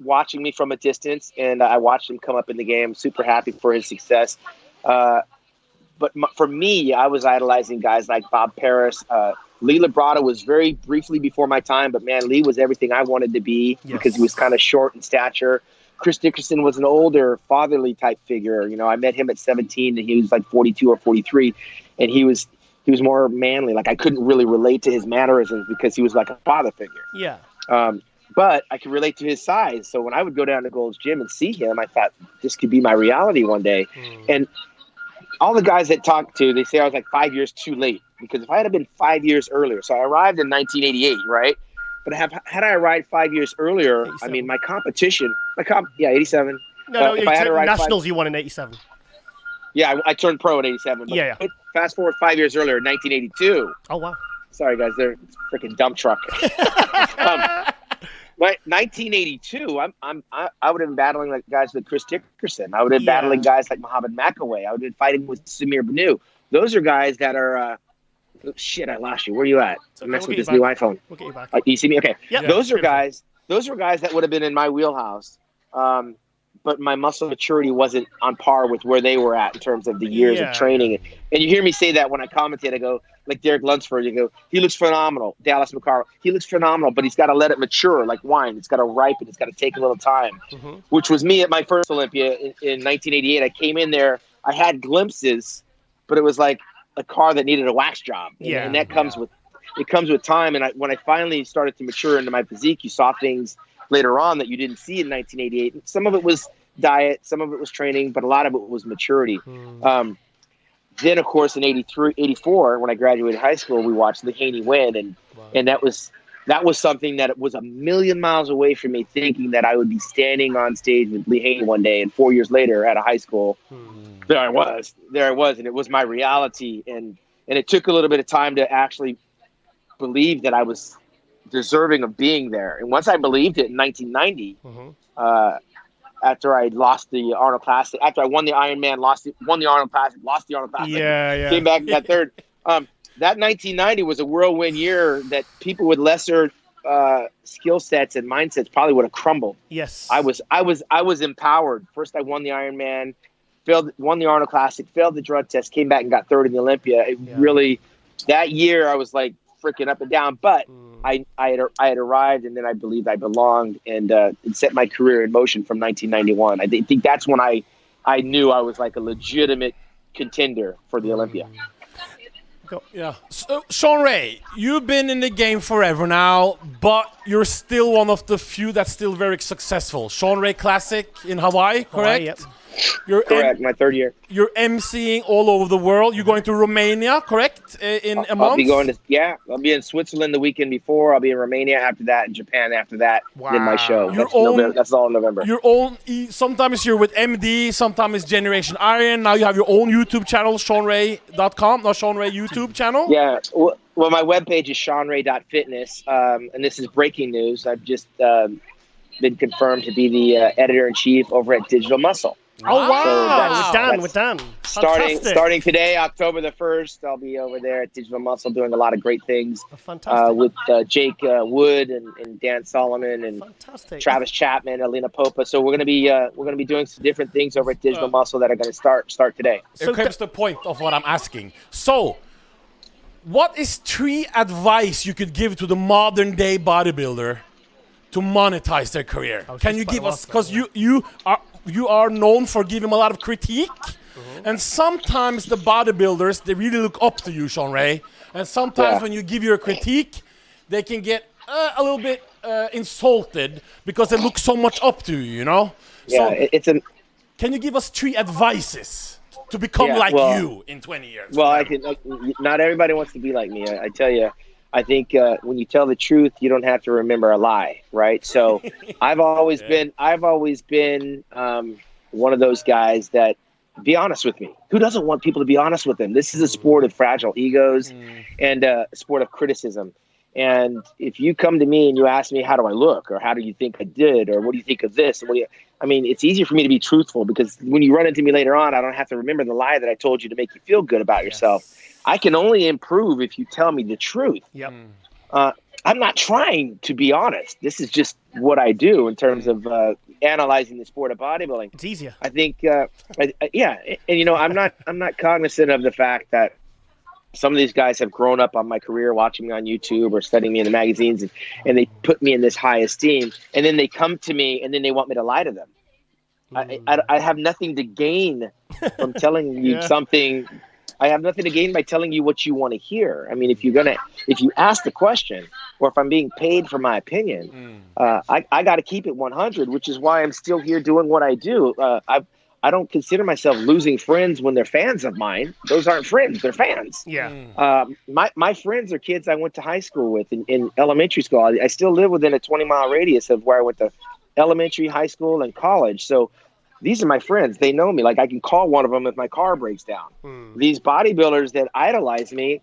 watching me from a distance, and I watched him come up in the game. Super happy for his success. But for me, I was idolizing guys like Bob Paris. Lee Labrada was very briefly before my time, but man, Lee was everything I wanted to be because he was kind of short in stature. Chris Dickerson was an older, fatherly type figure. I met him at 17, and he was like 42 or 43, and he was more manly. Like I couldn't really relate to his mannerisms because he was like a father figure. Yeah. But I could relate to his size. So when I would go down to Gold's Gym and see him, I thought this could be my reality one day. And all the guys that talked to, they say I was like 5 years too late because if I had been 5 years earlier, so I arrived in 1988, right? But had I arrived 5 years earlier, 87. I mean, my competition, 87. No, if I had arrived Nationals, you won in 87. Yeah, I turned pro in 87. But fast forward 5 years earlier, 1982. Oh, wow. Sorry, guys, they're a freaking dump truck. 1982, I would have been battling like guys like Chris Dickerson. I would have been battling guys like Muhammad McAway. I would have been fighting with Samir Banu. Those are guys that are shit, I lost you. Where are you at? I'm messing with this new iPhone. We'll get you back. You see me? Okay. Yep. Those are guys that would have been in my wheelhouse. But my muscle maturity wasn't on par with where they were at in terms of the years of training. And you hear me say that when I commentate, I go, like Derek Lunsford, you go, he looks phenomenal. Dallas McCarroll, he looks phenomenal, but he's got to let it mature like wine. It's got to ripen. It's got to take a little time, which was me at my first Olympia in 1988. I came in there. I had glimpses, but it was like a car that needed a wax job. And that comes with time. And when I finally started to mature into my physique, you saw things later on that you didn't see in 1988. Some of it was diet, some of it was training, but a lot of it was maturity. Then, of course, in 84, when I graduated high school, we watched the Haney win, and that was something that was a million miles away from me, thinking that I would be standing on stage with Lee Haney one day, and 4 years later at a high school, there I was, and it was my reality, and it took a little bit of time to actually believe that I was deserving of being there. And once I believed it in 1990, after I lost the Arnold Classic, after I won the Ironman, won the Arnold Classic, lost the Arnold Classic, came back in that third. That 1990 was a whirlwind year that people with lesser skill sets and mindsets probably would have crumbled. Yes, I was empowered. First, I won the Ironman, won the Arnold Classic, failed the drug test, came back and got third in the Olympia. It really, that year I was like freaking up and down, but I had arrived, and then I believed I belonged, and it set my career in motion from 1991. I think that's when I knew I was like a legitimate contender for the Olympia. Yeah. So, Shawn Ray, you've been in the game forever now, but you're still one of the few that's still very successful. Shawn Ray Classic in Hawaii, correct? Yep. Correct, my third year. You're emceeing all over the world. You're going to Romania, correct? In a month? I'll be in Switzerland the weekend before. I'll be in Romania after that, and Japan after that. Wow. Then my show. That's all in November. Your own. Sometimes you're with MD, sometimes it's Generation Iron. Now you have your own YouTube channel, ShawnRay.com, not Shawn Ray YouTube channel. Yeah. Well, my webpage is ShawnRay.fitness, and this is breaking news. I've just been confirmed to be the editor-in-chief over at Digital Muscle. Oh, wow. So with Dan. Starting today, October the 1st, I'll be over there at Digital Muscle doing a lot of great things with Jake Wood and Dan Solomon and Travis Chapman, Alina Popa. So we're gonna be doing some different things over at Digital Muscle that are gonna start today. Here comes the point of what I'm asking. So, what is 3 advice you could give to the modern day bodybuilder to monetize their career? Can you give us, because you are known for giving a lot of critique, and sometimes the bodybuilders, they really look up to you, Shawn Ray, and sometimes when you give your critique, they can get a little bit insulted because they look so much up to you, you know? Yeah, so can you give us 3 advices to become you in 20 years? Well, not everybody wants to be like me. I tell you, I think when you tell the truth, you don't have to remember a lie, right? So I've always been one of those guys that be honest with me. Who doesn't want people to be honest with them? This is a sport of fragile egos and a sport of criticism. And if you come to me and you ask me, how do I look? Or how do you think I did? Or what do you think of this? It's easier for me to be truthful because when you run into me later on, I don't have to remember the lie that I told you to make you feel good about yourself. I can only improve if you tell me the truth. Yep. I'm not trying to be honest. This is just what I do in terms of analyzing the sport of bodybuilding. It's easier. I think, I'm not cognizant of the fact that some of these guys have grown up on my career, watching me on YouTube or studying me in the magazines, and they put me in this high esteem, and then they come to me and then they want me to lie to them. I have nothing to gain from telling you something. I have nothing to gain by telling you what you want to hear. I mean, if you ask the question, or if I'm being paid for my opinion, I got to keep it 100, which is why I'm still here doing what I do. I don't consider myself losing friends when they're fans of mine. Those aren't friends; they're fans. Yeah. My friends are kids I went to high school with in elementary school. I still live within a 20-mile radius of where I went to elementary, high school, and college. So these are my friends. They know me. Like I can call one of them if my car breaks down. These bodybuilders that idolize me,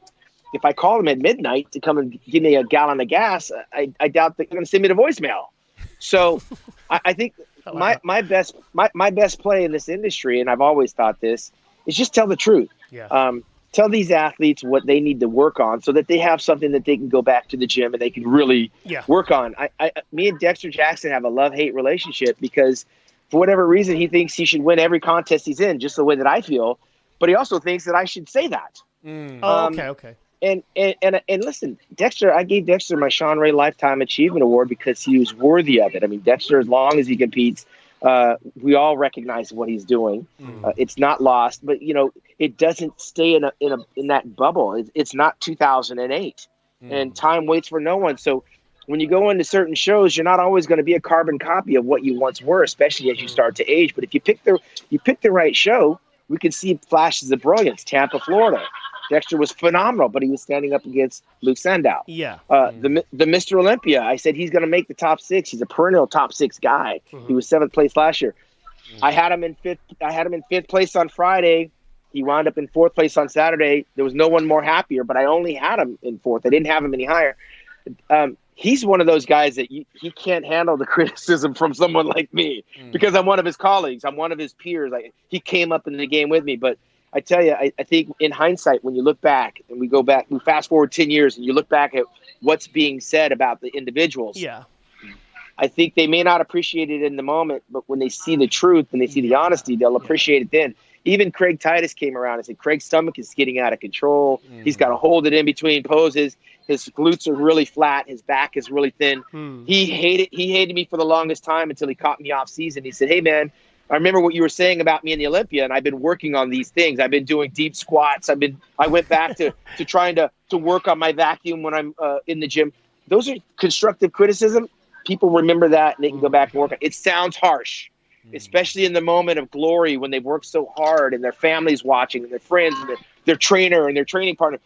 if I call them at midnight to come and give me a gallon of gas, I doubt they're going to send me the voicemail. So I think my best play in this industry, and I've always thought this, is just tell the truth. Yeah. Tell these athletes what they need to work on so that they have something that they can go back to the gym and they can really work on. Me and Dexter Jackson have a love-hate relationship because for whatever reason, he thinks he should win every contest he's in, just the way that I feel. But he also thinks that I should say that. Okay. And listen, Dexter, I gave Dexter my Shawn Ray Lifetime Achievement Award because he was worthy of it. I mean, Dexter, as long as he competes, we all recognize what he's doing. It's not lost, but it doesn't stay in that bubble. It's not 2008, and time waits for no one. So when you go into certain shows, you're not always going to be a carbon copy of what you once were, especially as you start to age. But if you pick the right show, we can see flashes of brilliance. Tampa, Florida. Dexter was phenomenal, but he was standing up against Luke Sandow. Yeah. The Mr. Olympia, I said he's going to make the top 6. He's a perennial top 6 guy. He was 7th place last year. I had him in 5th place on Friday. He wound up in 4th place on Saturday. There was no one more happier, but I only had him in 4th. I didn't have him any higher. He's one of those guys that he can't handle the criticism from someone like me because I'm one of his colleagues. I'm one of his peers. He came up in the game with me. But I tell you, I think in hindsight, when you look back and we fast forward 10 years and you look back at what's being said about the individuals. Yeah. I think they may not appreciate it in the moment, but when they see the truth and they see the honesty, they'll appreciate it then. Even Craig Titus came around and said, Craig's stomach is getting out of control. He's got to hold it in between poses. His glutes are really flat. His back is really thin. He hated me for the longest time until he caught me off season. He said, hey, man, I remember what you were saying about me in the Olympia, and I've been working on these things. I've been doing deep squats. I went back to trying to work on my vacuum when I'm in the gym. Those are constructive criticism. People remember that, and they can go back and work on it. It sounds harsh, especially in the moment of glory when they've worked so hard and their family's watching and their friends and their trainer and their training partner.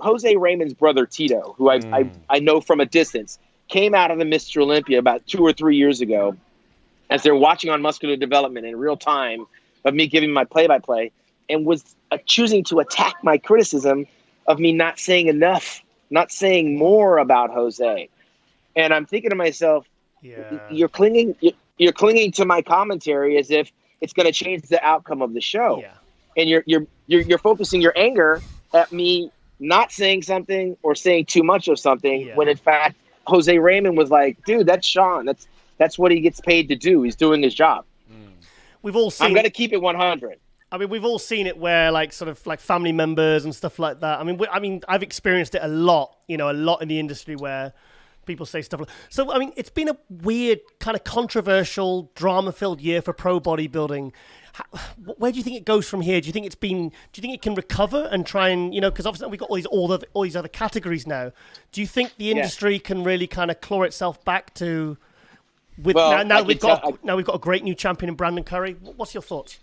Jose Raymond's brother, Tito, who I know from a distance, came out of the Mr. Olympia about 2 or 3 years ago as they're watching on muscular development in real time of me giving my play-by-play and was choosing to attack my criticism of me not saying enough, not saying more about Jose. And I'm thinking to myself, you're clinging to my commentary as if it's going to change the outcome of the show. Yeah. And you're focusing your anger at me not saying something or saying too much of something when in fact Jose Raymond was like, dude, that's Shawn. That's what he gets paid to do. He's doing his job. We've all seen. I'm going to keep it 100. I mean, we've all seen it where, like, sort of like family members and stuff like that. I mean, I've experienced it a lot in the industry where people say stuff like. So, I mean, it's been a weird, kind of controversial, drama-filled year for pro bodybuilding. Where do you think it goes from here? Do you think it can recover and try and, because obviously we've got all these other categories now. Do you think the industry can really kind of claw itself back to? Now we've got a great new champion in Brandon Curry. What's your thoughts?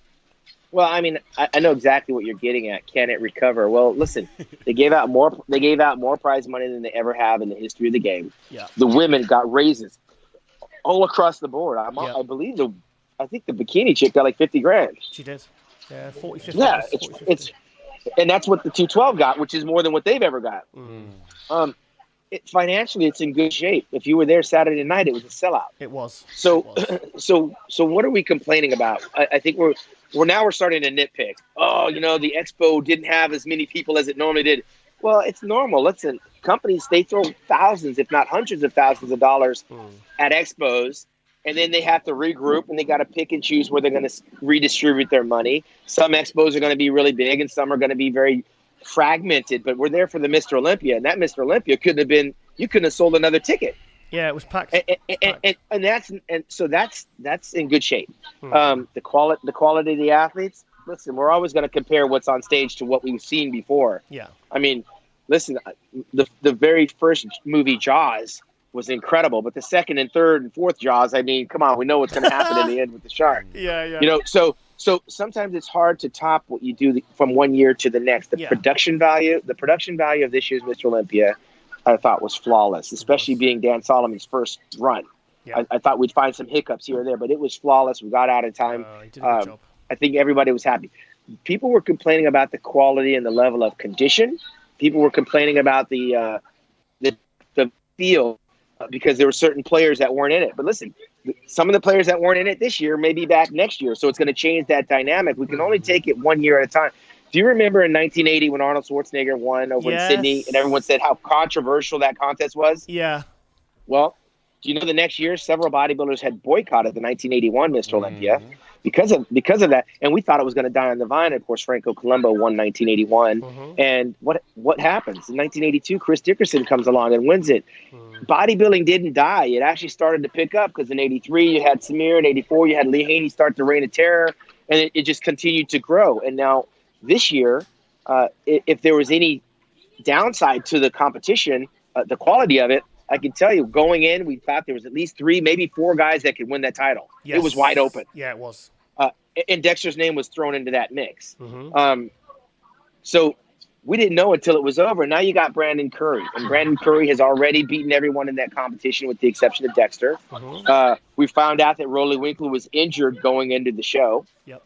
Well, I mean, I know exactly what you're getting at. Can it recover? Well, listen, they gave out more prize money than they ever have in the history of the game. Yeah. The women got raises all across the board. I think the bikini chick got like $50,000. She did. Yeah, 40, 50. Yeah, and that's what the 212 got, which is more than what they've ever got. Financially, it's in good shape. If you were there Saturday night, it was a sellout. It was. So what are we complaining about? I think we're starting to nitpick. Oh, the expo didn't have as many people as it normally did. Well, it's normal. Listen, companies, they throw thousands, if not hundreds of thousands of dollars at expos, and then they have to regroup, and they got to pick and choose where they're going to redistribute their money. Some expos are going to be really big, and some are going to be very fragmented, but we're there for the Mr. Olympia, and that Mr. Olympia you couldn't have sold another ticket. Yeah, it was packed. And so that's in good shape. The quality of the athletes. Listen, we're always going to compare what's on stage to what we've seen before. Yeah. I mean, listen, the very first movie Jaws was incredible, but the second and third and fourth Jaws, I mean, come on, we know what's going to happen in the end with the shark. Yeah. So sometimes it's hard to top what you do from one year to the next. The production value of this year's Mr. Olympia, I thought was flawless, especially being Dan Solomon's first run. Yeah. I thought we'd find some hiccups here or there, but it was flawless. We got out in time. He did a good job. I think everybody was happy. People were complaining about the quality and the level of condition. People were complaining about the field because there were certain players that weren't in it. But listen, some of the players that weren't in it this year may be back next year, so it's going to change that dynamic. We can only take it 1 year at a time. Do you remember in 1980 when Arnold Schwarzenegger won over in Sydney and everyone said how controversial that contest was? Yeah. Well, do you know the next year several bodybuilders had boycotted the 1981 Mr. Olympia because of that, and we thought it was going to die on the vine. Of course, Franco Columbu won 1981, and what happens in 1982? Chris Dickerson comes along and wins it. Bodybuilding didn't die; it actually started to pick up because in '83 you had Samir, in '84 you had Lee Haney start the reign of terror, and it just continued to grow. And now this year, if there was any downside to the competition, the quality of it, I can tell you, going in, we thought there was at least 3, maybe 4 guys that could win that title. Yes. It was wide open. Yeah, it was. And Dexter's name was thrown into that mix. So we didn't know until it was over. Now you got Brandon Curry. And Brandon Curry has already beaten everyone in that competition with the exception of Dexter. We found out that Rolly Winkler was injured going into the show. Yep.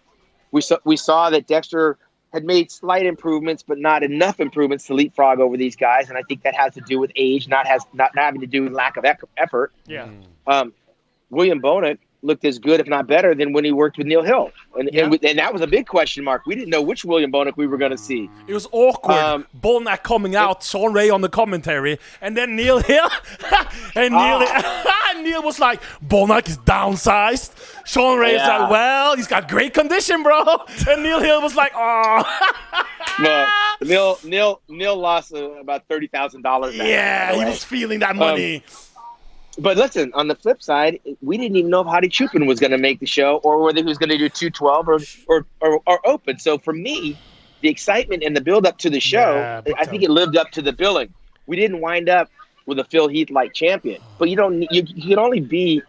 We saw that Dexter had made slight improvements, but not enough improvements to leapfrog over these guys, and I think that has to do with age, not having to do with lack of effort. Yeah. William Bonek looked as good, if not better, than when he worked with Neil Hill, and that was a big question mark. We didn't know which William Bonek we were going to see. It was awkward. Bonek coming out, Shawn Ray on the commentary, and then Neil Hill, and Neil was like, "Bonek is downsized." Shawn Ray is like, "Well, he's got great condition, bro," and Neil Hill was like, "Oh." Neil lost about $30,000. Yeah, he was feeling that money. But listen, on the flip side, we didn't even know if Hadi Chupin was going to make the show or whether he was going to do 212 or open. So for me, the excitement and the build up to the show, I think it lived up to the billing. We didn't wind up with a Phil Heath-like champion, but you can only be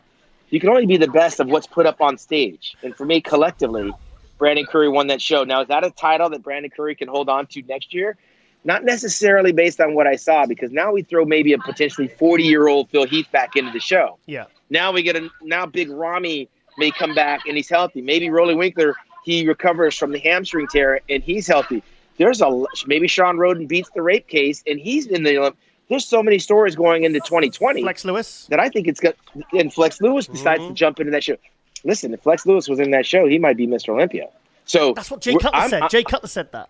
the best of what's put up on stage. And for me, collectively, Brandon Curry won that show. Now, is that a title that Brandon Curry can hold on to next year? Not necessarily based on what I saw, because now we throw maybe a potentially 40-year-old Phil Heath back into the show. Yeah. Now now Big Ramy may come back and he's healthy. Maybe Rolly Winkler, he recovers from the hamstring tear and he's healthy. Maybe Sean Roden beats the rape case and he's in the Olympics. There's so many stories going into 2020. Flex Lewis. That I think it's got, and Flex Lewis decides to jump into that show. listen, if Flex Lewis was in that show, he might be Mr. Olympia. So that's what Jay Cutler said. Jay Cutler said that.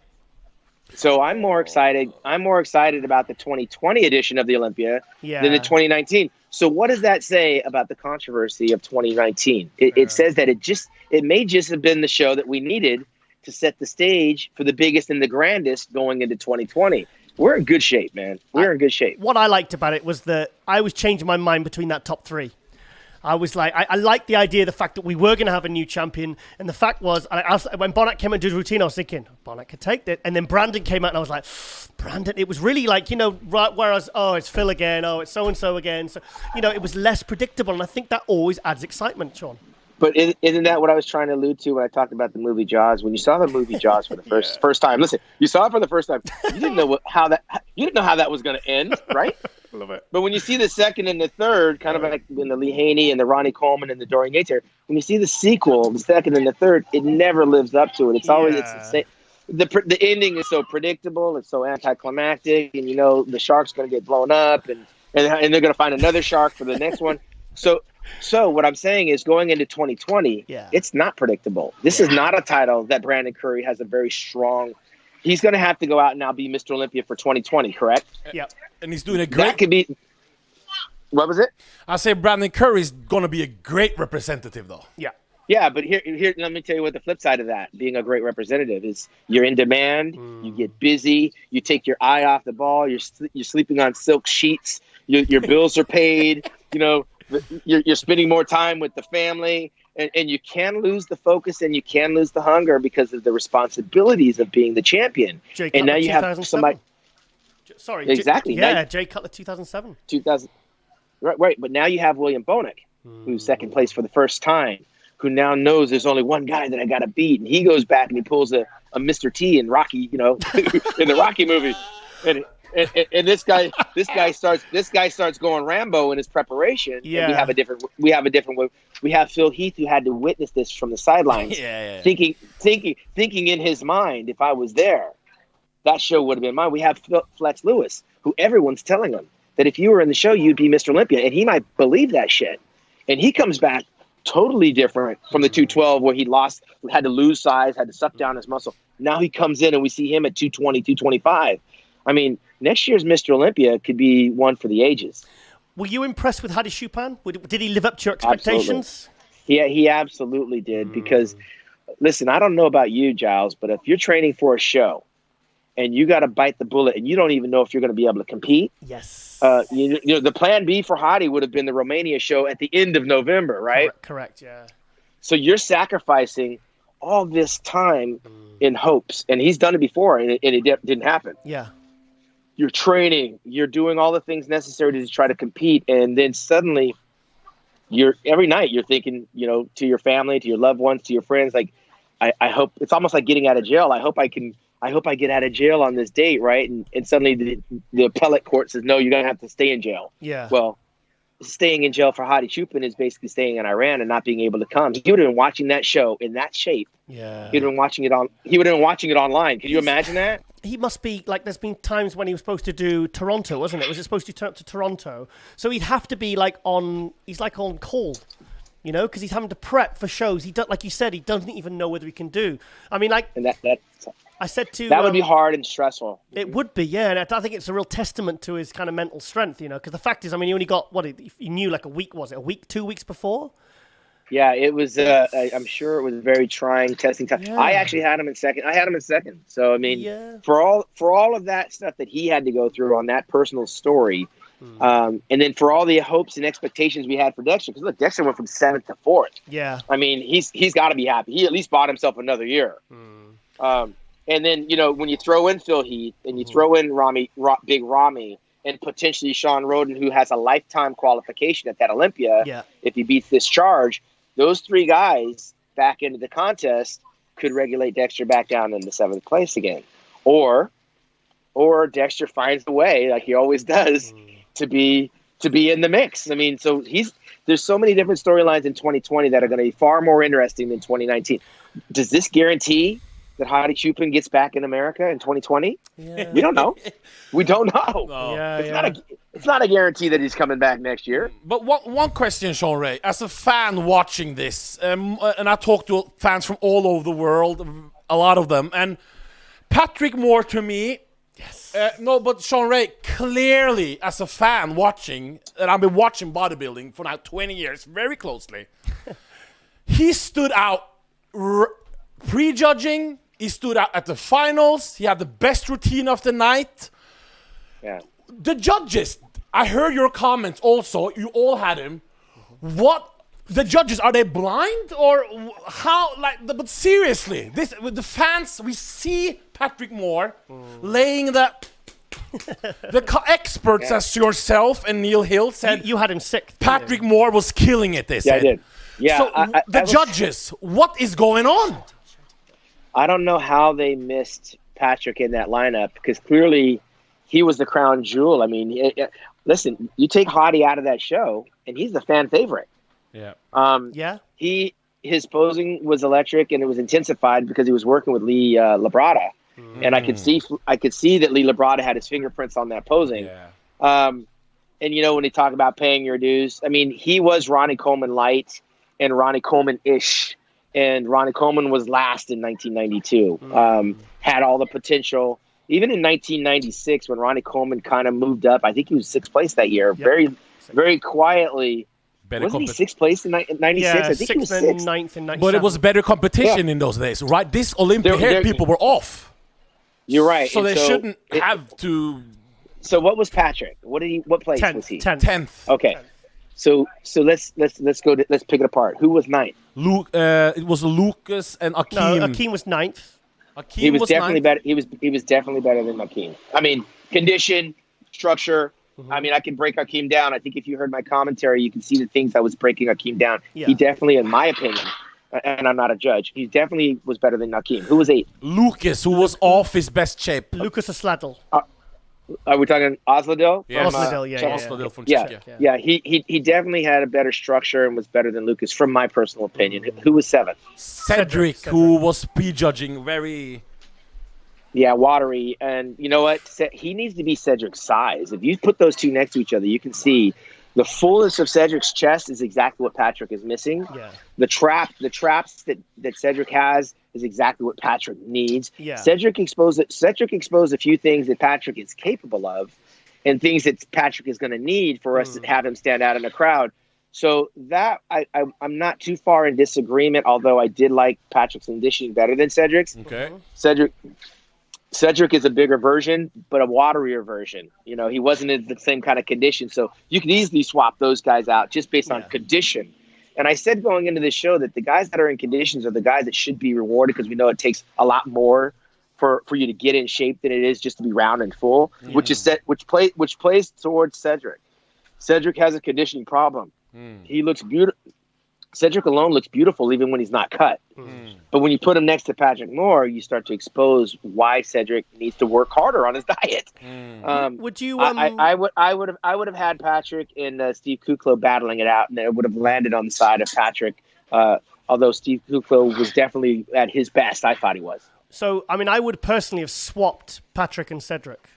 So I'm more excited. I'm more excited about the 2020 edition of the Olympia than the 2019. So what does that say about the controversy of 2019? It says that it may just have been the show that we needed to set the stage for the biggest and the grandest going into 2020. We're in good shape, man. We're in good shape. What I liked about it was that I was changing my mind between that top three. I was like, I liked the idea, the fact that we were going to have a new champion. And the fact was, when Bonnack came and did routine, I was thinking, Bonnack could take that. And then Brandon came out and I was like, Brandon, it was really like, right where I was, it's Phil again, it's so-and-so again. So, it was less predictable. And I think that always adds excitement, Shawn. But isn't that what I was trying to allude to when I talked about the movie Jaws? When you saw the movie Jaws for the first time, listen, you saw it for the first time. You didn't know how that was going to end, right? Love it. But when you see the second and the third, kind of like in the Lee Haney and the Ronnie Coleman and the Dorian Yates era, when you see the sequel, the second and the third, it never lives up to it. It's always it's the same. The ending is so predictable. It's so anticlimactic, and the shark's going to get blown up, and they're going to find another shark for the next one. So what I'm saying is going into 2020, it's not predictable. This is not a title that Brandon Curry has a very strong. He's going to have to go out and now be Mr. Olympia for 2020, correct? Yeah. And he's doing a great. That could be. What was it? I say Brandon Curry's going to be a great representative, though. Yeah. Yeah, but here, let me tell you what the flip side of that, being a great representative, is you're in demand, you get busy, you take your eye off the ball, you're sleeping on silk sheets, your bills are paid, you're spending more time with the family, and you can lose the focus and you can lose the hunger because of the responsibilities of being the champion. Jay and Cutler, now you have somebody. Sorry. Exactly. Jay Cutler 2007. 2000. Right. But now you have William Bonac, who's second place for the first time, who now knows there's only one guy that I got to beat. And he goes back and he pulls a Mr. T in Rocky, in the Rocky movie. And this guy starts going Rambo in his preparation. Yeah. And we have a different way. We have Phil Heath, who had to witness this from the sidelines, thinking in his mind, if I was there, that show would have been mine. We have Flex Lewis, who everyone's telling him that if you were in the show, you'd be Mr. Olympia, and he might believe that shit. And he comes back totally different from the 212, where he had to lose size, had to suck down his muscle. Now he comes in and we see him at 220, 225. I mean, next year's Mr. Olympia could be one for the ages. Were you impressed with Hadi Choopan? Did he live up to your expectations? Yeah, he absolutely did. Because, listen, I don't know about you, Giles, but if you're training for a show and you got to bite the bullet and you don't even know if you're going to be able to compete. Yes. The plan B for Hadi would have been the Romania show at the end of November, right? Correct, yeah. So you're sacrificing all this time in hopes, and he's done it before, and it didn't happen. Yeah. You're training, you're doing all the things necessary to try to compete, and then suddenly every night you're thinking, to your family, to your loved ones, to your friends, like, I hope it's almost like getting out of jail. I hope I get out of jail on this date, right? And suddenly the appellate court says, no, you're going to have to stay in jail. Yeah. Well, staying in jail for Hadi Choopan is basically staying in Iran and not being able to come. He would have been watching that show in that shape. Yeah. He would have been watching it online. Can you imagine that? He must be like, there's been times when he was supposed to do Toronto, wasn't it? Was it supposed to turn up to Toronto? So he'd have to be he's like on call, because he's having to prep for shows. Like you said, he doesn't even know whether he can do. I mean, like, and I said to that would be hard and stressful. It would be, yeah, and I think it's a real testament to his kind of mental strength, because the fact is, I mean, he only got he knew like a week, was it a week, 2 weeks before? Yeah, it was. I'm sure it was very trying testing time. Yeah. I actually had him in second. So I mean, for all of that stuff that he had to go through on that personal story, and then for all the hopes and expectations we had for Dexter, because look, Dexter went from 7th to 4th. Yeah, I mean, he's got to be happy. He at least bought himself another year. And then when you throw in Phil Heath and you throw in Big Rami, and potentially Sean Roden, who has a lifetime qualification at that Olympia, if he beats this charge, those three guys back into the contest could regulate Dexter back down into 7th place again. Or Dexter finds a way, like he always does, to be in the mix. I mean, so there's so many different storylines in 2020 that are going to be far more interesting than 2019. Does this guarantee that Hadi Chupin gets back in America in 2020? Yeah. We don't know. We don't know. No. Yeah, It's not a guarantee that he's coming back next year. But one question, Shawn Ray, as a fan watching this, and I talk to fans from all over the world, a lot of them, and Patrick Moore to me, no, but Shawn Ray, clearly as a fan watching, and I've been watching bodybuilding for now 20 years very closely, he stood out pre-judging, he stood out at the finals, he had the best routine of the night. Yeah. The judges, I heard your comments also, you all had him. What, the judges, are they blind or how, but seriously, this, with the fans, we see Patrick Moore laying the experts as yourself and Neil Hill said. You had him sixth. Patrick Moore was killing it, they said. Yeah, I did. Yeah, so the judges, what is going on? I don't know how they missed Patrick in that lineup because clearly he was the crown jewel. I mean, listen, you take Hadi out of that show, and he's the fan favorite. Yeah. His posing was electric, and it was intensified because he was working with Lee Labrada, and I could see that Lee Labrada had his fingerprints on that posing. Yeah. And when they talk about paying your dues, I mean, he was Ronnie Coleman light and Ronnie Coleman-ish. And Ronnie Coleman was last in 1992, had all the potential. Even in 1996, when Ronnie Coleman kind of moved up, I think he was sixth place that year, very, very quietly. Wasn't he sixth place in 96? Yeah, I think he was sixth. and ninth in 97. But it was better competition in those days, right? This Olympia people were off. You're right. So they shouldn't have to. So what was Patrick? What place was he? 10th. Okay. So let's pick it apart. Who was ninth? It was Lucas and Akeem. No, Akeem was ninth. He was definitely better. He was definitely better than Akeem. I mean, condition, structure. I mean, I can break Akeem down. I think if you heard my commentary, you can see the things I was breaking Akeem down. Yeah. He definitely, in my opinion, and I'm not a judge, he definitely was better than Akeem. Who was eighth? Lucas, who was off his best shape. Lucas Osladel. Are we talking Osladil? Yeah, Osladil, Osladil from Czechia. Yeah. He definitely had a better structure and was better than Lucas, from my personal opinion. Who was seventh? Cedric, who was pre-judging very... Yeah, watery. And you know what? He needs to be Cedric's size. If you put those two next to each other, you can see the fullness of Cedric's chest is exactly what Patrick is missing. Yeah. The traps that Cedric has is exactly what Patrick needs. Yeah. Cedric exposed a few things that Patrick is capable of and things that Patrick is going to need for us to have him stand out in the crowd. So that I'm not too far in disagreement, although I did like Patrick's conditioning better than Cedric's. Okay. Cedric is a bigger version, but a waterier version. You know, he wasn't in the same kind of condition. So you could easily swap those guys out just based on condition. And I said going into this show that the guys that are in conditions are the guys that should be rewarded because we know it takes a lot more for you to get in shape than it is just to be round and full, which plays towards Cedric. Cedric has a conditioning problem. He looks beautiful. Cedric alone looks beautiful even when he's not cut. But when you put him next to Patrick Moore, you start to expose why Cedric needs to work harder on his diet. Would you? I would have had Patrick and Steve Kuklo battling it out, and it would have landed on the side of Patrick. Although Steve Kuklo was definitely at his best, I thought he was. So, I mean, I would personally have swapped Patrick and Cedric.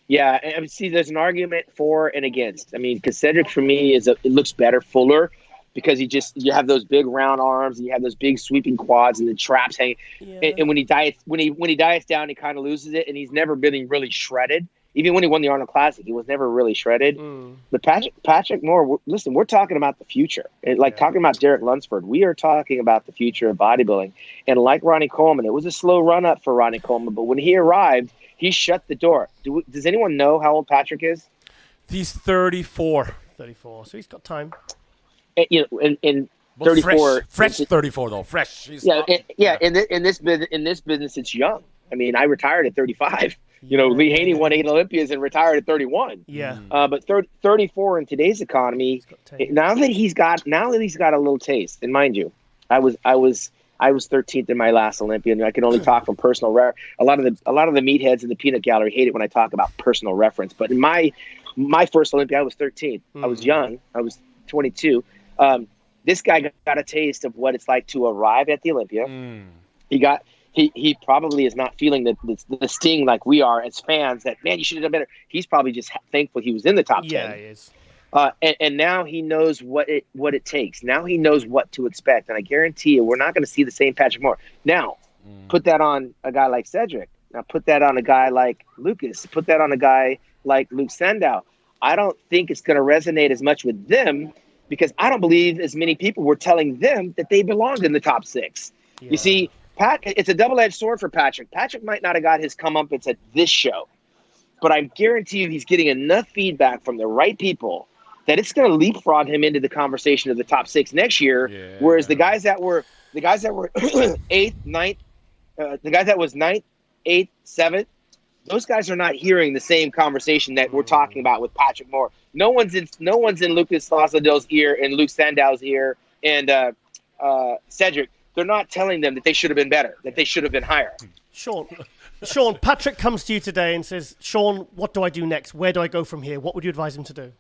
Yeah, and see, there's an argument for and against. I mean, because Cedric for me it looks better, fuller. Because you have those big round arms and you have those big sweeping quads and the traps hanging. Yeah. And when he diets down, he kind of loses it, and he's never been really shredded. Even when he won the Arnold Classic, he was never really shredded. But Patrick Moore, listen, we're talking about the future. Talking about Derek Lunsford, we are talking about the future of bodybuilding. And like Ronnie Coleman, it was a slow run up for Ronnie Coleman, but when he arrived, he shut the door. Does anyone know how old Patrick is? He's 34. 34, so he's got time. In 34, fresh 34 though, fresh. In this business, it's young. I mean, I retired at 35. Lee Haney won 8 Olympias and retired at 31. Yeah. But 34 in today's economy, now that he's got a little taste. And mind you, I was 13th in my last Olympia, and I can only talk from personal. A lot of the meatheads in the peanut gallery hate it when I talk about personal reference. But in my first Olympia, I was 13th. I was young. I was 22. This guy got a taste of what it's like to arrive at the Olympia, He probably is not feeling the sting like we are as fans that, man, you should have done better. He's probably just thankful he was in the top 10. Yeah, he is. And now he knows what it takes. Now he knows what to expect. And I guarantee you, we're not going to see the same Patrick Moore. Now, put that on a guy like Cedric. Now, put that on a guy like Lucas. Put that on a guy like Luke Sandow. I don't think it's going to resonate as much with them because I don't believe as many people were telling them that they belonged in the top 6. Yeah. You see, it's a double-edged sword for Patrick. Patrick might not have got his comeuppance at this show, but I guarantee you he's getting enough feedback from the right people that it's going to leapfrog him into the conversation of the top 6 next year. Yeah. Whereas the guys that were 8th, 9th, the guys that was 9th, 8th, 7th, those guys are not hearing the same conversation that we're talking about with Patrick Moore. No one's in Lucas Lasadill's ear and Luke Sandow's ear and Cedric. They're not telling them that they should have been better, that they should have been higher. Shawn, Patrick comes to you today and says, Shawn, what do I do next? Where do I go from here? What would you advise him to do?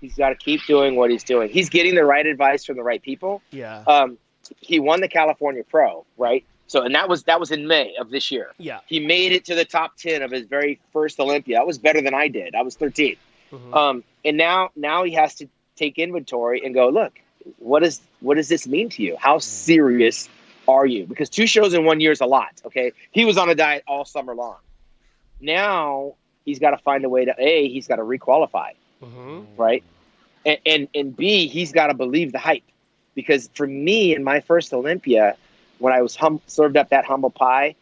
He's got to keep doing what he's doing. He's getting the right advice from the right people. Yeah. He won the California Pro, right? So, and that was in May of this year. Yeah. He made it to the top 10 of his very first Olympia. That was better than I did. I was 13th. Mm-hmm. And now he has to take inventory and go, look, what does this mean to you? How serious are you? Because 2 shows in 1 year is a lot. Okay. He was on a diet all summer long. Now he's got to find a way to he's got to requalify. Mm-hmm. Right. And B, he's got to believe the hype. Because for me, in my first Olympia, when I was served up that humble pie,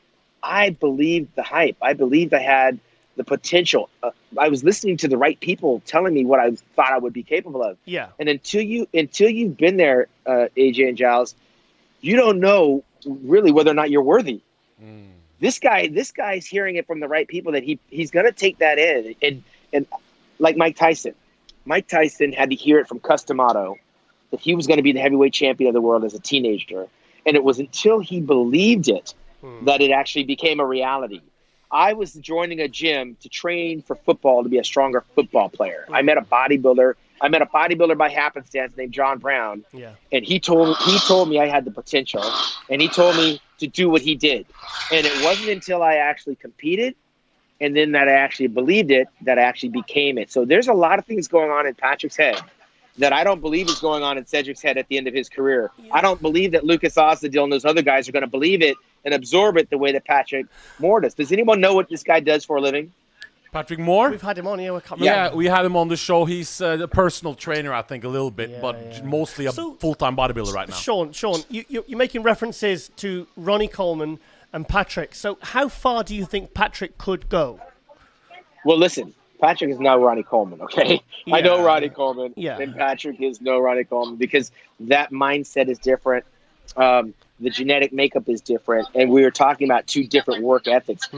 I believed the hype. I believed I had the potential. I was listening to the right people telling me what I thought I would be capable of. Yeah. And until you've been there, AJ and Giles, you don't know really whether or not you're worthy. Mm. This guy's hearing it from the right people that he's going to take that in. And like Mike Tyson had to hear it from Customato that he was going to be the heavyweight champion of the world as a teenager. And it was until he believed it that it actually became a reality. I was joining a gym to train for football to be a stronger football player. I met a bodybuilder by happenstance named John Brown. Yeah. And he told me I had the potential, and he told me to do what he did. And it wasn't until I actually competed and then that I actually believed it that I actually became it. So there's a lot of things going on in Patrick's head that I don't believe is going on in Cedric's head at the end of his career. Yeah. I don't believe that Lucas Osadil and those other guys are going to believe it and absorb it the way that Patrick Moore does. Does anyone know what this guy does for a living? Patrick Moore? We've had him on here. Yeah, we had him on the show. He's a personal trainer, I think, a little bit, but mostly a full-time bodybuilder right now. Shawn, you're making references to Ronnie Coleman and Patrick. So how far do you think Patrick could go? Well, listen. Patrick is no Ronnie Coleman, okay? Yeah. I know Ronnie Coleman, and Patrick is no Ronnie Coleman because that mindset is different. The genetic makeup is different, and we were talking about 2 different work ethics.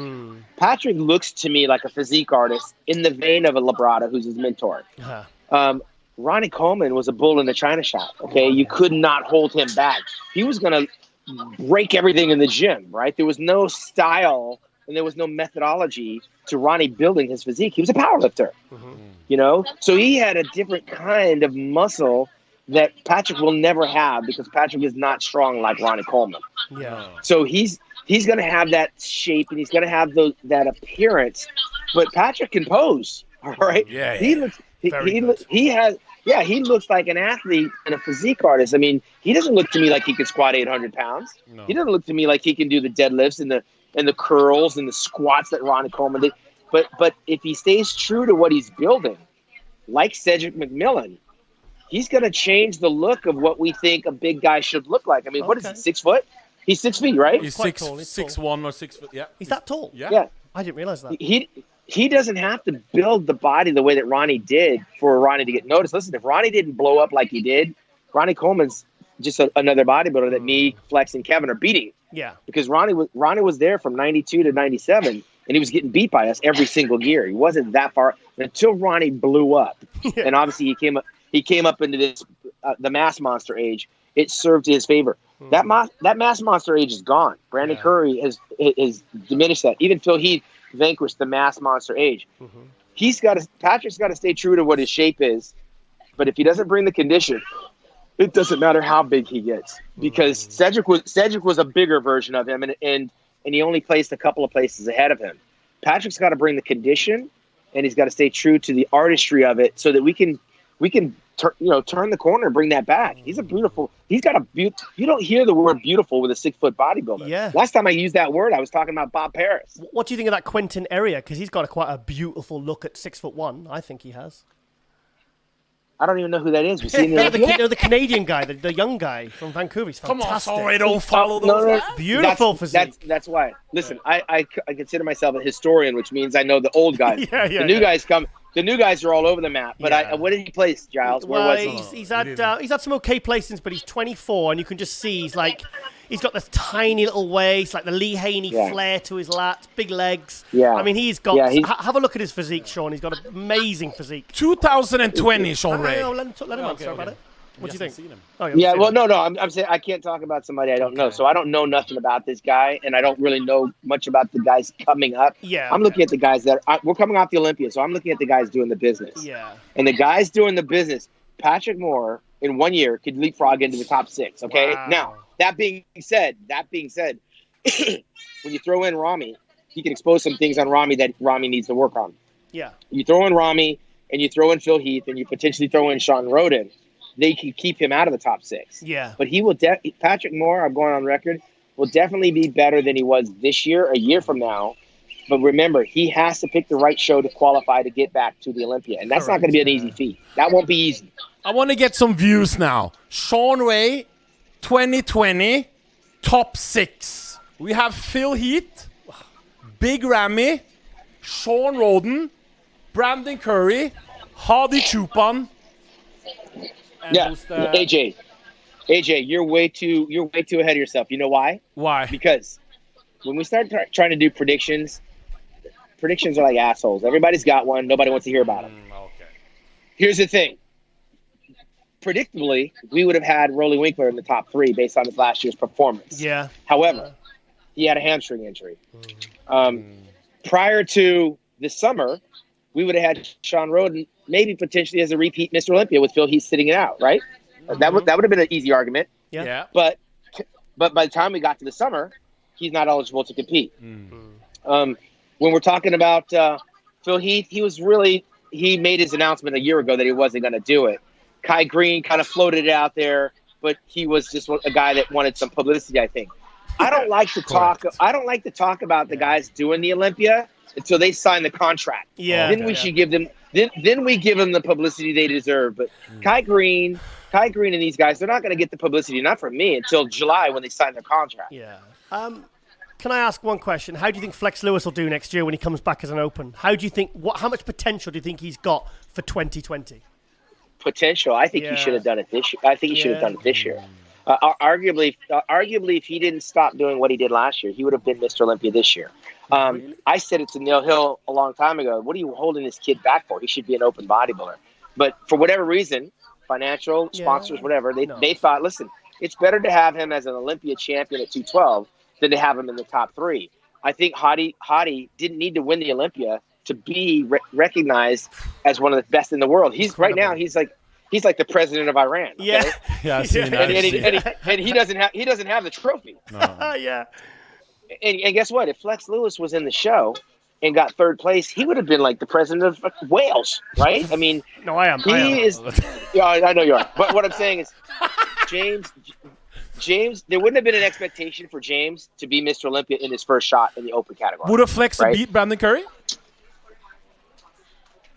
Patrick looks to me like a physique artist in the vein of a Labrada, who's his mentor. Ronnie Coleman was a bull in the china shop, okay? You could not hold him back. He was going to break everything in the gym, right? There was no style and there was no methodology to Ronnie building his physique. He was a powerlifter, you know? So he had a different kind of muscle that Patrick will never have because Patrick is not strong like Ronnie Coleman. Yeah. So he's going to have that shape and he's going to have that appearance, but Patrick can pose, all right? Yeah. He looks like an athlete and a physique artist. I mean, he doesn't look to me like he could squat 800 pounds. No. He doesn't look to me like he can do the deadlifts and the curls and the squats that Ronnie Coleman did. But if he stays true to what he's building, like Cedric McMillan, he's going to change the look of what we think a big guy should look like. I mean, what is he, 6 foot? He's 6 feet, right? He's quite 6'1" tall. or 6 foot. Yeah. He's that tall? Yeah. I didn't realize that. He doesn't have to build the body the way that Ronnie did for Ronnie to get noticed. Listen, if Ronnie didn't blow up like he did, Ronnie Coleman's just another bodybuilder that me, Flex, and Kevin are beating. Yeah. Because Ronnie was there from 92 to 97, and he was getting beat by us every single year. He wasn't that far until Ronnie blew up. Yeah. And obviously he came up into this the mass monster age. It served to his favor. That mass monster age is gone. Brandon Curry has diminished that. Even Phil Heath vanquished the mass monster age. Patrick's got to stay true to what his shape is. But if he doesn't bring the condition, it doesn't matter how big he gets because Cedric was a bigger version of him, and he only placed a couple of places ahead of him. Patrick's got to bring the condition, and he's got to stay true to the artistry of it, so that we can turn the corner and bring that back. He's got a beautiful. You don't hear the word beautiful with a 6-foot bodybuilder. Yeah. Last time I used that word, I was talking about Bob Paris. What do you think of that Quentin area? Because he's got quite a beautiful look at 6'1". I think he has. I don't even know who that is. We see the Canadian guy, the young guy from Vancouver. He's fantastic. Come on, sorry, don't follow those guys. Beautiful physique. That's why. Listen, I consider myself a historian, which means I know the old guys. The new guys come. The new guys are all over the map. But what did he place, Giles? Where was he? He's had some okay placings, but he's 24, and you can just see he's got this tiny little waist, like the Lee Haney flare to his lats, big legs. Yeah. I mean, he's got. Have a look at his physique, Shawn. He's got an amazing physique. 2020, Shawn Ray. Let him answer about it. What do you think? I'm saying I can't talk about somebody I don't know. So I don't know nothing about this guy, and I don't really know much about the guys coming up. Yeah. I'm looking at the guys we're coming off the Olympia, so I'm looking at the guys doing the business. Yeah. And the guys doing the business, Patrick Moore, in 1 year, could leapfrog into the top 6. Okay. Wow. Now, that being said, when you throw in Rami, he can expose some things on Rami that Rami needs to work on. Yeah. You throw in Rami, and you throw in Phil Heath, and you potentially throw in Sean Roden. They can keep him out of the top 6. Yeah. But he will Patrick Moore, I'm going on record, will definitely be better than he was this year, a year from now. But remember, he has to pick the right show to qualify to get back to the Olympia. And that's not going to be an easy feat. That won't be easy. I want to get some views now. Shawn Ray, 2020, top 6. We have Phil Heath, Big Ramy, Sean Roden, Brandon Curry, Hadi Chupan. AJ, you're way too ahead of yourself. You know why? Why? Because when we start trying to do predictions are like assholes. Everybody's got one. Nobody wants to hear about them. Okay. Here's the thing. Predictably, we would have had Rolly Winkler in the top 3 based on his last year's performance. Yeah. However, he had a hamstring injury. Prior to this summer, we would have had Sean Roden maybe potentially as a repeat Mr. Olympia with Phil Heath sitting it out, right? That would have been an easy argument. Yeah. But by the time we got to the summer, he's not eligible to compete. When we're talking about Phil Heath, he made his announcement a year ago that he wasn't going to do it. Kai Green kind of floated it out there, but he was just a guy that wanted some publicity, I think. I don't like to talk about the guys doing the Olympia until they sign the contract. Yeah. Then we should give them then we give them the publicity they deserve. But Kai Green and these guys, they're not going to get the publicity, not from me, until July when they sign their contract. Yeah. Can I ask one question? How do you think Flex Lewis will do next year when he comes back as an open? How much potential do you think he's got for 2020? Potential. I think he should have done it this year. Arguably, if he didn't stop doing what he did last year, he would have been Mr. Olympia this year. Really? I said it to Neil Hill a long time ago. What are you holding this kid back for? He should be an open bodybuilder. But for whatever reason, financial, sponsors, whatever, they thought, listen, it's better to have him as an Olympia champion at 212 than to have him in the top 3. I think Hadi didn't need to win the Olympia to be recognized as one of the best in the world. He's right now. He's like the president of Iran. Okay? And he doesn't have the trophy. No. Yeah. And guess what? If Flex Lewis was in the show and got 3rd place, he would have been like the president of Wales, right? I mean, no, I am. Yeah, I know you are. But what I'm saying is, James, there wouldn't have been an expectation for James to be Mr. Olympia in his first shot in the open category. Would have Flex beat Brandon Curry?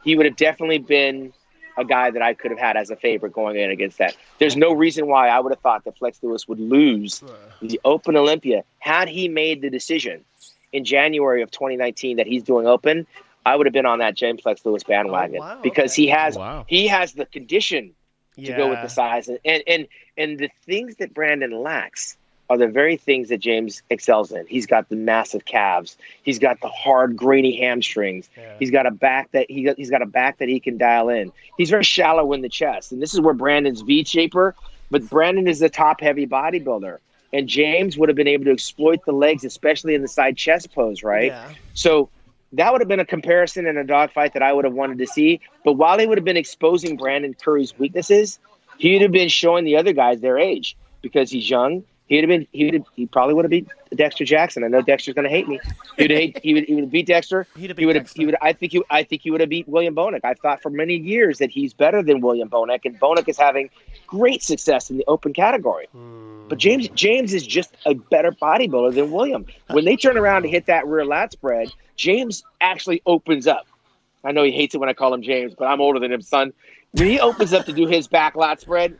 He would have definitely been a guy that I could have had as a favorite going in against that. There's no reason why I would have thought that Flex Lewis would lose the Open Olympia. Had he made the decision in January of 2019 that he's doing Open, I would have been on that James Flex Lewis bandwagon because he has the condition to go with the size and the things that Brandon lacks are the very things that James excels in. He's got the massive calves. He's got the hard, grainy hamstrings. Yeah. He's got a back that he can dial in. He's very shallow in the chest, and this is where Brandon's V-shaper. But Brandon is a top-heavy bodybuilder, and James would have been able to exploit the legs, especially in the side chest pose, right? Yeah. So that would have been a comparison and a dogfight that I would have wanted to see. But while he would have been exposing Brandon Curry's weaknesses, he'd have been showing the other guys their age because he's young. He probably would have beat Dexter Jackson. I know Dexter's going to hate me. He would have beat Dexter. I think he would have beat William Bonac. I thought for many years that he's better than William Bonac, and Bonac is having great success in the open category. But James is just a better bodybuilder than William. When they turn around to hit that rear lat spread, James actually opens up. I know he hates it when I call him James, but I'm older than him, son. When he opens up to do his back lat spread,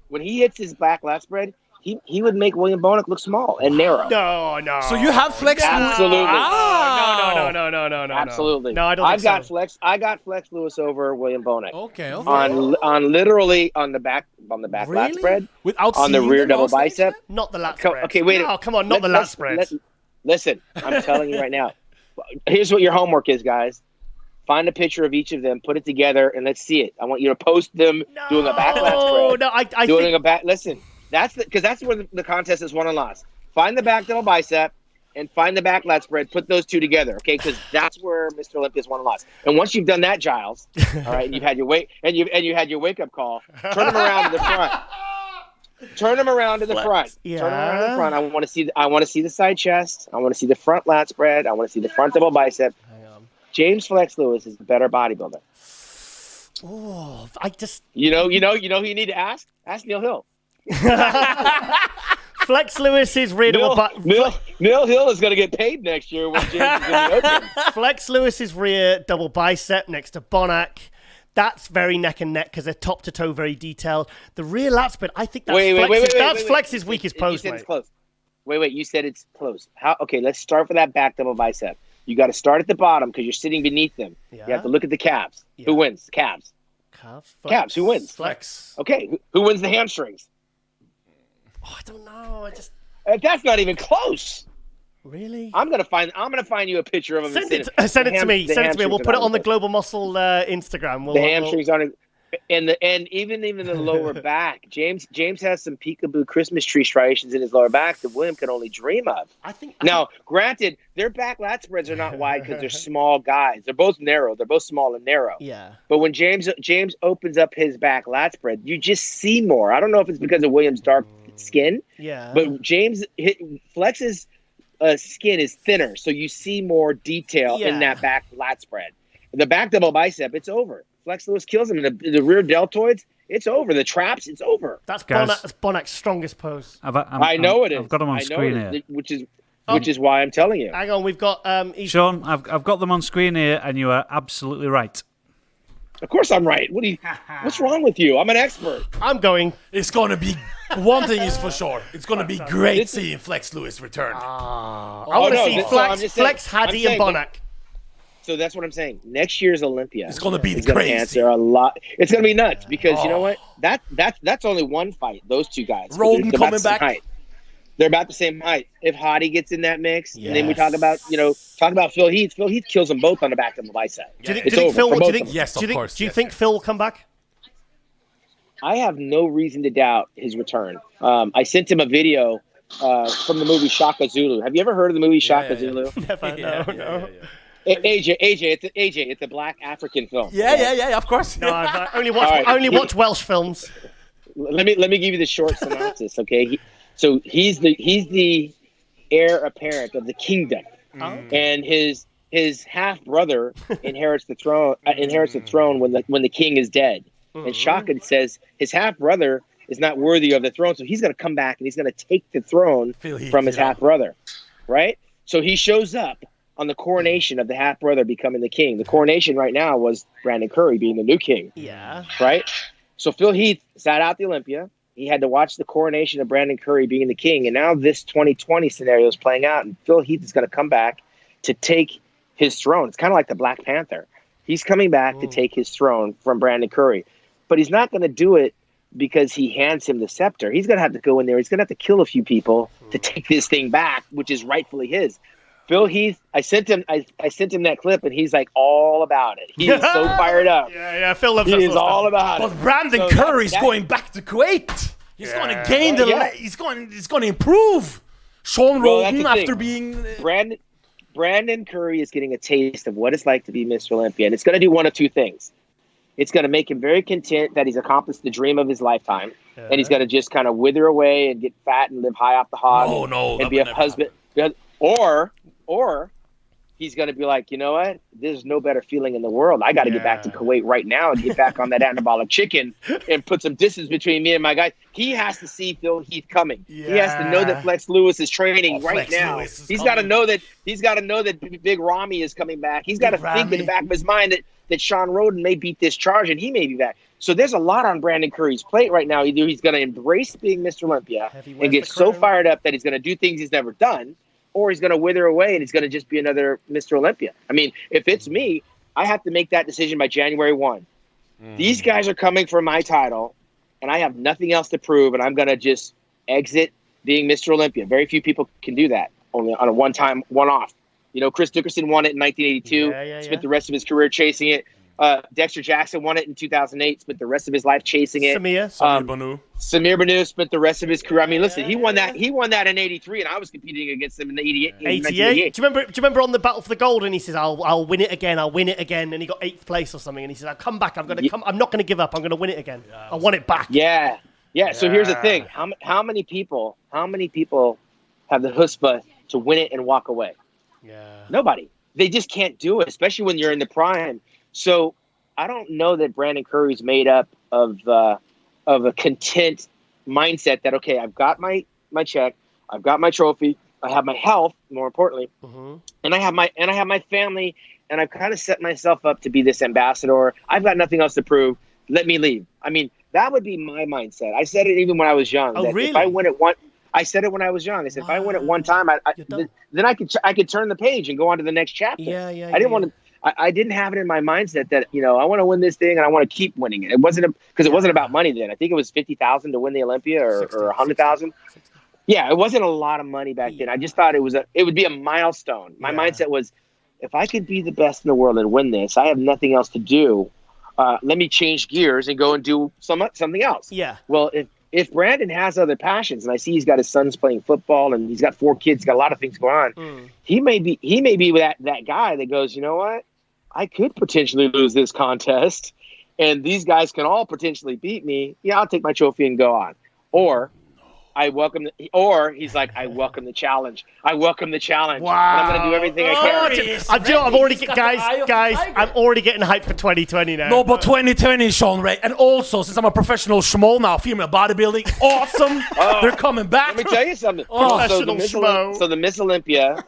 when he hits his back lat spread, he would make William Bonac look small and narrow. No. So you have Flex? Absolutely. No. Absolutely. No, I don't think so. I got Flex Lewis over William Bonac. Okay. On literally on the back lat spread. Without on the seeing rear them double on stage bicep. Not the lat spread. Okay, wait. No, come on, not the lat spread. Listen, I'm telling you right now. Here's what your homework is, guys. Find a picture of each of them, put it together, and let's see it. I want you to post them doing a back lat spread. No, I doing think... a back. Listen, because that's where the contest is won and lost. Find the back double bicep and find the back lat spread. Put those two together, okay? Because that's where Mr. Olympia's won and lost. And once you've done that, Giles, all right, and you've had your you had your wake up call. Turn them around to the front. Turn them around to the front. Yeah. Turn them around to the front. I want to see the side chest. I want to see the front lat spread. I want to see the front double bicep. James Flex Lewis is the better bodybuilder. Oh, I just you know who you need to ask? Ask Neil Hill. Flex Lewis's rear double Neil Hill is going to get paid next year when James is going to be open. Flex Lewis's rear double bicep next to Bonac. That's very neck and neck because they're top to toe very detailed. The rear lat spread, I think that's Flex's weakest pose, mate. It's close. Wait, you said it's close. How? Okay, let's start with that back double bicep. You got to start at the bottom because you're sitting beneath them. Yeah. You have to look at the calves. Yeah. Who wins? Calves. Calves. Who wins? Flex. Okay. Who wins the hamstrings? Oh, I don't know. That's not even close. Really? I'm gonna find you a picture of him. Send it to me. We'll put it on the Global Muscle Instagram. The hamstrings aren't. And even the lower back. James has some peekaboo Christmas tree striations in his lower back that William can only dream of. Now, granted, their back lat spreads are not wide because they're small guys. They're both narrow. They're both small and narrow. Yeah. But when James opens up his back lat spread, you just see more. I don't know if it's because of William's dark skin. Yeah. But Flex's skin is thinner, so you see more detail in that back lat spread. The back double bicep, it's over. Flex Lewis kills him. The rear deltoids, it's over. The traps, it's over. That's Bonac's strongest pose. I know it is. I've got them on screen here. Which is why I'm telling you. Hang on, we've got... Shawn, I've got them on screen here, and you are absolutely right. Of course I'm right. What's wrong with you? I'm an expert. I'm going... It's going to be... One thing is for sure. It's going to be great seeing Flex Lewis return. I want to see Flex, Haddy, and Bonac. So that's what I'm saying. Next year's Olympia, it's going to be crazy. Answer a lot. It's going to be nuts because you know what? That's only one fight. Those two guys. Roden coming back. They're about the same height. If Hadi gets in that mix, and then we talk about Phil Heath. Phil Heath kills them both on the back of the bicep. Do you think Phil? Yes, of course. Do you think Phil will come back? I have no reason to doubt his return. I sent him a video from the movie Shaka Zulu. Have you ever heard of the movie Shaka Zulu? Never. No. AJ, it's a black African film. Yeah, of course. No, I only watch Welsh films. Let me give you the short synopsis, okay? He's the heir apparent of the kingdom, and his half brother inherits the throne when the king is dead. And Shaka says his half brother is not worthy of the throne, so he's going to come back and he's going to take the throne from his half brother, right? So he shows up on the coronation of the half brother becoming the king. The coronation right now was Brandon Curry being the new king. Yeah. Right? So Phil Heath sat out the Olympia. He had to watch the coronation of Brandon Curry being the king. And now this 2020 scenario is playing out. And Phil Heath is going to come back to take his throne. It's kind of like the Black Panther. He's coming back to take his throne from Brandon Curry. But he's not going to do it because he hands him the scepter. He's going to have to go in there. He's going to have to kill a few people to take this thing back, which is rightfully his. Phil Heath, I sent him that clip, and he's like all about it. He is so fired up. Yeah, Phil loves He is all about it. But Brandon Curry's going back to Kuwait. He's going to gain he's going to improve. Shawn Ray after being Brandon Curry is getting a taste of what it's like to be Mr. Olympia, and it's going to do one of two things. It's going to make him very content that he's accomplished the dream of his lifetime, and he's going to just kind of wither away and get fat and live high off the hog and be a husband. Or he's going to be like, you know what? There's no better feeling in the world. I got to get back to Kuwait right now and get back on that anabolic chicken and put some distance between me and my guys. He has to see Phil Heath coming. Yeah. He has to know that Flex Lewis is training right now. He's got to know that Big Ramy is coming back. He's got to think in the back of his mind that Sean Roden may beat this charge and he may be back. So there's a lot on Brandon Curry's plate right now. Either he's going to embrace being Mr. Olympia and get so fired up that he's going to do things he's never done, or he's going to wither away and he's going to just be another Mr. Olympia. I mean, if it's me, I have to make that decision by January 1. These guys are coming for my title, and I have nothing else to prove, and I'm going to just exit being Mr. Olympia. Very few people can do that, only on a one-time, one-off. You know, Chris Dickerson won it in 1982, spent the rest of his career chasing it. Dexter Jackson won it in 2008, spent the rest of his life chasing it. Samir Banu spent the rest of his career. I mean, listen, he won that in 83, and I was competing against him in 88. Do you remember on the Battle for the Gold? And he says, "I'll win it again. I'll win it again." And he got 8th place or something. And he says, "I'll come back. I'm not going to give up. I'm going to win it again. I want it back." Yeah. So here's the thing: how many people have the chutzpah to win it and walk away? Nobody. They just can't do it, especially when you're in the prime. So I don't know that Brandon Curry's made up of a content mindset that, okay, I've got my check, I've got my trophy, I have my health, more importantly, and I have my family, and I've kind of set myself up to be this ambassador. I've got nothing else to prove. Let me leave. I mean, that would be my mindset. I said it even when I was young. Oh, really? If I win it one, I said it when I was young. I said, if I win it one time, then I could turn the page and go on to the next chapter. I didn't want to. I didn't have it in my mindset that, you know, I want to win this thing and I want to keep winning it. It wasn't because it wasn't about money then. I think it was $50,000 to win the Olympia or $100,000. Yeah, it wasn't a lot of money back then. I just thought it would be a milestone. My mindset was, if I could be the best in the world and win this, I have nothing else to do. Let me change gears and go and do something else. Yeah. Well, if Brandon has other passions, and I see he's got his sons playing football and he's got 4 kids, got a lot of things going on, he may be that guy that goes, you know what? I could potentially lose this contest, and these guys can all potentially beat me. Yeah, I'll take my trophy and go on. Or he's like, I welcome the challenge. Wow. And I'm going to do everything I can. I'm already getting hyped for 2020 now. No, but 2020, Shawn Ray. And also, since I'm a professional schmo now, female bodybuilding, awesome. They're coming back. Let me tell you something. So the Miss Olympia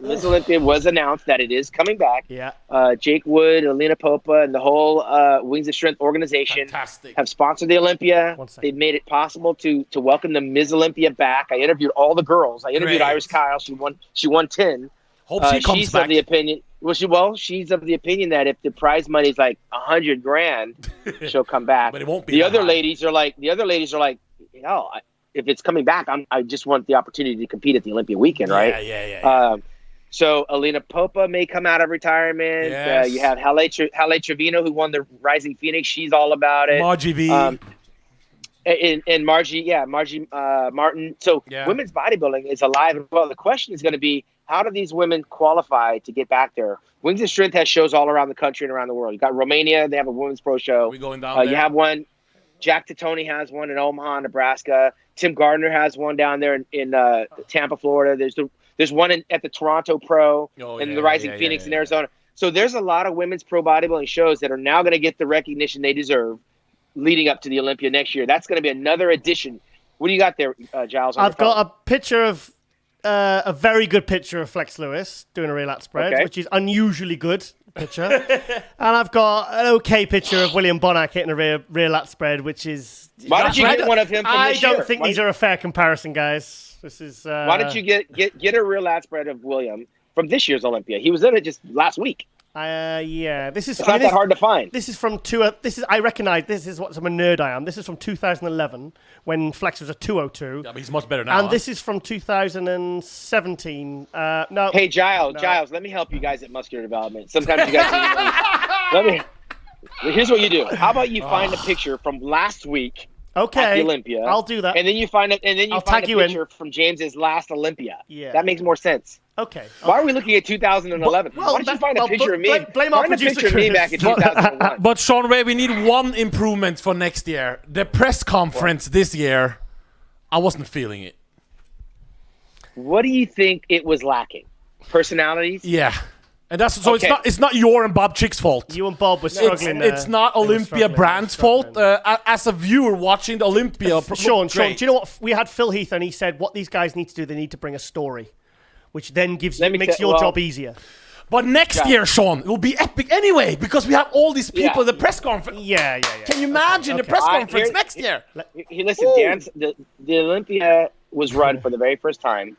was announced that it is coming back. Yeah. Jake Wood, Alina Popa, and the whole Wings of Strength organization have sponsored the Olympia. They've made it possible to welcome the Ms. Olympia back. I interviewed all the girls. I interviewed Iris Kyle. She won 10. Hope she comes she's back. Of the opinion. She's of the opinion that if the prize money is like $100,000, she'll come back. But it won't be. The other ladies are like, hell, if it's coming back, I just want the opportunity to compete at the Olympia weekend, right? Yeah. So Alina Popa may come out of retirement. Yes. You have Halle Trevino, who won the Rising Phoenix. She's all about it. Margie V. And Margie Martin. So women's bodybuilding is alive and well. The question is going to be, how do these women qualify to get back there? Wings of Strength has shows all around the country and around the world. You got Romania; they have a women's pro show. We going down there? You have one. Jack Titoni has one in Omaha, Nebraska. Tim Gardner has one down there in Tampa, Florida. There's one at the Toronto Pro and the Rising Phoenix in Arizona. So there's a lot of women's pro bodybuilding shows that are now going to get the recognition they deserve leading up to the Olympia next year. That's going to be another addition. What do you got there, Giles? I've got a picture of a very good picture of Flex Lewis doing a rear lat spread, which is unusually good picture. And I've got an okay picture of William Bonac hitting a rear lat spread, which is... Why don't you get one of him from this year? I don't think these are a fair comparison, guys. This is... Why don't you get a rear lat spread of William from this year's Olympia? He was in it just last week. This is not that hard to find. This is from I recognize this is what I'm a nerd I am. This is from 2011 when Flex was a 202. Yeah, but he's much better now. And this is from 2017. No. Hey Giles, let me help you guys at Muscular Development. Sometimes you guys here's what you do. How about you find a picture from last week Okay. at the Olympia. I'll do that. And then you find it, and then I'll find tag a you in. picture from James's last Olympia. Yeah. That makes more sense. Okay. Why are we looking at 2011? Well, Why don't you find a picture of me? blame our Find a producer, picture of me Chris. back in 2001. But Shawn Ray, we need one improvement for next year. The press conference this year, I wasn't feeling it. What do you think it was lacking? Personalities? Yeah. And that's so Okay. it's not your and Bob Chick's fault. You and Bob were struggling. It's not Olympia Brand's fault. As a viewer watching the Olympia, Sean, do you know what? We had Phil Heath, and he said what these guys need to do, they need to bring a story, which then makes your job easier. But next year, Sean, it will be epic anyway because we have all these people at the press conference. Yeah. Can you imagine the press conference next year? Listen, the Olympia was run for the very first time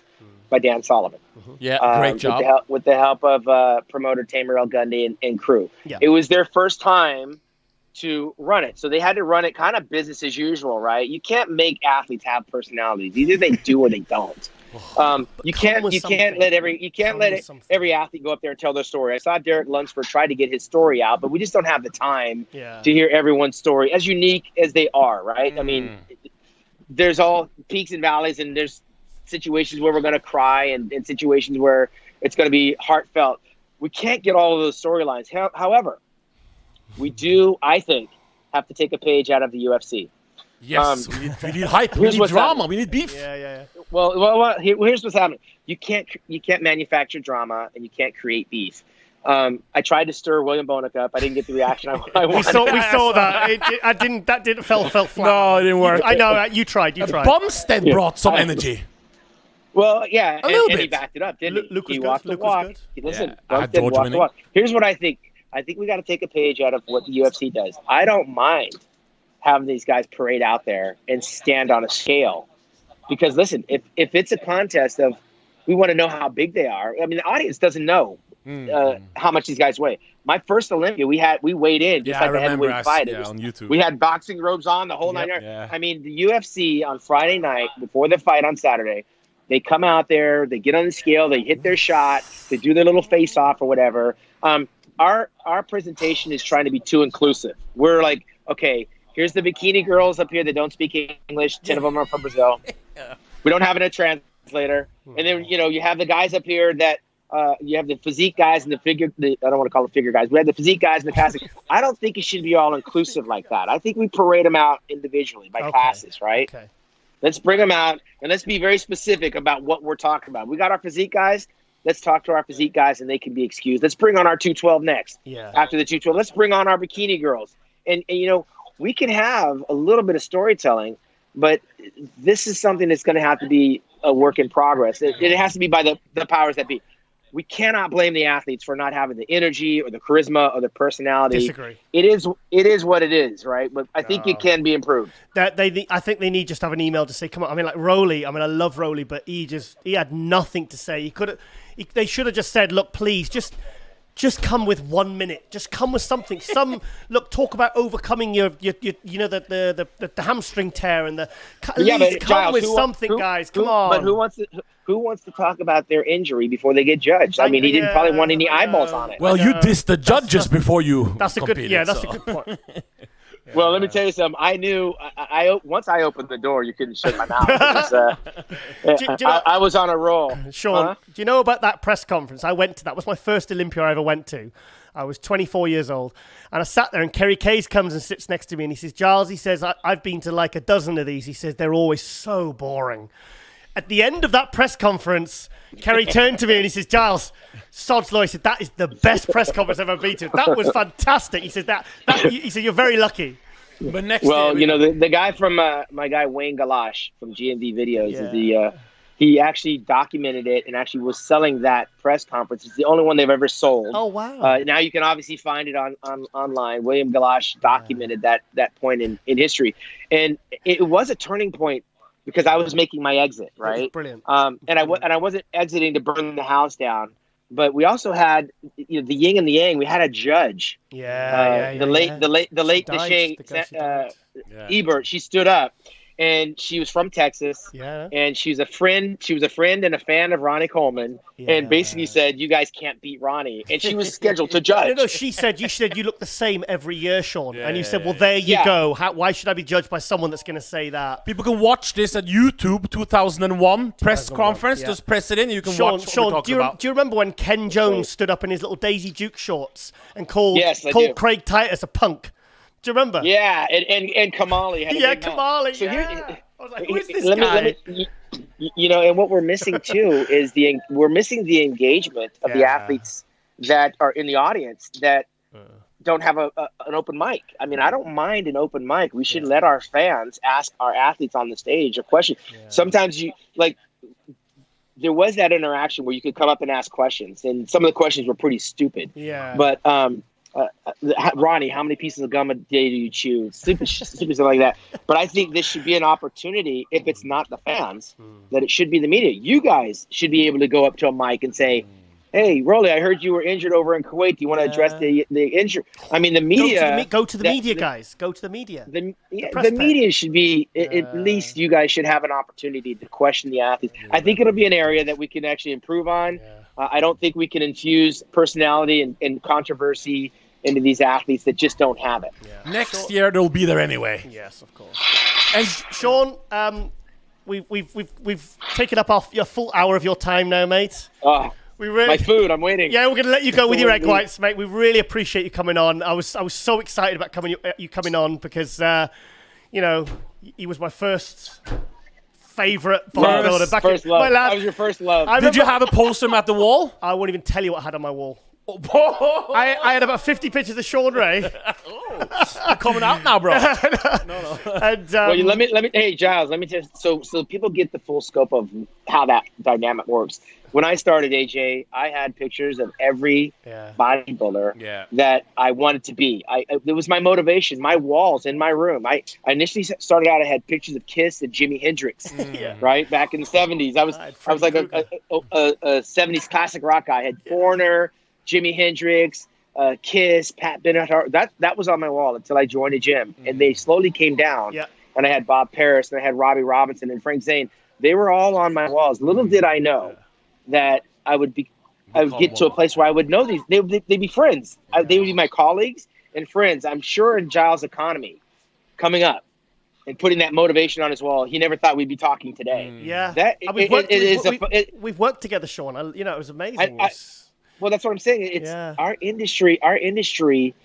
by Dan Sullivan. Yeah, great job. With the help of promoter Tamer El Gundy and crew. Yeah. It was their first time to run it. So they had to run it kind of business as usual, right? You can't make athletes have personalities. Either they do or they don't. You can't let every athlete go up there and tell their story. I saw Derek Lunsford try to get his story out, but we just don't have the time to hear everyone's story, as unique as they are, right? I mean, there's all peaks and valleys, and there's situations where we're going to cry and situations where it's going to be heartfelt. We can't get all of those storylines. However, we do, I think, have to take a page out of the UFC. Yes, we need hype. We need drama. We need beef. Yeah. Well, here's what's happening. You can't manufacture drama, and you can't create beef. I tried to stir William Bonac up. I didn't get the reaction I wanted. we saw that. That didn't fell flat. No, it didn't work. I know. You tried. Bumstead brought some energy. Well, yeah, and he bit. backed it up, didn't he? Luke was He good. walked the Luke was walk. good. Listen, I had Bumstead George walked the winning. walk. Here's what I think. I think we got to take a page out of what the UFC does. I don't mind having these guys parade out there and stand on a scale. Because, listen, if it's a contest of we want to know how big they are, I mean, the audience doesn't know how much these guys weigh. My first Olympia, we weighed in just like a heavyweight fight. On YouTube. We had boxing robes on, the whole 9 yards. Yeah. I mean, the UFC on Friday night before the fight on Saturday, they come out there, they get on the scale, they hit their shot, they do their little face-off or whatever. Our presentation is trying to be too inclusive. We're like, okay, here's the bikini girls up here that don't speak English. 10 of them are from Brazil. We don't have a translator. And then, you have the guys up here that you have the physique guys and I don't want to call it figure guys. We have the physique guys and the classic. I don't think it should be all inclusive like that. I think we parade them out individually by classes, right? Okay. Let's bring them out and let's be very specific about what we're talking about. We got our physique guys. Let's talk to our physique guys and they can be excused. Let's bring on our 212 next. Yeah. After the 212, let's bring on our bikini girls. And we can have a little bit of storytelling, but this is something that's going to have to be a work in progress. It has to be by the powers that be. We cannot blame the athletes for not having the energy or the charisma or the personality. Disagree. It is what it is, right? But I think it can be improved. I think they need just to have an email to say, come on. I mean, like Rowley. I mean, I love Rowley, but he had nothing to say. They should have just said, look, please, just come with 1 minute. Just come with something. Talk about overcoming your the hamstring tear and the. Please come Giles, with something, guys. Come on. But who wants to talk about their injury before they get judged? I mean, he didn't probably want any eyeballs on it. Well, you dissed the judges before you. That's a good. competed, Yeah, that's so. a good point. Well, let me tell you something. I knew once I opened the door, you couldn't shut my mouth. Because, I was on a roll. Sean, do you know about that press conference? I went to that. It was my first Olympia I ever went to. I was 24 years old. And I sat there and Kerry Case comes and sits next to me and he says, Giles, he says, I've been to like a dozen of these. He says, they're always so boring. At the end of that press conference, Kerry turned to me and he says, Giles, Sod's Law, he said, that is the best press conference I've ever been to. That was fantastic. He said, he said, you're very lucky. But next the guy from my guy Wayne Galash from GMD Videos he actually documented it and actually was selling that press conference. It's the only one they've ever sold. Oh wow! Now you can obviously find it on online. William Galash documented that point in history, and it was a turning point because I was making my exit, right? Brilliant. And I wasn't exiting to burn the house down. But we also had the yin and the yang. We had a judge. The late Nishang Ebert. She stood up, and she was from Texas. Yeah. And she's a friend. She was a friend and a fan of Ronnie Coleman, and basically said, "You guys can't beat Ronnie." And she was scheduled to judge. No, she said you look the same every year, Sean. And you said, well, there you go. Why should I be judged by someone that's going to say that? People can watch this at YouTube 2001 press conference. Just press it in. You can watch what we're talking about. Do you remember when Ken Jones stood up in his little Daisy Duke shorts and called Craig Titus a punk? Do you remember? Yeah, and Kamali had a big mouth. Kamali. So I was like, who is this guy? And what we're missing too is we're missing the engagement of the athletes that are in the audience that don't have an open mic. I mean, I don't mind an open mic. We should let our fans ask our athletes on the stage a question. Sometimes there was that interaction where you could come up and ask questions, and some of the questions were pretty stupid. Yeah. But Ronnie, how many pieces of gum a day do you chew? Stupid stuff like that. But I think this should be an opportunity, if it's not the fans, that it should be the media. You guys should be able to go up to a mic and say, "Hey, Rolly, I heard you were injured over in Kuwait. Do you want to address the injury?" I mean, the media. Go to the media, guys. Go to the media. The media should be, at least you guys should have an opportunity to question the athletes. I think it'll be an area that we can actually improve on. I don't think we can infuse personality and controversy into these athletes that just don't have it. Next year they'll be there anyway. Yes, of course. And Sean, we've taken up your full hour of your time now, mate. My food, I'm waiting. Yeah, we're going to let you go with your egg whites, mate. We really appreciate you coming on. I was so excited about you coming on because, he was my first favorite bodybuilder. First love. I was your first love. Did you have a poster at the wall? I won't even tell you what I had on my wall. I had about 50 pictures of Shawn Ray. You're coming out now, bro. No. And, let me. Hey, Giles, let me just so people get the full scope of how that dynamic works. When I started, AJ, I had pictures of every bodybuilder that I wanted to be. It was my motivation. My walls in my room. I initially started out. I had pictures of Kiss and Jimi Hendrix. Right back in the 70s. I was like a 70s classic rock guy. I had Foreigner, Jimi Hendrix, Kiss, Pat Benatar. That was on my wall until I joined a gym, and they slowly came down. And I had Bob Paris, and I had Robbie Robinson and Frank Zane. They were all on my walls. Little did I know that I would get to a place where I would know these. They'd be friends. They would be my colleagues and friends. I'm sure in Giles' economy coming up and putting that motivation on his wall, he never thought we'd be talking today. We've worked together, Sean. It was amazing. Well, that's what I'm saying. It's our industry. Our industry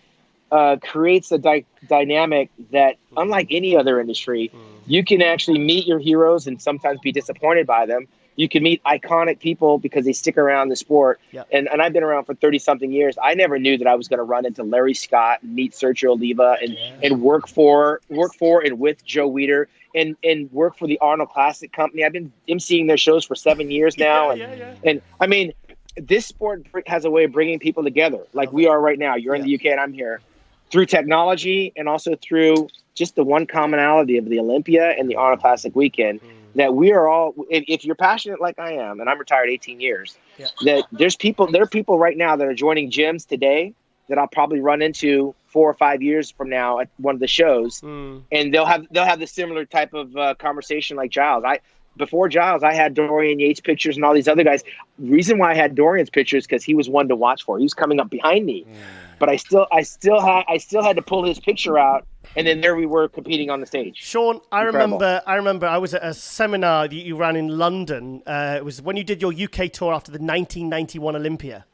creates a dynamic that, unlike any other industry, you can actually meet your heroes and sometimes be disappointed by them. You can meet iconic people because they stick around the sport. And I've been around for 30-something years. I never knew that I was going to run into Larry Scott and meet Sergio Oliva and work for and with Joe Weider and work for the Arnold Classic Company. I've been emceeing their shows for 7 years now. And I mean, this sport has a way of bringing people together like we are right now. You're in the UK and I'm here. Through technology and also through just the one commonality of the Olympia and the Arnold Classic weekend, that we are all, if you're passionate like I am, and I'm retired 18 years, that there are people right now that are joining gyms today that I'll probably run into 4 or 5 years from now at one of the shows, and they'll have the similar type of conversation like Giles. Before Giles, I had Dorian Yates pictures and all these other guys. The reason why I had Dorian's pictures because he was one to watch for. He was coming up behind me, but I still had to pull his picture out, and then there we were competing on the stage. Sean, I remember I was at a seminar that you ran in London. It was when you did your UK tour after the 1991 Olympia.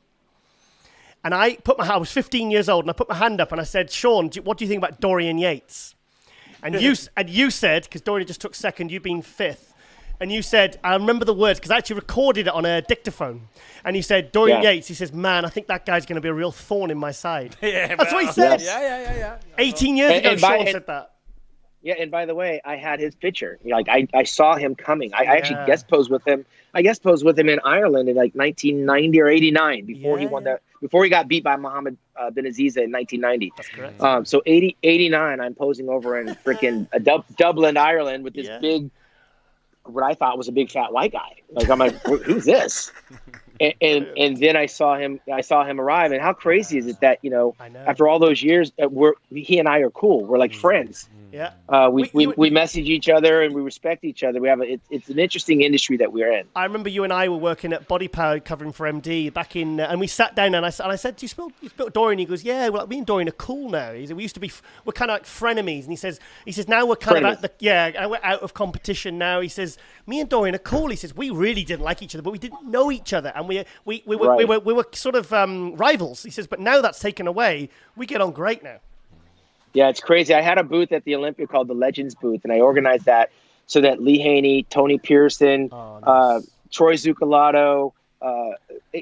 And I was 15 years old, and I put my hand up and I said, "Sean, what do you think about Dorian Yates?" And you said, because Dorian just took second, you've been fifth. And you said, I remember the words, because I actually recorded it on a dictaphone. And he said, Dorian Yates, he says, "Man, I think that guy's going to be a real thorn in my side." That's what he said. Yeah. 18 years ago, Sean said that. Yeah, and by the way, I had his picture. I saw him coming. I actually guest posed with him. I guest posed with him in Ireland in like 1990 or 89 before he won that. Before he got beat by Mohammed bin Aziza in 1990. That's correct. So 89, I'm posing over in freaking Dublin, Ireland, with this big, what I thought was a big fat white guy. Like I'm like, who's this? and then I saw him arrive. And how crazy is it that, I know. after all those years, he and I are cool. We're like friends. Yeah. We message each other and we respect each other. We have it's an interesting industry that we're in. I remember you and I were working at Body Power covering for MD back in, and we sat down and I said, "Do you spell Dorian?" He goes, "Yeah, well, me and Dorian are cool now." He said, "We used to be, we're kind of like frenemies." And he says, "Now we're kind of we're out of competition now." He says, "Me and Dorian are cool." He says, "We really didn't like each other, but we didn't know each other, and we were sort of rivals." He says, "But now that's taken away, we get on great now." Yeah, it's crazy. I had a booth at the Olympia called the Legends booth, and I organized that so that Lee Haney, Tony Pearson, Troy Zucolato,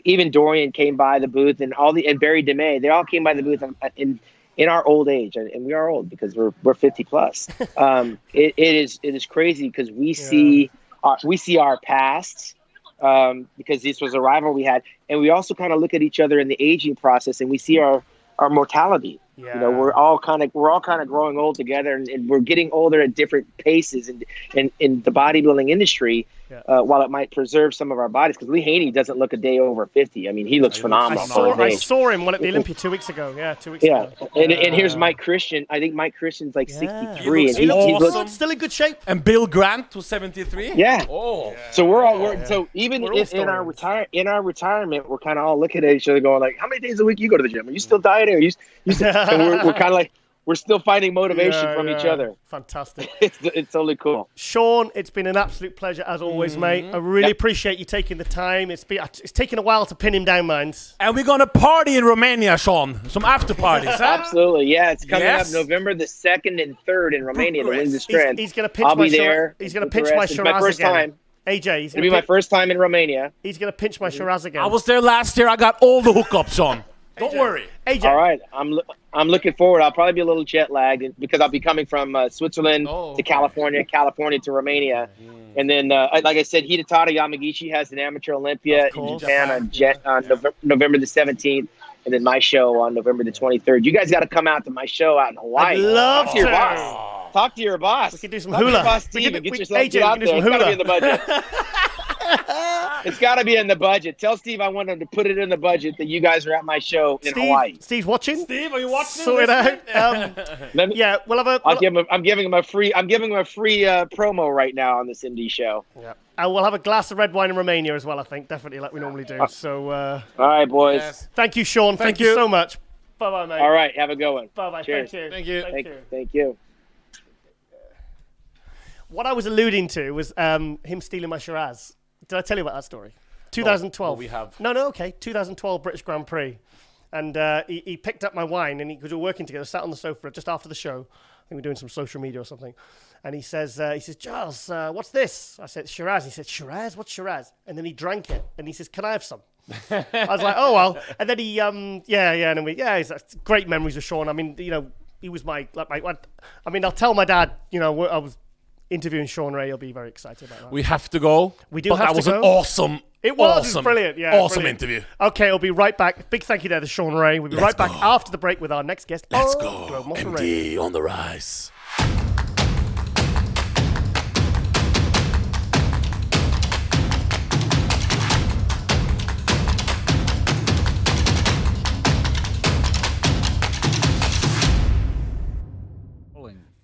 even Dorian came by the booth, and and Barry DeMay, they all came by the booth in our old age, and we are old because we're 50 plus. It is crazy because we see our pasts because this was a rival we had, and we also kind of look at each other in the aging process, and we see our mortality. Yeah. We're all kind of growing old together, and we're getting older at different paces in the bodybuilding industry. Yeah. While it might preserve some of our bodies, because Lee Haney doesn't look a day over 50. I mean, he looks phenomenal. I saw him at the Olympia 2 weeks ago. Yeah, 2 weeks ago. And here's Mike Christian. I think Mike Christian's like 63, he looks still in good shape. And Bill Grant was 73. Yeah. Oh. So so even in our retirement, we're kind of all looking at each other, going like, "How many days a week you go to the gym? Are you still dieting? Are you?" And we're kind of like, we're still finding motivation from each other. Fantastic. It's totally cool. Shawn, it's been an absolute pleasure as always, mate. I really appreciate you taking the time. It's taken a while to pin him down, man. And we're going to party in Romania, Shawn. Some after parties, huh? Absolutely, yeah. It's coming up November the 2nd and 3rd in Romania, the Wings of Strength. He's going to pinch I'll be there. He's going to pinch my Shiraz my first again. time. AJ, It'll be my first time in Romania. He's going to pinch my Shiraz again. I was there last year. I got all the hookups, Shawn. Don't worry. AJ. All right, I'm looking forward. I'll probably be a little jet lagged because I'll be coming from Switzerland to California to Romania, and then like I said, Hidetada Yamagishi has an amateur Olympia in Japan on November the 17th, and then my show on November the 23rd. You guys got to come out to my show out in Hawaii. I'd love to. Talk to your boss. We can do some hula. Boss Steve and get yourself out there. It's got to be in the budget. It's got to be in the budget. Tell Steve I want him to put it in the budget that you guys are at my show in Hawaii. Steve's watching. Steve, are you watching? Sort it out. We'll have a. I'm giving him a free promo right now on this indie show. Yeah. And we'll have a glass of red wine in Romania as well. I think definitely like we normally do. So. All right, boys. Yes. Thank you, Shawn. Thank you so much. Bye, bye, mate. All right, have a good one. Bye, bye. Cheers. Thank you. Thank you. What I was alluding to was him stealing my Shiraz. Did I tell you about that story? 2012. No, we have. No, okay. 2012 British Grand Prix. And he picked up my wine, and because we were working together, sat on the sofa just after the show. I think we were doing some social media or something. And he says, Giles, what's this? I said, Shiraz. He said, Shiraz? What's Shiraz? And then he drank it. And he says, can I have some? I was like, oh, well. And then he, And then he's great memories of Shawn. I mean, he was I'll tell my dad, I was interviewing Shawn Ray. He'll be very excited about that. We have to go. We do have to go. That was an awesome. It was brilliant. Yeah, awesome brilliant. interview. Okay, I'll be right back. Big thank you there to Shawn Ray. We'll be right back after the break with our next guest. Let's go. MD on the rise.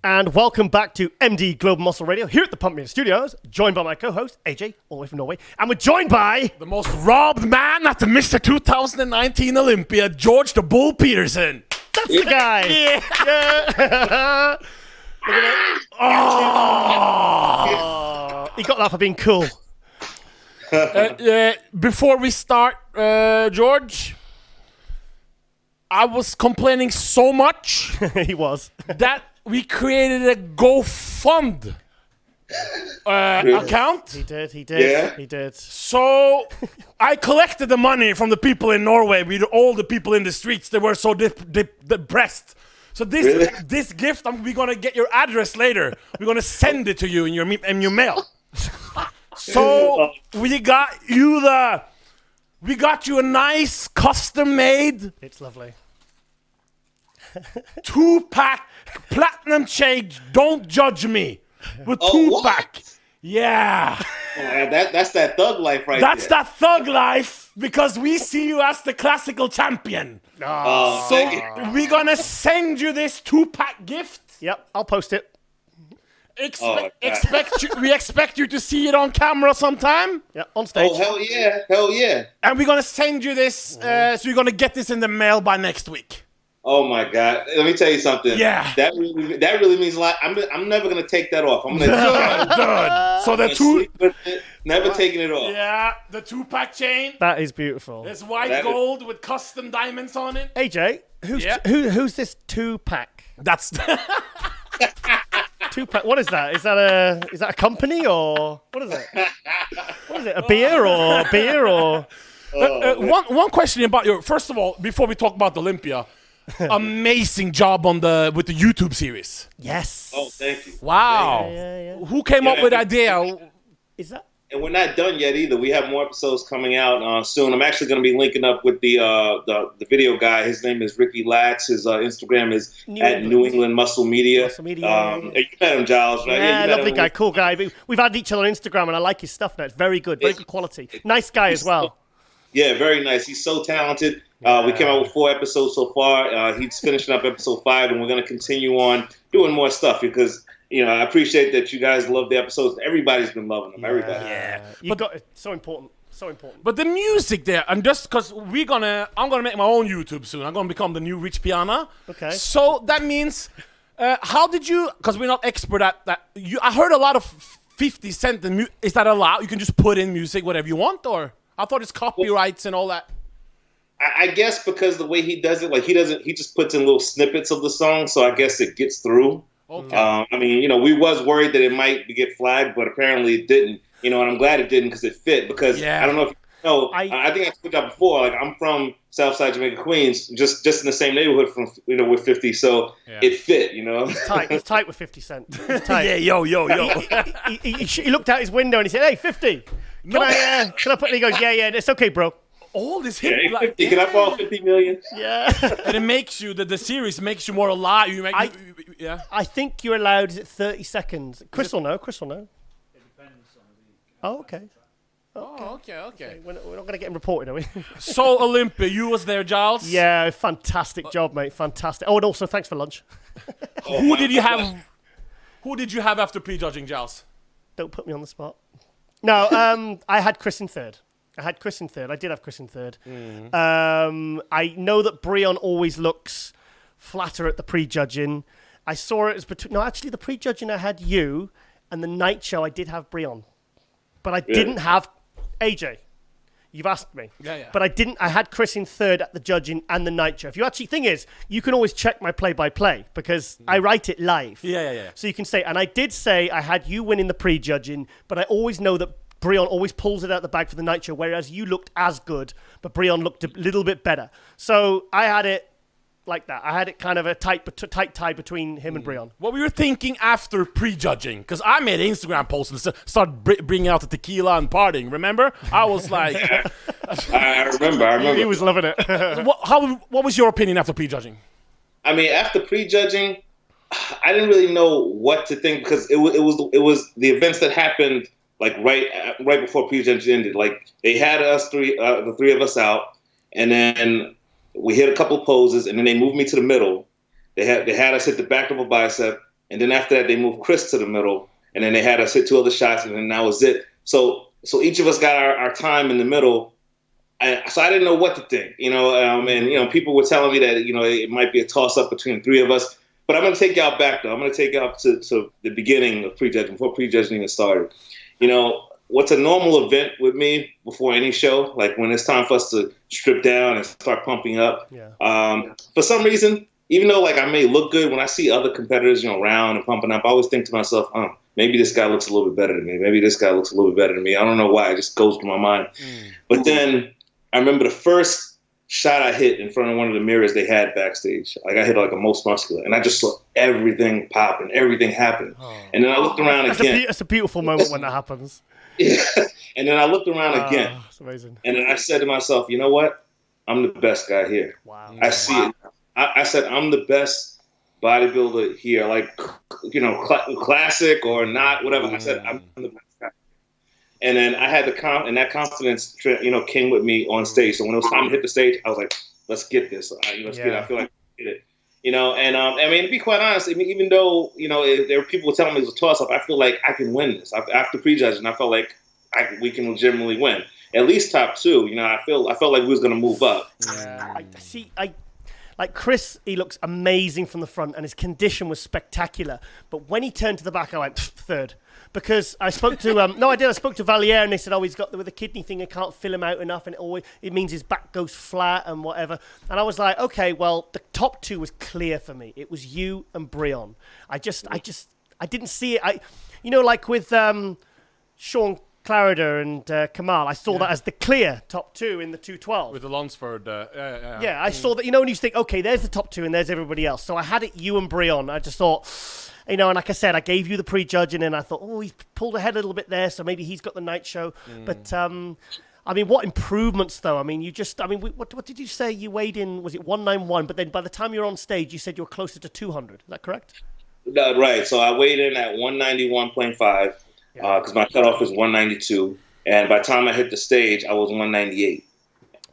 And welcome back to MD Global Muscle Radio here at the Pump Me Studios, joined by my co-host, AJ, all the way from Norway. And we're joined by... the most robbed man at the Mr. 2019 Olympia, George the Bull Peterson. That's the guy. Yeah. Look at that. He got that for being cool. Before we start, George, I was complaining so much He was. that we created a GoFund account. He did. Yeah. He did. So I collected the money from the people in Norway. All the people in the streets, they were so depressed. So this gift, we're going to get your address later. We're going to send it to you in your mail. So we got you a nice custom-made... It's lovely. 2-pack platinum shade. Don't judge me. With 2-pack. Yeah. That's that thug life right That's there. that thug life because we see you as the classical champion. Oh, So thank you. we're gonna send you this 2-pack gift. Yep, I'll post it. Oh, God. We expect you to see it on camera sometime. Yep, on stage. Oh, hell yeah. And we're gonna send you this, so you're gonna get this in the mail by next week. Oh my God! Let me tell you something. Yeah. that really means a lot. I'm never gonna take that off. I'm gonna Good. So the sleep with it, never taking it off. Yeah, the 2-pack chain. That is beautiful. There's white That is- gold with custom diamonds on it. AJ, Yeah. who's this 2-pack? That's 2-pack. What is that? Is that a company or what is it? What is it? A beer or? one question about your. First of all, before we talk about Olympia, amazing job with the YouTube series. Yes. Oh, thank you. Wow. Yeah. Who came up with the idea? Is that? And we're not done yet either. We have more episodes coming out soon. I'm actually going to be linking up with the video guy. His name is Ricky Latz. His Instagram is New England Muscle Media. Muscle Media. You met him, Giles, right? Yeah, you met lovely him. guy, cool guy. We've had each other on Instagram, and I like his stuff now. It's very good quality. Nice guy as well. Yeah, very nice. He's so talented. We came out with 4 episodes so far. He's finishing up episode 5, and we're going to continue on doing more stuff because, I appreciate that you guys love the episodes. Everybody's been loving them. Everybody. Yeah. It's so important. So important. But the music there, and just because I'm gonna make my own YouTube soon. I'm gonna become the new Rich Piana. Okay. So that means, how did you? Because we're not expert at that. I heard a lot of 50 Cent. Is that allowed? You can just put in music whatever you want, or I thought it's copyrights and all that. I guess because the way he does it, he just puts in little snippets of the song, so I guess it gets through. Okay. We was worried that it might get flagged, but apparently it didn't. And I'm glad it didn't because it fit. Because I don't know if you know, I think I told you before. Like I'm from Southside Jamaica, Queens, just in the same neighborhood from with 50, so it fit. It's tight with 50 Cent. It's tight. Yeah, yo. He looked out his window and he said, "Hey, 50. Can I put?" And he goes, "Yeah, it's okay, bro." All this Yeah, hit, 50. Can I borrow 50 million? Yeah. and it makes you the series makes you more alive. Yeah. I think you're allowed. Is it 30 seconds? Chris will know. It depends on the week. Oh, okay. Oh, okay. We're not going to get him reported, are we? So Olympia, you was there, Giles. Yeah, fantastic job, mate. Fantastic. Oh, and also thanks for lunch. Who did you have after prejudging, Giles? Don't put me on the spot. No, I had Chris in third. I did have Chris in third. I know that Breon always looks flatter at the prejudging. I saw it as between. No, actually, the prejudging I had you, and the night show I did have Breon, but I didn't have AJ. You've asked me. Yeah. But I didn't. I had Chris in third at the judging and the night show. If you actually, thing is, you can always check my play-by-play because I write it live. Yeah. So you can say, and I did say I had you winning the prejudging, but I always know that Breon always pulls it out the bag for the night show, whereas you looked as good, but Breon looked a little bit better. So I had it like that. I had it kind of a tight tie between him and Breon. What we were thinking after prejudging, because I made an Instagram post and started bringing out the tequila and partying. Remember? I was like, I remember. He was loving it. what was your opinion after prejudging? After prejudging, I didn't really know what to think because it was the events that happened like right before prejudging ended. Like they had us the three of us out, and then we hit a couple poses, and then they moved me to the middle. They had us hit the back of a bicep, and then after that they moved Chris to the middle, and then they had us hit 2 other shots, and then that was it. So each of us got our time in the middle. So I didn't know what to think, and people were telling me that it might be a toss up between the 3 of us. But I'm going to take y'all back though. I'm going to take y'all up to the beginning of prejudging, before prejudging even started. What's a normal event with me before any show, like when it's time for us to strip down and start pumping up. Yeah. For some reason, even though like I may look good, when I see other competitors, round and pumping up, I always think to myself, maybe this guy looks a little bit better than me. Maybe this guy looks a little bit better than me. I don't know why. It just goes through my mind. But then I remember the first shot I hit in front of one of the mirrors they had backstage. Like I hit like a most muscular, and I just saw everything pop and everything happen. And then I looked around again. It's a beautiful moment when that happens. Yeah. And then I looked around again. It's amazing. And then I said to myself, you know what? I'm the best guy here. Wow. I see it. I said, I'm the best bodybuilder here. Like, classic or not, whatever. I said, I'm the best guy. And then I had and that confidence, came with me on stage. So when it was time to hit the stage, I was like, let's get this. Let's get it. I feel like I did it. I mean, to be quite honest, even though, there were people telling me it was a toss-up, I feel like I can win this. After prejudging, I felt like we can legitimately win. At least top 2. I felt like we was going to move up. Yeah. Like Chris, he looks amazing from the front, and his condition was spectacular. But when he turned to the back, I went third. Because I spoke to I spoke to Valier, and they said, he's got with the kidney thing, I can't fill him out enough, and it means his back goes flat and whatever. And I was like, okay, well, the top 2 was clear for me. It was you and Brion. I didn't see it. Like with Sean Clarida and Kamal, I saw that as the clear top 2 in the 212. With the Lunsford, yeah, I saw that, and you think, okay, there's the top 2 and there's everybody else. So I had it you and Brion. I just thought, and like I said, I gave you the prejudging, and I thought, he's pulled ahead a little bit there, so maybe he's got the night show. But, what improvements, though? What did you say you weighed in? Was it 191? But then by the time you were on stage, you said you were closer to 200. Is that correct? Right. So I weighed in at 191.5. Because my cutoff is 192, and by the time I hit the stage, I was 198.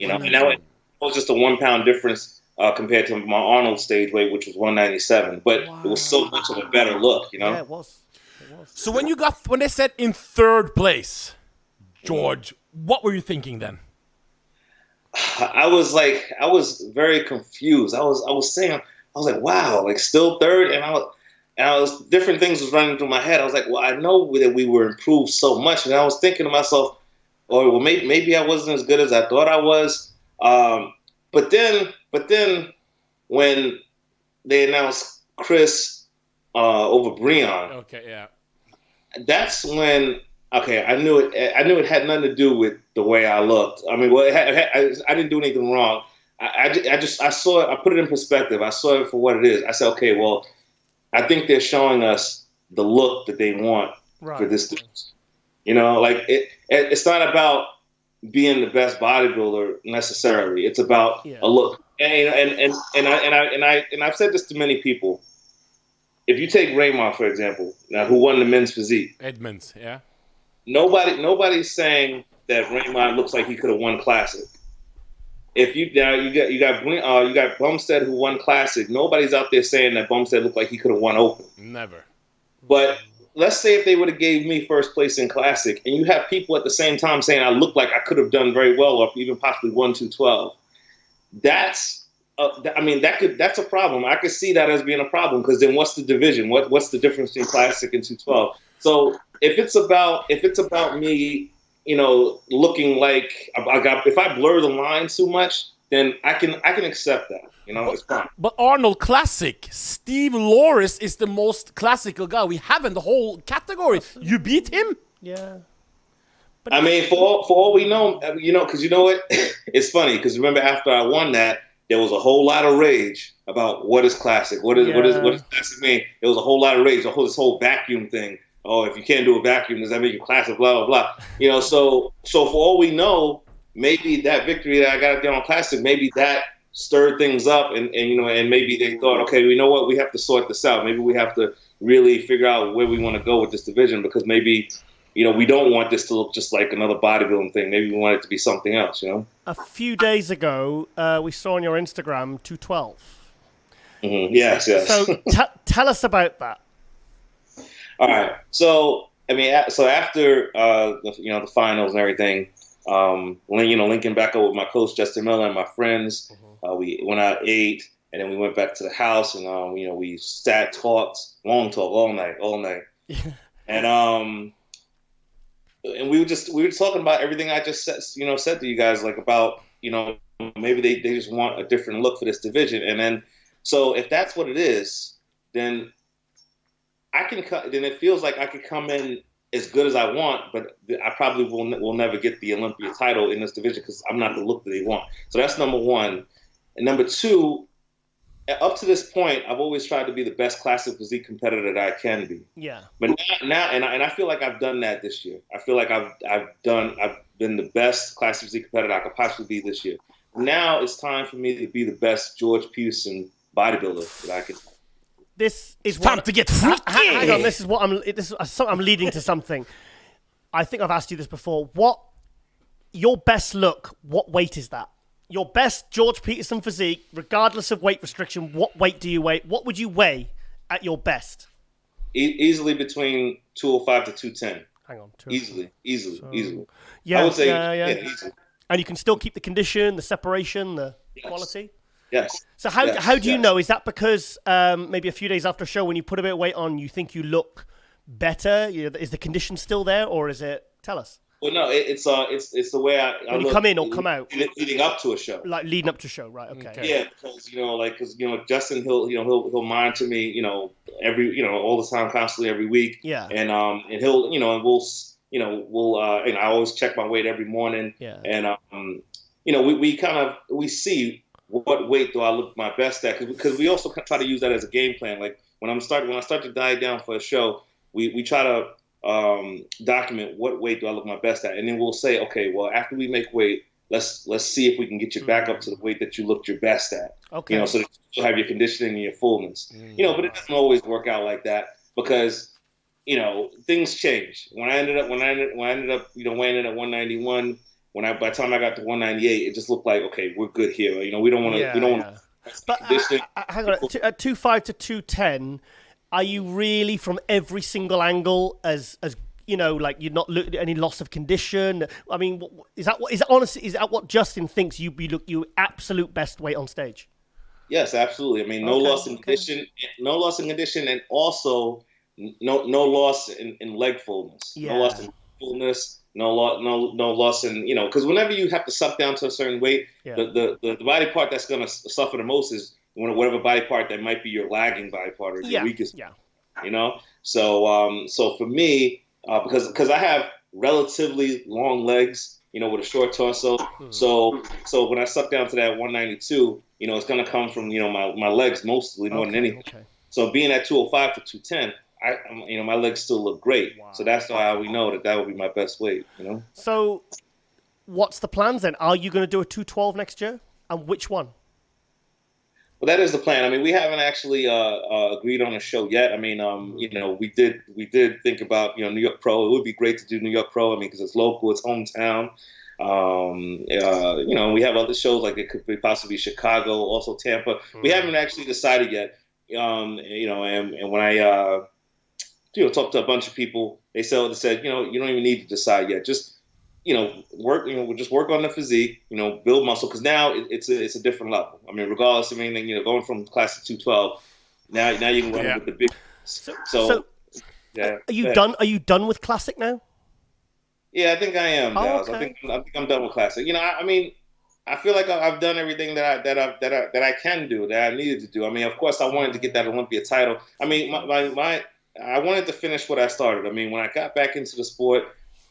And that was just a 1 pound difference compared to my Arnold stage weight, which was 197. But it was so much of a better look, Yeah, it was. So when they said in 3rd place, George, what were you thinking then? I was very confused. I was like, wow, like still 3rd, and different things was running through my head. I was like, well, I know that we were improved so much, and I was thinking to myself, maybe I wasn't as good as I thought I was. But then when they announced Chris over Brion, okay, yeah, that's when I knew it had nothing to do with the way I looked. I mean, I didn't do anything wrong. I saw it. I put it in perspective. I saw it for what it is. I said, okay, well, I think they're showing us the look that they want for this. It's not about being the best bodybuilder necessarily. It's about a look. And I've said this to many people. If you take Raymond, for example, who won the men's physique, Edmonds, yeah. Nobody's saying that Raymond looks like he could have won Classic. If you got Bumstead who won Classic, nobody's out there saying that Bumstead looked like he could have won Open. Never. But let's say if they would have gave me 1st place in Classic, and you have people at the same time saying I look like I could have done very well, or even possibly won 212. That's a problem. I could see that as being a problem, because then what's the division? What's the difference between Classic and 212? So if it's about me, looking like if I blur the line too much, then I can accept that. It's fine. But Arnold Classic, Steve Loris is the most classical guy we have in the whole category. You beat him? Yeah. But for all we know, because you know what? It's funny, because remember after I won that, there was a whole lot of rage about what is Classic. What does Classic mean? There was a whole lot of rage. This whole vacuum thing. Oh, if you can't do a vacuum, does that make you Classic? Blah blah blah. So for all we know, maybe that victory that I got there on Classic, maybe that stirred things up, and maybe they thought, okay, you know what, we have to sort this out. Maybe we have to really figure out where we want to go with this division, because maybe we don't want this to look just like another bodybuilding thing. Maybe we want it to be something else. A few days ago, we saw on your Instagram 212. Mm-hmm. Yes. So tell us about that. All right. So after the finals and everything, linking back up with my coach Justin Miller and my friends, we went out, ate, and then we went back to the house, and we talked all night, and we were talking about everything I just said to you guys, like about maybe they just want a different look for this division, and then so if that's what it is, then then it feels like I could come in as good as I want, but I probably will never get the Olympia title in this division, because I'm not the look that they want. So that's number one. And number two, up to this point, I've always tried to be the best classic physique competitor that I can be. Yeah. But now, and I feel like I've done that this year. I feel like I've been the best classic physique competitor I could possibly be this year. Now it's time for me to be the best George Peterson bodybuilder that I can. This is time to get freaky. Hang on, this is I'm leading to something. I think I've asked you this before. Your best look, what weight is that? Your best George Peterson physique, regardless of weight restriction, what weight do you weigh? What would you weigh at your best? Easily between 205 to 210. Hang on. Easily. Yeah, I would say, yeah. easily. And you can still keep the condition, the separation, the quality? Yes. So how do you know? Is that because maybe a few days after a show, when you put a bit of weight on, you think you look better? Is the condition still there, or is it? Tell us. Well, no, it's the way I when you come in or come out, leading up to a show, like leading up to a show, right? Okay. Yeah, because Justin he'll monitor me, every all the time, constantly every week. Yeah. And he'll and we'll and I always check my weight every morning. Yeah. And we see what weight do I look my best at, because we also try to use that as a game plan. Like when I start to diet down for a show, we try to document what weight do I look my best at, and then we'll say, okay, well, after we make weight, let's see if we can get you back up to the weight that you looked your best at. Okay. So that you have your conditioning and your fullness. But it doesn't always work out like that, because things change. When I ended up weighing in at 191, by the time I got to 198, it just looked like, okay, we're good here. We don't want to. But hang on, at 2.5 to 210. Are you really, from every single angle, as like you're not looking at any loss of condition? I mean, is that what Justin thinks you look your absolute best weight on stage? Yes, absolutely. I mean, no loss in condition, and also no loss in leg fullness. Yeah. No loss in fullness. No loss in because whenever you have to suck down to a certain weight, the body part that's going to suffer the most is whatever body part that might be your lagging body part or your weakest. Yeah. So for me, because I have relatively long legs, with a short torso. So when I suck down to that 192, it's going to come from my legs mostly more than anything. Okay. So being at 205 to 210, my legs still look great. Wow. So that's why we know that would be my best weight. So what's the plans then? Are you going to do a 212 next year, and which one? Well, that is the plan. I mean, we haven't actually agreed on a show yet. I mean, we did think about New York Pro. It would be great to do New York Pro. I mean, because it's local, it's hometown. We have other shows like it could be possibly Chicago, also Tampa. We haven't actually decided yet. And when I talked to a bunch of people, they said you don't even need to decide yet. Just work, we'll just work on the physique, build muscle, because now it's a different level. I mean, regardless of anything, going from classic 212, now you can run with the big. So yeah. Are you done? Are you done with classic now? Yeah, I think I am, Dallas. Okay. I think I'm done with classic. I mean, I feel like I've done everything that I can do, that I needed to do. I mean, of course, I wanted to get that Olympia title. I mean, I wanted to finish what I started. I mean, when I got back into the sport,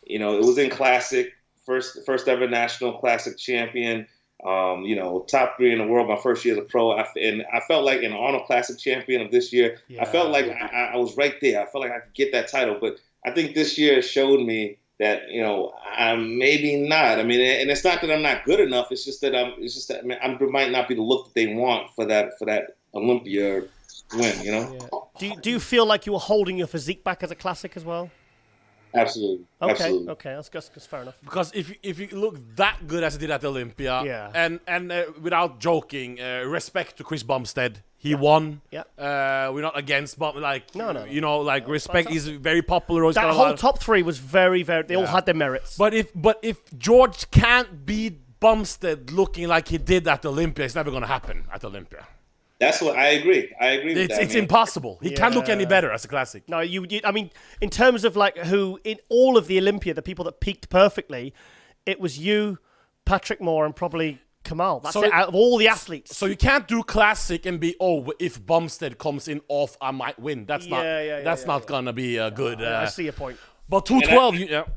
it was in classic, first ever national classic champion, top 3 in the world my first year as a pro. And I felt like an Arnold Classic champion of this year. I felt like I was right there. I felt like I could get that title. But I think this year showed me that, I'm maybe not. I mean, and it's not that I'm not good enough. It's just that I might not be the look that they want for that Olympia win, Yeah. Do you feel like you were holding your physique back as a classic as well? Absolutely. Okay. Absolutely. Okay. That's fair enough. Because if you look that good as he did at Olympia, and without joking, respect to Chris Bumstead, he won. Yeah. We're not against, but no. Respect. He's very popular. He's that got whole top 3 was very, very. They all had their merits. But if George can't beat Bumstead looking like he did at Olympia, it's never going to happen at Olympia. That's what I agree. I agree with that. It's impossible. He can't look any better as a classic. No, I mean, in terms of like who in all of the Olympia, the people that peaked perfectly, it was you, Patrick Moore, and probably Kamal. That's it, out of all the athletes. So you can't do classic and be if Bumstead comes in off, I might win. That's not gonna be good. I see your point. But 212,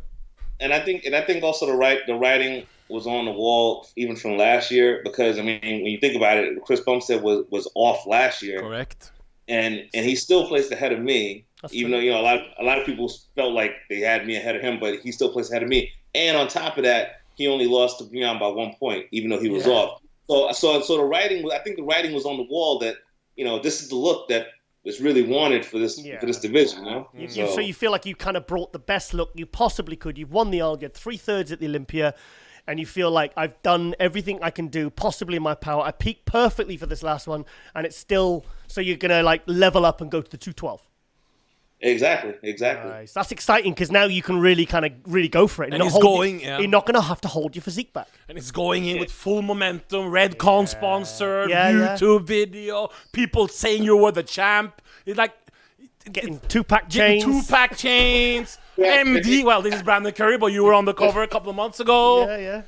And I think also the writing was on the wall even from last year, because I mean, when you think about it, Chris Bumstead was off last year. Correct. And he still placed ahead of me, even though a lot of people felt like they had me ahead of him, but he still placed ahead of me. And on top of that, he only lost to Breon by 1 point, even though he was off. So the writing, I think the writing was on the wall that this is the look that that's really wanted for this division. You know? So you feel like you kind of brought the best look you possibly could. You've won the all. You had 3/3 at the Olympia. And you feel like I've done everything I can do possibly in my power. I peaked perfectly for this last one, and it's still so you're gonna like level up and go to the 212. Exactly. Nice. That's exciting because now you can really go for it. And it's going. You're not gonna have to hold your physique back. And it's going in with full momentum. Redcon sponsored, Yeah, YouTube video, people saying you were the champ. It's like getting 2-pack chains. 2-pack chains. MD. Well, this is Brandon Curry, but you were on the cover a couple of months ago. Yeah.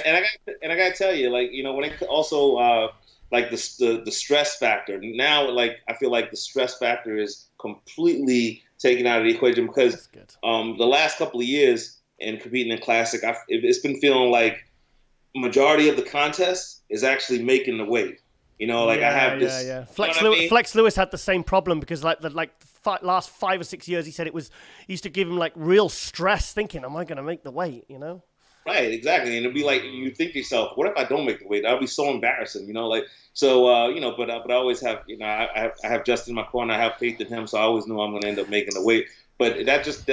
And I gotta tell you, like, you know, when it also like the stress factor. Now, like, I feel like the stress factor is completely taken out of the equation because the last couple of years in competing in Classic, it's been feeling like majority of the contest is actually making the weight. You know, like I have this. Yeah. Flex Lewis had the same problem because last 5 or 6 years, he said it used to give him like real stress thinking, am I going to make the weight, you know? Right, exactly. And it'd be like, you think to yourself, what if I don't make the weight? That would be so embarrassing, you know, like, so, you know, but I always have, you know, I have Justin in my corner. I have faith in him. So I always knew I'm going to end up making the weight. But that just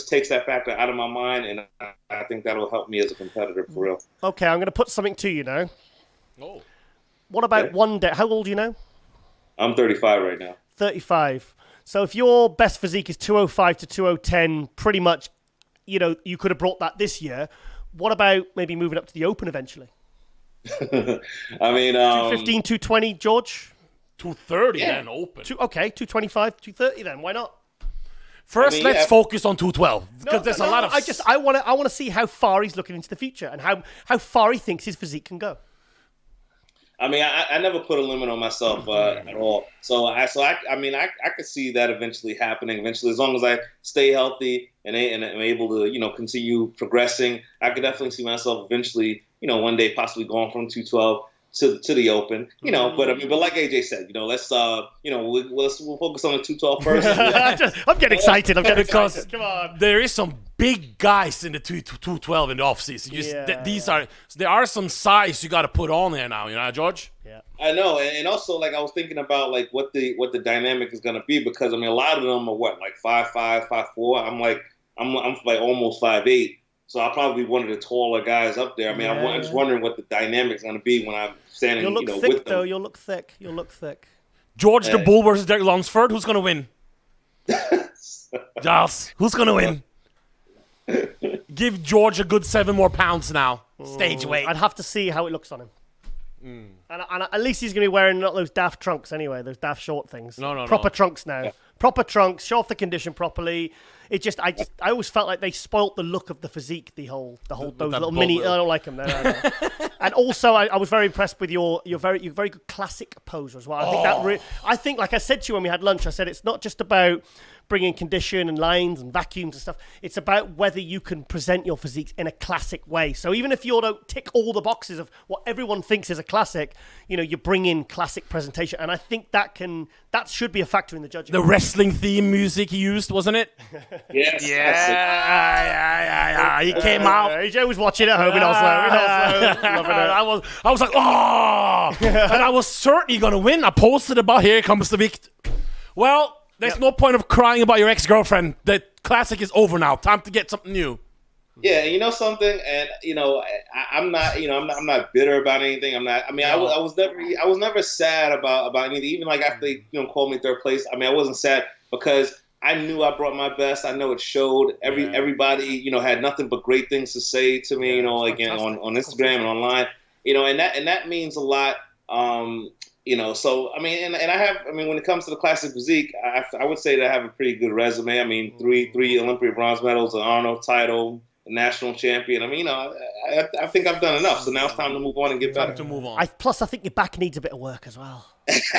takes that factor out of my mind. And I think that'll help me as a competitor for real. Okay. I'm going to put something to you now. Oh. What about one day? How old are you now? I'm 35 right now. 35. So if your best physique is 205 to 2010, pretty much, you know, you could have brought that this year. What about maybe moving up to the Open eventually? I mean, 215, 220, George? 230 then Open. 225, 230 then. Why not? First, let's focus on 212 because there's a lot of. I want to see how far he's looking into the future and how far he thinks his physique can go. I mean, I never put a limit on myself at all. So I could see that eventually happening. Eventually, as long as I stay healthy and am able to, you know, continue progressing, I could definitely see myself eventually, you know, one day possibly going from 212 to the Open, you know. But like AJ said, you know, let's you know, we'll focus on the 212 first. I'm getting excited. Because come on, there is some big guys in the 212 in the offseason. There are some size you got to put on there now, you know, George. Yeah, I know, and also like I was thinking about like what the dynamic is going to be because I mean a lot of them are like 5'5", 5'4". I'm like almost 5'8". So I'll probably be one of the taller guys up there. I mean, I'm just wondering what the dynamic is going to be when I'm standing, You'll look thick, with them. though. You'll look thick. George the Bull versus Derek Lunsford. Who's going to win? Giles, who's going to win? Give George a good 7 more pounds now. Stage weight. I'd have to see how it looks on him. And at least he's going to be wearing not those daft trunks anyway, those daft short things. No. Proper trunks now. Yeah. Proper trunks, show off the condition properly. I always felt like they spoilt the look of the physique, those little mini. I don't like them. No. And also, I was very impressed with your very good classic pose as well. I think, like I said to you when we had lunch, I said it's not just about bringing condition and lines and vacuums and stuff. It's about whether you can present your physiques in a classic way. So even if you don't tick all the boxes of what everyone thinks is a classic, you know, you bring in classic presentation. And I think that should be a factor in the judging. The wrestling theme music he used, wasn't it? Yes. Yeah. He came out. AJ was watching at home in Oslo. Loving it. I was like, oh! And I was certainly going to win. I posted about here comes the Vict. Well, there's no point of crying about your ex-girlfriend. The classic is over now. Time to get something new. Yeah, you know something, and you know, I'm not bitter about anything. I'm not. I mean, I was never sad about anything. Even like after they, you know, called me third place. I mean, I wasn't sad because I knew I brought my best. I know it showed. Everybody, you know, had nothing but great things to say to me. You know, like on Instagram and online. You know, and that means a lot. You know, so I mean, and when it comes to the classic physique, I would say that I have a pretty good resume. I mean, three Olympia bronze medals, an Arnold title, a national champion. I mean, you know, I think I've done enough. So now it's time to move on and get better. Plus, I think your back needs a bit of work as well. It's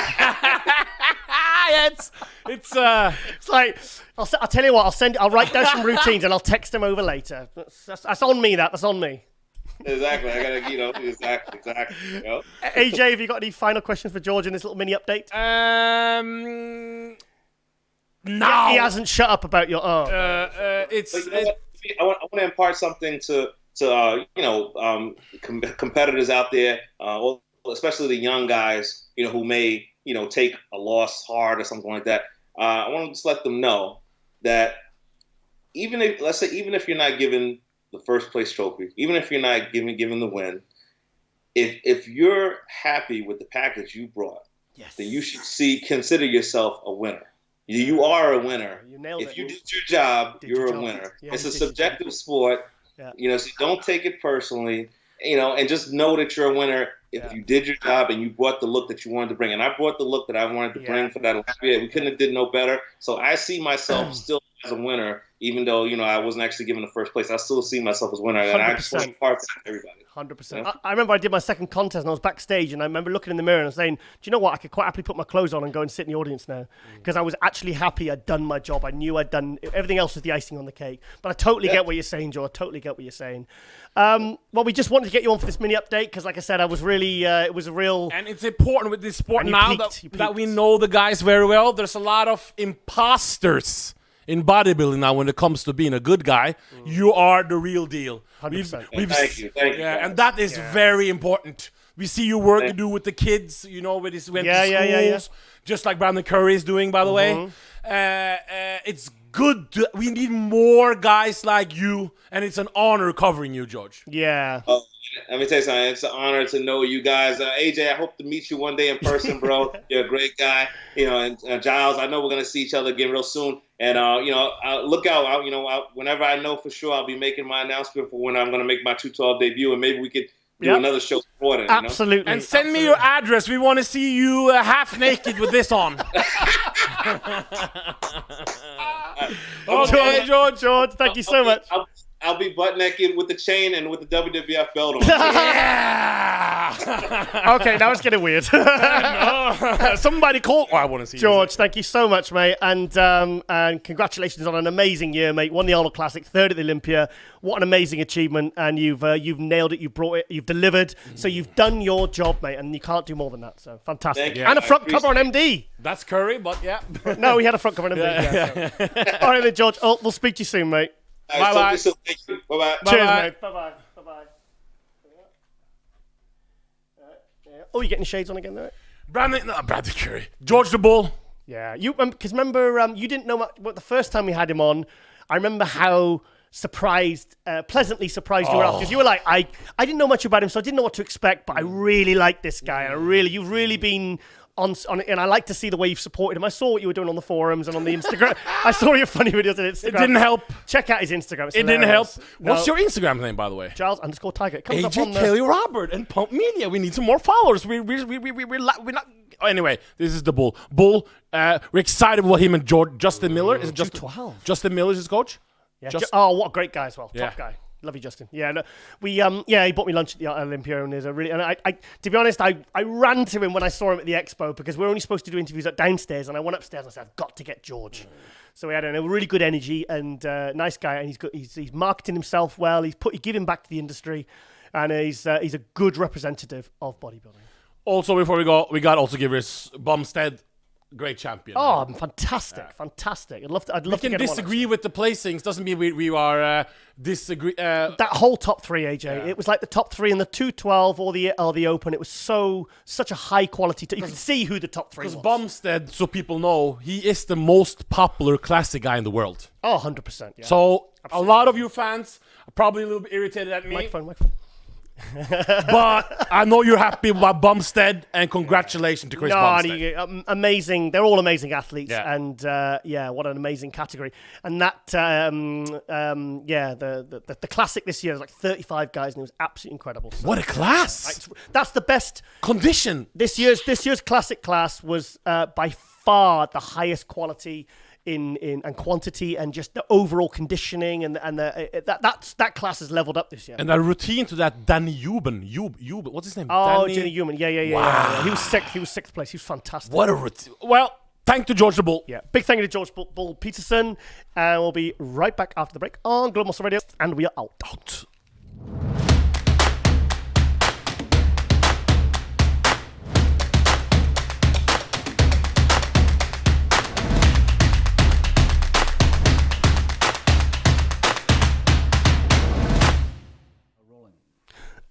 like I'll tell you what. I'll write down some routines and I'll text them over later. That's on me. That's on me. Exactly. I gotta, you know, exactly. You know? AJ, have you got any final questions for George in this little mini update? No. He hasn't shut up about your art. I want to impart something to you know, competitors out there, especially the young guys, you know, who may take a loss hard or something like that. I want to just let them know that even if you're not given the first place trophy, even if you're not given the win, if you're happy with the package you brought, then you should consider yourself a winner. You are a winner. You nailed it. If you did your job, you're a winner. Yeah, it's a subjective sport. Yeah. So don't take it personally. And just know that you're a winner if you did your job and you brought the look that you wanted to bring. And I brought the look that I wanted to bring for that Olympia. We couldn't have did no better. So I see myself still as a winner, even though I wasn't actually given the first place. I still see myself as a winner, and I just want to part with everybody. 100%. I remember I did my second contest and I was backstage and I remember looking in the mirror and saying, do you know what? I could quite happily put my clothes on and go and sit in the audience now because I was actually happy I'd done my job. I knew I'd done everything else was the icing on the cake. But I totally get what you're saying, Joe. I totally get what you're saying. Well, we just wanted to get you on for this mini update because, like I said, I was really, it was a real... And it's important with this sport now peaked. that we know the guys very well. There's a lot of imposters in bodybuilding now when it comes to being a good guy. You are the real deal. 100%. Thank you. Yeah, and that is very important. We see your work you do with the kids, with his went to schools, just like Brandon Curry is doing, by the way. It's good. We need more guys like you, and it's an honor covering you, George. Yeah. Let me tell you something. It's an honor to know you guys. AJ, I hope to meet you one day in person, bro. You're a great guy. And Giles, I know we're gonna see each other again real soon. And look out. Whenever I know for sure, I'll be making my announcement for when I'm gonna make my 212 debut, and maybe we could do another show before then. Absolutely. And send me your address. We want to see you half naked with this on. Okay, George. Thank you so much. I'll be butt naked with the chain and with the WWF belt on. Yeah. Okay, now it's getting weird. Somebody call. I want to see George. Thank you so much, mate, and congratulations on an amazing year, mate. Won the Arnold Classic, third at the Olympia. What an amazing achievement, and you've nailed it. You've brought it. You've delivered. So you've done your job, mate, and you can't do more than that. So fantastic. And a front cover on MD. That's Curry, but yeah. No, we had a front cover on MD. All right, then, George. Oh, we'll speak to you soon, mate. Bye-bye. Thank you. Bye-bye. Cheers, mate. Bye-bye. Bye-bye. Oh, you getting shades on again, though? Brandon Curry. George the Bull. Yeah, because remember, you didn't know what the first time we had him on. I remember how pleasantly surprised you were because you were like, I didn't know much about him, so I didn't know what to expect, but I really like this guy. You've really been on it, and I like to see the way you've supported him. I saw what you were doing on the forums and on the Instagram. I saw your funny videos on Instagram. It didn't help. Check out his Instagram. It didn't help. What's your Instagram name, by the way? Giles_Tiger. It comes up on AJ Kelly Robert and Pump Media. We need some more followers. We're not. Anyway, this is the Bull. We're excited about him and Justin Miller. Is it Justin Miller is his coach? Yeah. What a great guy as well. Top guy. Love you, Justin. Yeah, no, he bought me lunch at the Olympia, and there's I to be honest, I ran to him when I saw him at the expo because we're only supposed to do interviews downstairs, and I went upstairs and I said, I've got to get George. So we had a really good energy and nice guy, and he's marketing himself well. He's giving back to the industry, and he's a good representative of bodybuilding. Also, before we go, we got also give us Bumstead. Great champion. Oh, fantastic. I'd love to we can get disagree with the placings. Doesn't mean we are disagree. That whole top three, AJ. It was like the top three in the 212 or the Open. It was such a high quality. You could see who the top three was. Because Bumstead, so people know, he is the most popular classic guy in the world. Oh, 100%. Yeah. So absolutely. A lot of you fans are probably a little bit irritated at me. Microphone. But I know you're happy about Bumstead, and congratulations to Chris Bumstead. Amazing. They're all amazing athletes, and what an amazing category. And that, the classic this year was like 35 guys, and it was absolutely incredible. So, what a class! That's the best condition. This year's classic class was by far the highest quality in and quantity and just the overall conditioning and that class has leveled up this year. And the routine to that Danny Euben, what's his name? Oh, Danny Euben. Yeah. He was sixth. He was sixth place. He was fantastic. What a routine. Well, thank to George the Bull. Yeah, big thank you to George Bull Peterson. And we'll be right back after the break on Global Muscle Radio, and we are out.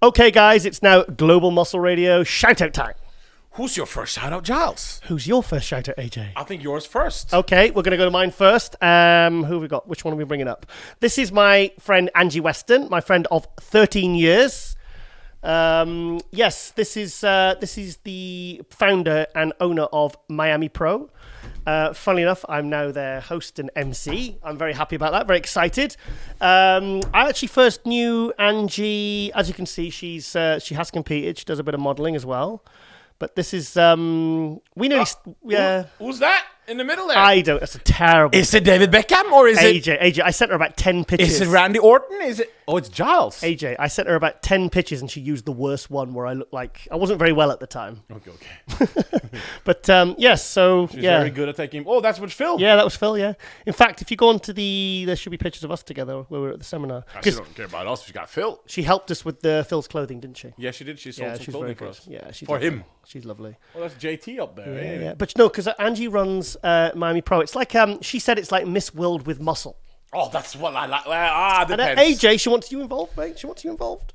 Okay, guys, it's now Global Muscle Radio shout-out time. Who's your first shout out, Giles? Who's your first shout out, AJ? I think yours first. Okay, we're going to go to mine first. Who have we got? Which one are we bringing up? This is my friend Angie Weston, my friend of 13 years. Yes, this is the founder and owner of Miami Pro. Funnily enough, I'm now their host and MC. I'm very happy about that, very excited. I actually first knew Angie, as you can see, she has competed. She does a bit of modeling as well. But this is, we nearly, yeah. Who's that in the middle there? That's a terrible. Is it David Beckham or is it? AJ, I sent her about 10 pictures. Is it Randy Orton? Is it? Oh, it's Giles. AJ, I sent her about 10 pictures and she used the worst one where I looked like I wasn't very well at the time. Okay. But yes, so She's yeah. very good at taking. Oh, that's with Phil. Yeah, that was Phil. Yeah. In fact, if you go onto there should be pictures of us together where we were at the seminar. She don't care about us. She got Phil. She helped us with Phil's clothing, didn't she? Yeah, she did. She sold some she's clothing very for good. us. Yeah, she's for lovely. him. She's lovely. Well, that's JT up there. Yeah. But no, because Angie runs Miami Pro. It's like she said it's like Miss World with muscle. Oh, that's what I like. And Depends. AJ, she wants you involved, mate. She wants you involved.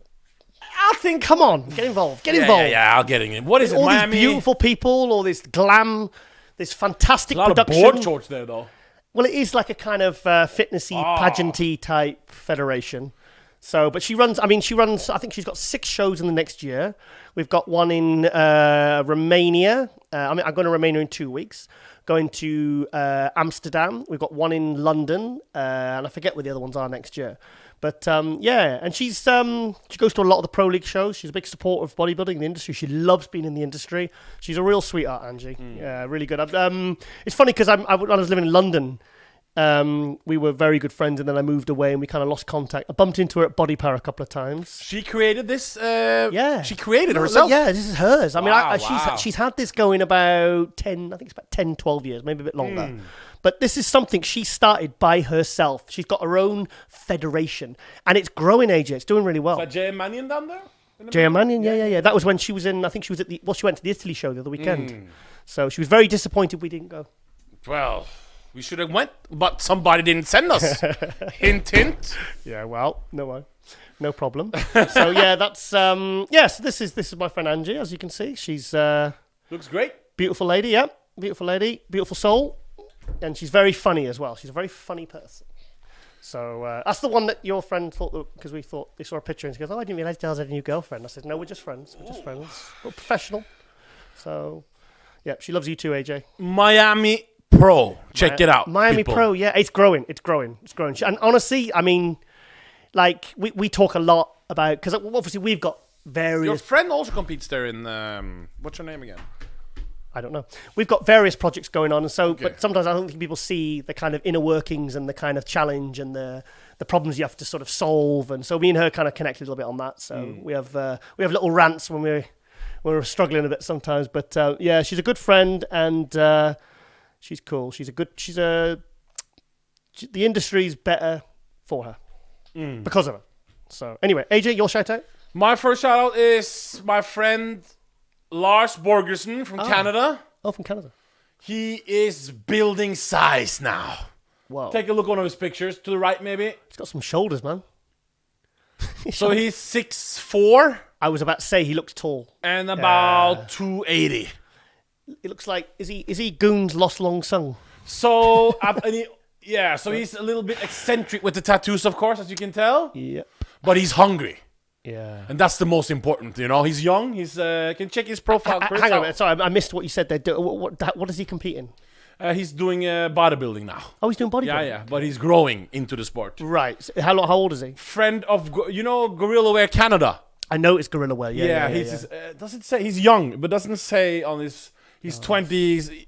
I think, come on, get involved. Get involved. Yeah, I'll get in. What is it, all Miami? these beautiful people, all this glam, this fantastic a lot production. of board shorts there, though. Well, it is like a kind of fitnessy, pageanty type federation. So, but she runs, I think she's got 6 shows in the next year. We've got one in Romania. I'm going to Romania in 2 weeks. Going to Amsterdam. We've got one in London. And I forget where the other ones are next year. But yeah, and she goes to a lot of the Pro League shows. She's a big supporter of bodybuilding in the industry. She loves being in the industry. She's a real sweetheart, Angie. Yeah, really good. It's funny because when I was living in London, we were very good friends, and then I moved away and we kind of lost contact. I bumped into her at Body Power a couple of times. She created this? Yeah. She created herself? Yeah, this is hers. I mean, Wow. she's had this going about 10, I think it's about 10, 12 years, maybe a bit longer. But this is something she started by herself. She's got her own federation, and it's growing, AJ. It's doing really well. Is that Jay Mannion down there? Jay Mannion, yeah. That was when she was in, I think she was she went to the Italy show the other weekend. So she was very disappointed we didn't go. Well, we should have went, but somebody didn't send us. Hint, hint. Yeah, well, no problem. So yeah, that's so this is my friend Angie, as you can see. She's Looks great. beautiful lady, yeah. Beautiful lady, beautiful soul. And she's very funny as well. She's a very funny person. So that's the one that your friend thought, because we thought they saw a picture and she goes, "Oh, I didn't realize Giles had a new girlfriend." I said, "No, we're just friends. We're professional." So yeah, she loves you too, AJ. Miami Pro. Check it out. Miami people. Pro, yeah, it's growing. And honestly, I mean, like we talk a lot about, because obviously we've got various. Your friend also competes there in what's her name again? I don't know. We've got various projects going on, and so but sometimes I don't think people see the kind of inner workings and the kind of challenge and the problems you have to sort of solve. And so me and her kind of connect a little bit on that. So we have little rants when we're struggling a bit sometimes. But yeah, she's a good friend and she's cool. The industry's better for her because of her. So anyway, AJ, your shout out. My first shout out is my friend Lars Borgersen from Canada. Oh, from Canada. He is building size now. Wow. Take a look at one of his pictures. To the right, maybe. He's got some shoulders, man. So he's 6'4". I was about to say he looks tall. And about 280. It looks like, is he Goon's lost long son? So, so he's a little bit eccentric with the tattoos, of course, as you can tell. Yep. But he's hungry. Yeah. And that's the most important, you know. He's young. He's can check his profile. Hang on a minute. Sorry, I missed what you said there. What is he competing? He's doing bodybuilding now. Oh, he's doing bodybuilding? Yeah. But he's growing into the sport. Right. So how old is he? Friend of, Gorilla Wear Canada. I know it's Gorilla Wear. Yeah. Does it say he's young, but doesn't say on his 20s,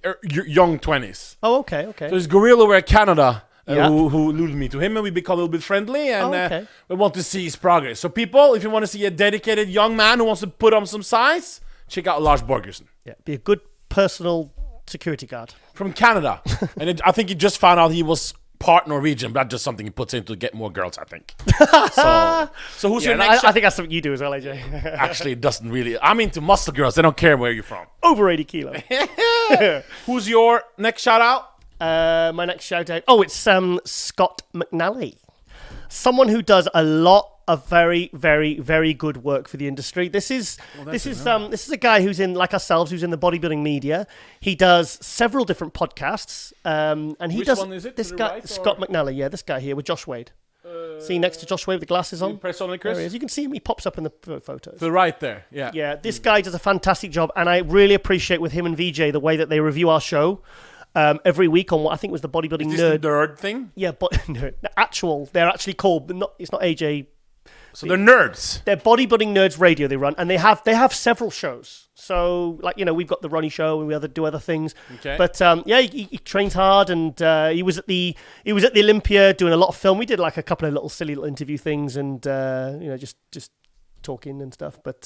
young 20s. Oh, okay. So it's Gorilla Wear Canada. Who alluded me to him, and we become a little bit friendly, and we want to see his progress. So people, if you want to see a dedicated young man who wants to put on some size, check out Lars Borgersen. Yeah, be a good personal security guard. From Canada. And I think he just found out he was part Norwegian, but that's just something he puts in to get more girls, I think. So who's your next? I think that's something you do as well, AJ. Actually, it doesn't really. I'm into muscle girls. They don't care where you're from. Over 80 kilos. Who's your next shout out? My next shout out. Oh, it's Scott McNally. Someone who does a lot a very, very, very good work for the industry. This is a guy who's in, like ourselves, who's in the bodybuilding media. He does several different podcasts, and he Which does one is it? this To the guy, right, Scott or- McNally. Yeah, this guy here with Josh Wade. See next to Josh Wade with the glasses on. Press on it, Chris. There he is. You can see him. He pops up in the photos. To the right there. Yeah. Yeah, this guy does a fantastic job, and I really appreciate with him and VJ the way that they review our show every week on what I think was the bodybuilding Is this nerd. the nerd thing? Yeah, but no, they're actually called. It's not AJ. So they're nerds. They're bodybuilding nerds radio they run, and they have several shows. So like we've got the Ronnie show, and we do other things. Okay. But he trains hard, and he was at the Olympia doing a lot of film. We did like a couple of little silly little interview things, and just talking and stuff. But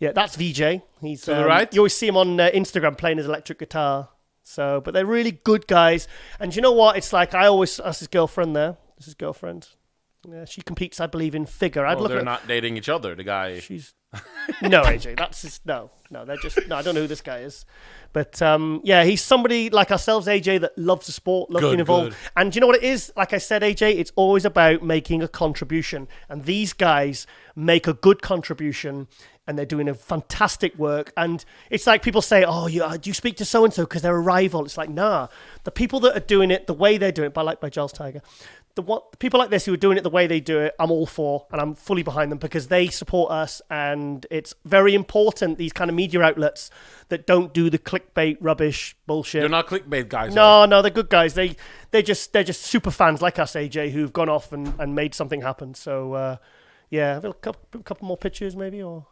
that's VJ. He's To the right. You always see him on Instagram playing his electric guitar. So, but they're really good guys. And you know what? It's like I always ask his girlfriend there. This is his girlfriend. Yeah, she competes, I believe, in figure. They're not dating each other. The guy. She's no AJ. That's just, no. They're just no. I don't know who this guy is, but he's somebody like ourselves, AJ, that loves the sport, loves being involved. Good. And do you know what it is? Like I said, AJ, it's always about making a contribution, and these guys make a good contribution, and they're doing a fantastic work. And it's like people say, "Oh, do you speak to so and so because they're a rival?" It's like, nah, the people that are doing it the way they're doing it, by Giles Tiger. The people like this who are doing it the way they do it, I'm all for, and I'm fully behind them because they support us, and it's very important, these kind of media outlets that don't do the clickbait rubbish bullshit. They're not clickbait guys. No, they're good guys. They're just super fans like us, AJ, who've gone off and made something happen. So I've got a couple more pictures maybe, or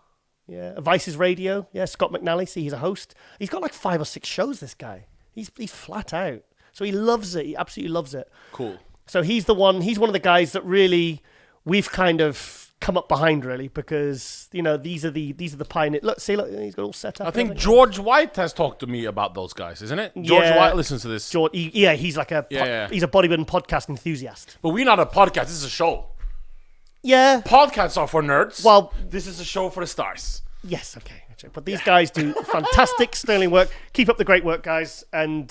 Vice's Radio. Yeah, Scott McNally. See, he's a host. He's got like 5 or 6 shows. This guy, he's flat out. So he loves it. He absolutely loves it. Cool. So he's one of the guys that really we've kind of come up behind, really, because these are the pioneers. Look, he's got all set up. I think George White has talked to me about those guys, isn't it? George White listens to this. He's like he's a bodybuilding podcast enthusiast. But we're not a podcast. This is a show. Yeah. Podcasts are for nerds. Well, this is a show for the stars. Yes, okay. But these guys do fantastic, sterling work. Keep up the great work, guys, and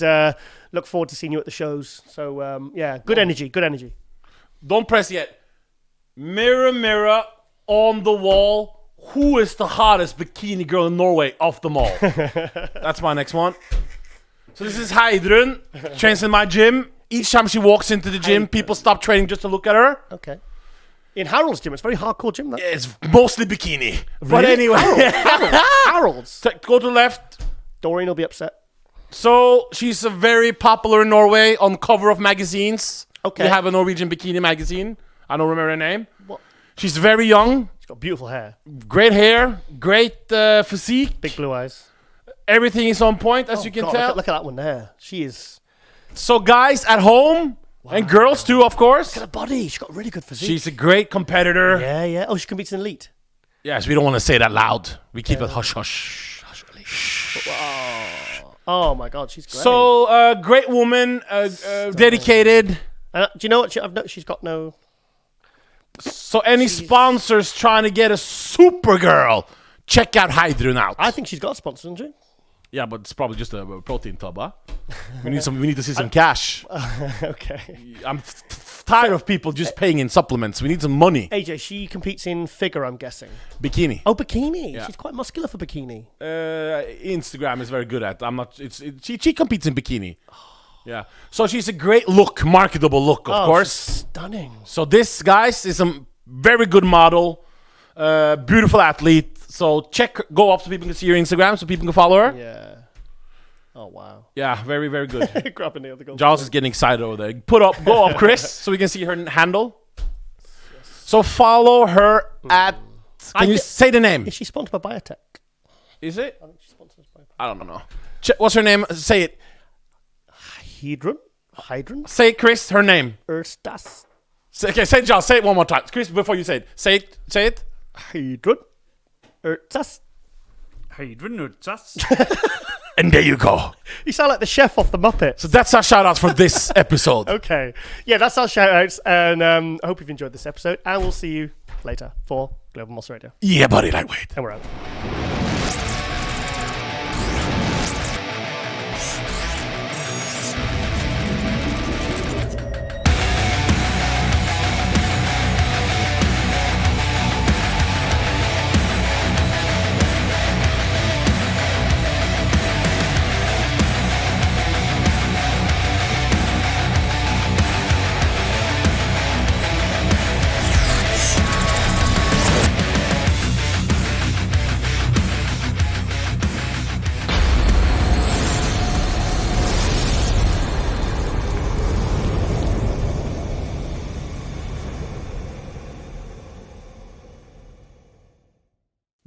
look forward to seeing you at the shows. So, good energy. Don't press yet. Mirror, mirror on the wall. Who is the hottest bikini girl in Norway off the mall? That's my next one. So this is Heidrun. Trains in my gym. Each time she walks into the gym, people stop training just to look at her. Okay. In Harold's gym, it's a very hardcore gym. That. It's mostly bikini. But Really? anyway. Harold's. Go to the left. Doreen will be upset. So she's very popular in Norway on cover of magazines. Okay. We have a Norwegian bikini magazine. I don't remember her name. What? She's very young. She's got beautiful hair. Great hair. Great physique. Big blue eyes. Everything is on point, as you can tell. Look at that one there. She is... So guys at home, and girls too, of course. Look at her body. She's got really good physique. She's a great competitor. Yeah. Oh, she competes in elite. Yes, we don't want to say that loud. We keep it hush hush. Oh my God, she's great. So, great woman, dedicated. Do you know what? She's got no... So any sponsors trying to get a Supergirl, check out Heidrun out. I think she's got a sponsor, hasn't she? Yeah, but it's probably just a protein tub, huh? We need to see some cash. Okay. I'm tired of people just paying in supplements. We need some money. AJ, she competes in figure, I'm guessing. Bikini. Oh, bikini. Yeah. She's quite muscular for bikini. Instagram is very good at. She competes in bikini. Yeah. So she's a great look, marketable look, of course. Stunning. So this, guys, is a very good model, beautiful athlete. So go up so people can see your Instagram, so people can follow her. Yeah. Oh, wow. Yeah, very, very good. Grabbing the other goal. Giles is getting excited over there. Go up, Chris, so we can see her handle. Yes. So follow her at... Can you say the name? Is she sponsored by Biotech? Is it? I think she's sponsored by Biotech. I don't know. What's her name? Say it. Hydron? Say it, Chris, her name. Erstas. Okay, say it, Giles. Say it one more time. Chris, before you say it. Say it. Hydron. Erstas. And there you go. You sound like the chef off the Muppets. So that's our shout outs for this episode. Okay. Yeah, that's our shout outs. And I hope you've enjoyed this episode. And we'll see you later for Global Muscle Radio. Yeah, buddy, lightweight. And we're out.